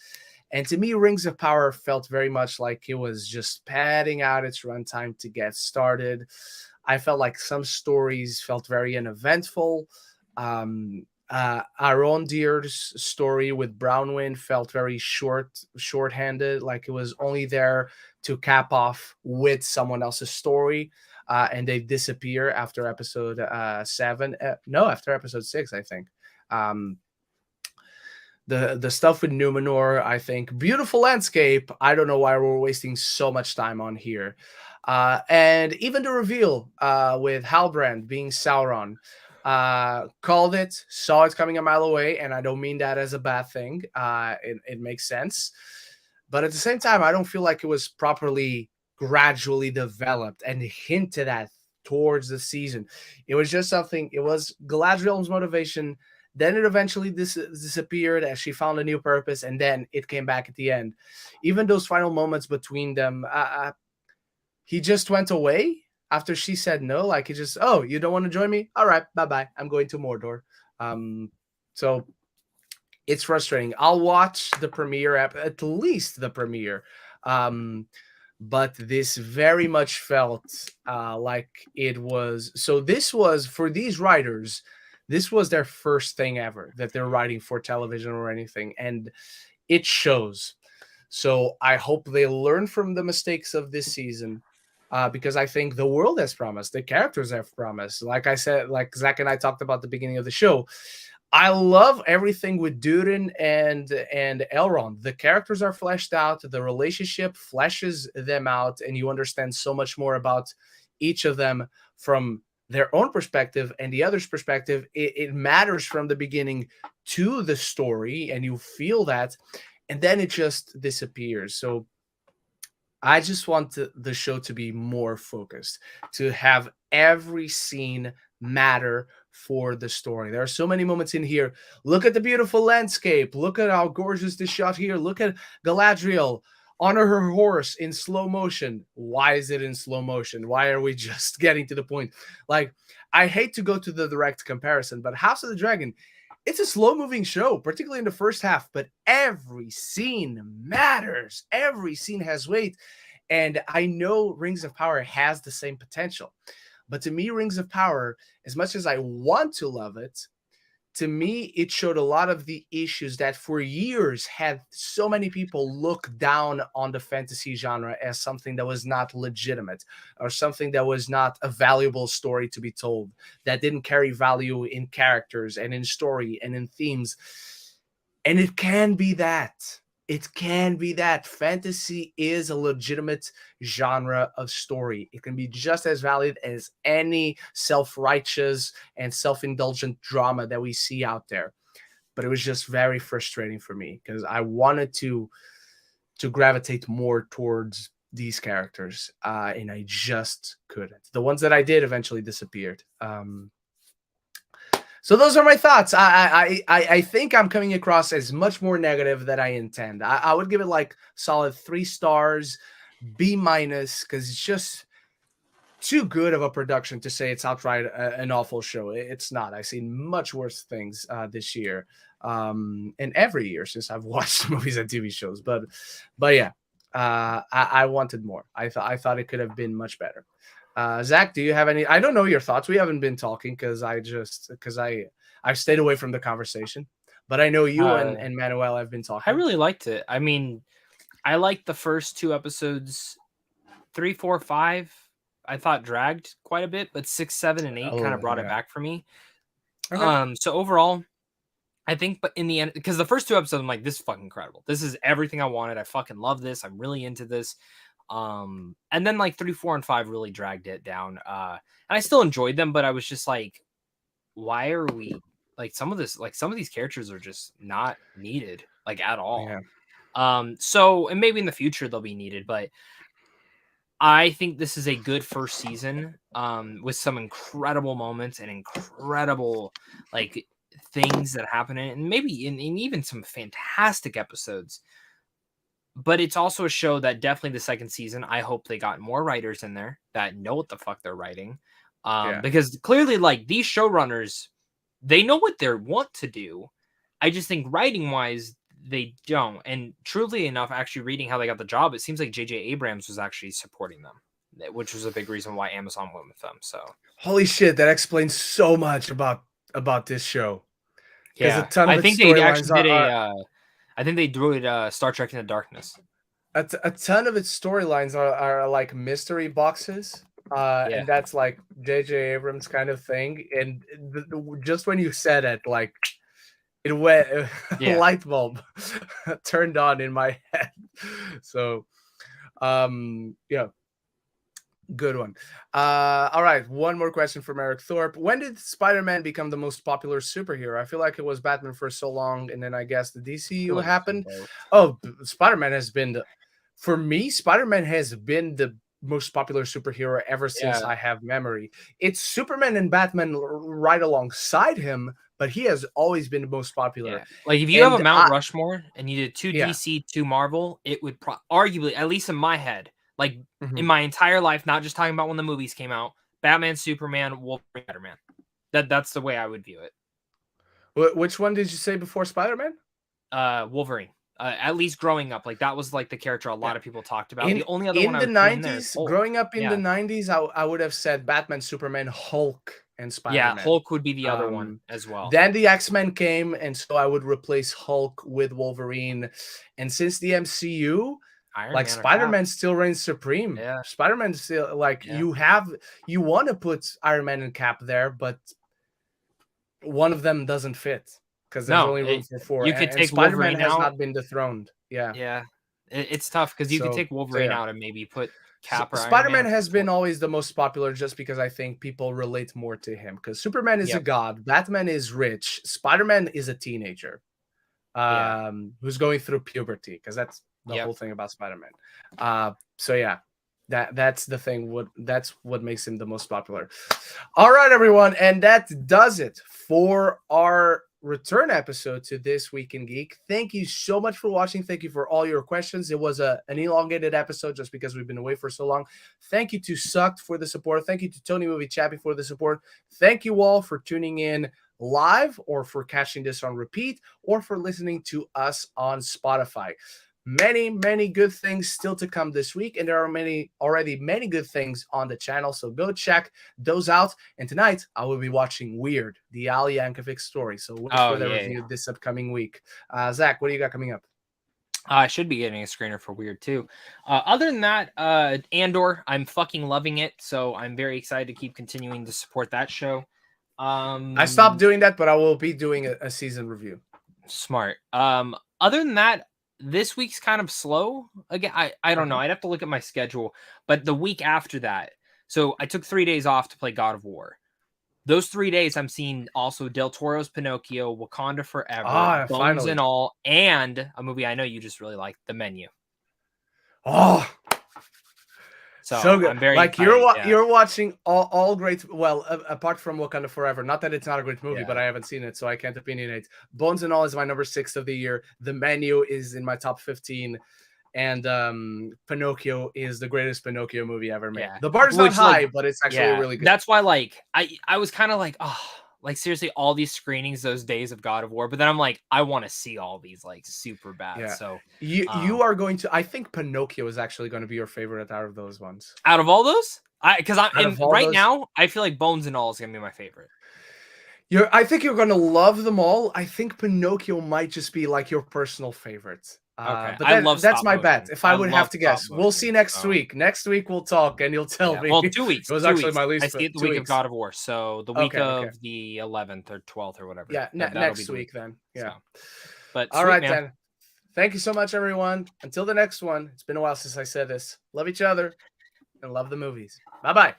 And to me, Rings of Power felt very much like it was just padding out its runtime to get started. I felt like some stories felt very uneventful. Arondir's story with Brownwind felt very short-handed, like it was only there to cap off with someone else's story. And they disappear after episode 7. No, after episode 6, I think. The stuff with Numenor, I think, beautiful landscape. I don't know why we're wasting so much time on here. And even the reveal with Halbrand being Sauron, called it, saw it coming a mile away, and I don't mean that as a bad thing. It makes sense. But at the same time, I don't feel like it was properly gradually developed and hinted at towards the season. It was just something, it was Galadriel's motivation. Then it eventually disappeared as she found a new purpose, and then it came back at the end. Even those final moments between them, he just went away after she said no. Like he just, oh, you don't want to join me? All right, bye-bye. I'm going to Mordor. So it's frustrating. I'll watch the premiere, at least the premiere. But this very much felt like it was. So this was, for these writers, this was their first thing ever that they're writing for television or anything, and it shows. So I hope they learn from the mistakes of this season, because I think the world has promised, the characters have promised. Like I said, like Zach and I talked about the beginning of the show, I love everything with Durin and Elrond. The characters are fleshed out, the relationship fleshes them out, and you understand so much more about each of them from their own perspective and the other's perspective. It matters from the beginning to the story, and you feel that, and then it just disappears. So I just want the show to be more focused, to have every scene matter for the story. There are so many moments in here. Look at the beautiful landscape. Look at how gorgeous this shot here. Look at Galadriel on her horse in slow motion. Why is it in slow motion? Why are we just getting to the point? Like, I hate to go to the direct comparison, but House of the Dragon, it's a slow-moving show, particularly in the first half, but every scene matters. Every scene has weight, and I know Rings of Power has the same potential. But to me, Rings of Power, as much as I want to love it, to me, it showed a lot of the issues that for years had so many people look down on the fantasy genre as something that was not legitimate or something that was not a valuable story to be told, that didn't carry value in characters and in story and in themes. And it can be that. It can be that. Fantasy is a legitimate genre of story. It can be just as valid as any self-righteous and self-indulgent drama that we see out there. But it was just very frustrating for me because I wanted to gravitate more towards these characters, and I just couldn't. The ones that I did eventually disappeared. So those are my thoughts. I think I'm coming across as much more negative than I intend. I would give it like solid 3 stars, B-, because it's just too good of a production to say it's outright an awful show. It's not. I've seen much worse things this year, and every year since I've watched movies and TV shows. But yeah, I wanted more. I thought it could have been much better. Zach, do you have any? I don't know your thoughts. We haven't been talking because I've stayed away from the conversation. But I know you and Manuel have been talking. I really liked it. I mean, I liked the first 2 episodes. 3, 4, 5, I thought dragged quite a bit, but 6, 7, and 8 kind of brought it back for me. Okay. So overall, I think, but in the end, because the first 2 episodes, I'm like, this is fucking incredible. This is everything I wanted. I fucking love this. I'm really into this. And then like 3, 4, and 5 really dragged it down. And I still enjoyed them, but I was just like, why are we like some of these characters are just not needed like at all. Yeah. So, and maybe in the future they'll be needed, but I think this is a good first season, with some incredible moments and incredible like things that happen in it, and maybe in even some fantastic episodes. But it's also a show that definitely the second season, I hope they got more writers in there that know what the fuck they're writing. Because clearly, like, these showrunners, they know what they want to do. I just think writing-wise, they don't. And truly enough, actually reading how they got the job, it seems like J.J. Abrams was actually supporting them, which was a big reason why Amazon went with them. So holy shit, that explains so much about this show. Yeah, a ton of I think they actually did I think they drew it Star Trek Into Darkness. A ton of its storylines are like mystery boxes. And that's like J.J. Abrams kind of thing. And just when you said it, like it went, light bulb turned on in my head. So, yeah, good one. All right, one more question from Eric Thorpe. When did Spider-Man become the most popular superhero? I feel like it was Batman for so long, and then I guess the DCEU happened. Oh, Spider-Man has been for me, Spider-Man has been the most popular superhero ever since I have memory. It's Superman and Batman right alongside him, but he has always been the most popular. Yeah. Like if you have a Mount Rushmore and you did 2 DC, 2 Marvel, it would arguably, at least in my head, like in my entire life, not just talking about when the movies came out, Batman, Superman, Wolverine, Spider-Man. That's the way I would view it. Which one did you say before Spider-Man? Wolverine. At least growing up, like that was like the character a lot of people talked about. The only other in one the 90s, growing up in the 90s, I would have said Batman, Superman, Hulk, and Spider-Man. Yeah, Hulk would be the other one as well. Then the X-Men came, and so I would replace Hulk with Wolverine. And since the MCU, like Spider-Man still reigns supreme. Yeah. Spider-Man still like you want to put Iron Man and Cap there, but one of them doesn't fit. Because there's only room for 4. You could take Spider-Man Wolverine has out. not been dethroned. Yeah. It's tough because you could take Wolverine out and maybe put Cap or Spider-Man has been always the most popular just because I think people relate more to him. Because Superman is a god, Batman is rich, Spider-Man is a teenager, who's going through puberty. Because that's the whole thing about Spider-Man. So yeah. That's the thing. That's what makes him the most popular. All right, everyone, and that does it for our return episode to This Week in Geek. Thank you so much for watching. Thank you for all your questions. It was an elongated episode just because we've been away for so long. Thank you to Sucked for the support. Thank you to Tony Movie Chappie for the support. Thank you all for tuning in live or for catching this on repeat or for listening to us on Spotify. many good things still to come this week, and there are many good things on the channel, so go check those out. And tonight I will be watching Weird, the Ali Yankovic story, so wait for the review this upcoming week. Zach, what do you got coming up? I should be getting a screener for Weird too. Other than that, Andor, I'm fucking loving it, so I'm very excited to keep continuing to support that show. I stopped doing that, but I will be doing a season review. Smart. Other than that, this week's kind of slow. Again, I don't know. I'd have to look at my schedule, but the week after that, so I took 3 days off to play God of War. Those 3 days, I'm seeing also Del Toro's Pinocchio, Wakanda Forever, Bones finally. and All, and a movie I know you just really like, The Menu. Oh, so good. I'm very like excited, you're watching all great. Well, apart from Wakanda Forever, not that it's not a great movie, but I haven't seen it, so I can't opinionate. Bones and All is my number 6 of the year. The Menu is in my top 15. And Pinocchio is the greatest Pinocchio movie ever made. The bar is not high, but it's actually really good. That's why, like, I was kind of like, oh, like seriously, all these screenings those days of God of War. But then I'm like, I want to see all these like super bad. Yeah. So you are going to. I think Pinocchio is actually going to be your favorite out of those ones. Out of all those, now I feel like Bones and All is gonna be my favorite. I think you're going to love them all. I think Pinocchio might just be like your personal favorite. Okay, but that's my bet. If I would have to guess, we'll see next week. Next week we'll talk, and you'll tell me. Well, 2 weeks. It was actually my least. I see it the week of God of War, so the week of the 11th or 12th or whatever. Yeah, next week then. Yeah. So. But all right then. Thank you so much, everyone. Until the next one. It's been a while since I said this. Love each other and love the movies. Bye bye.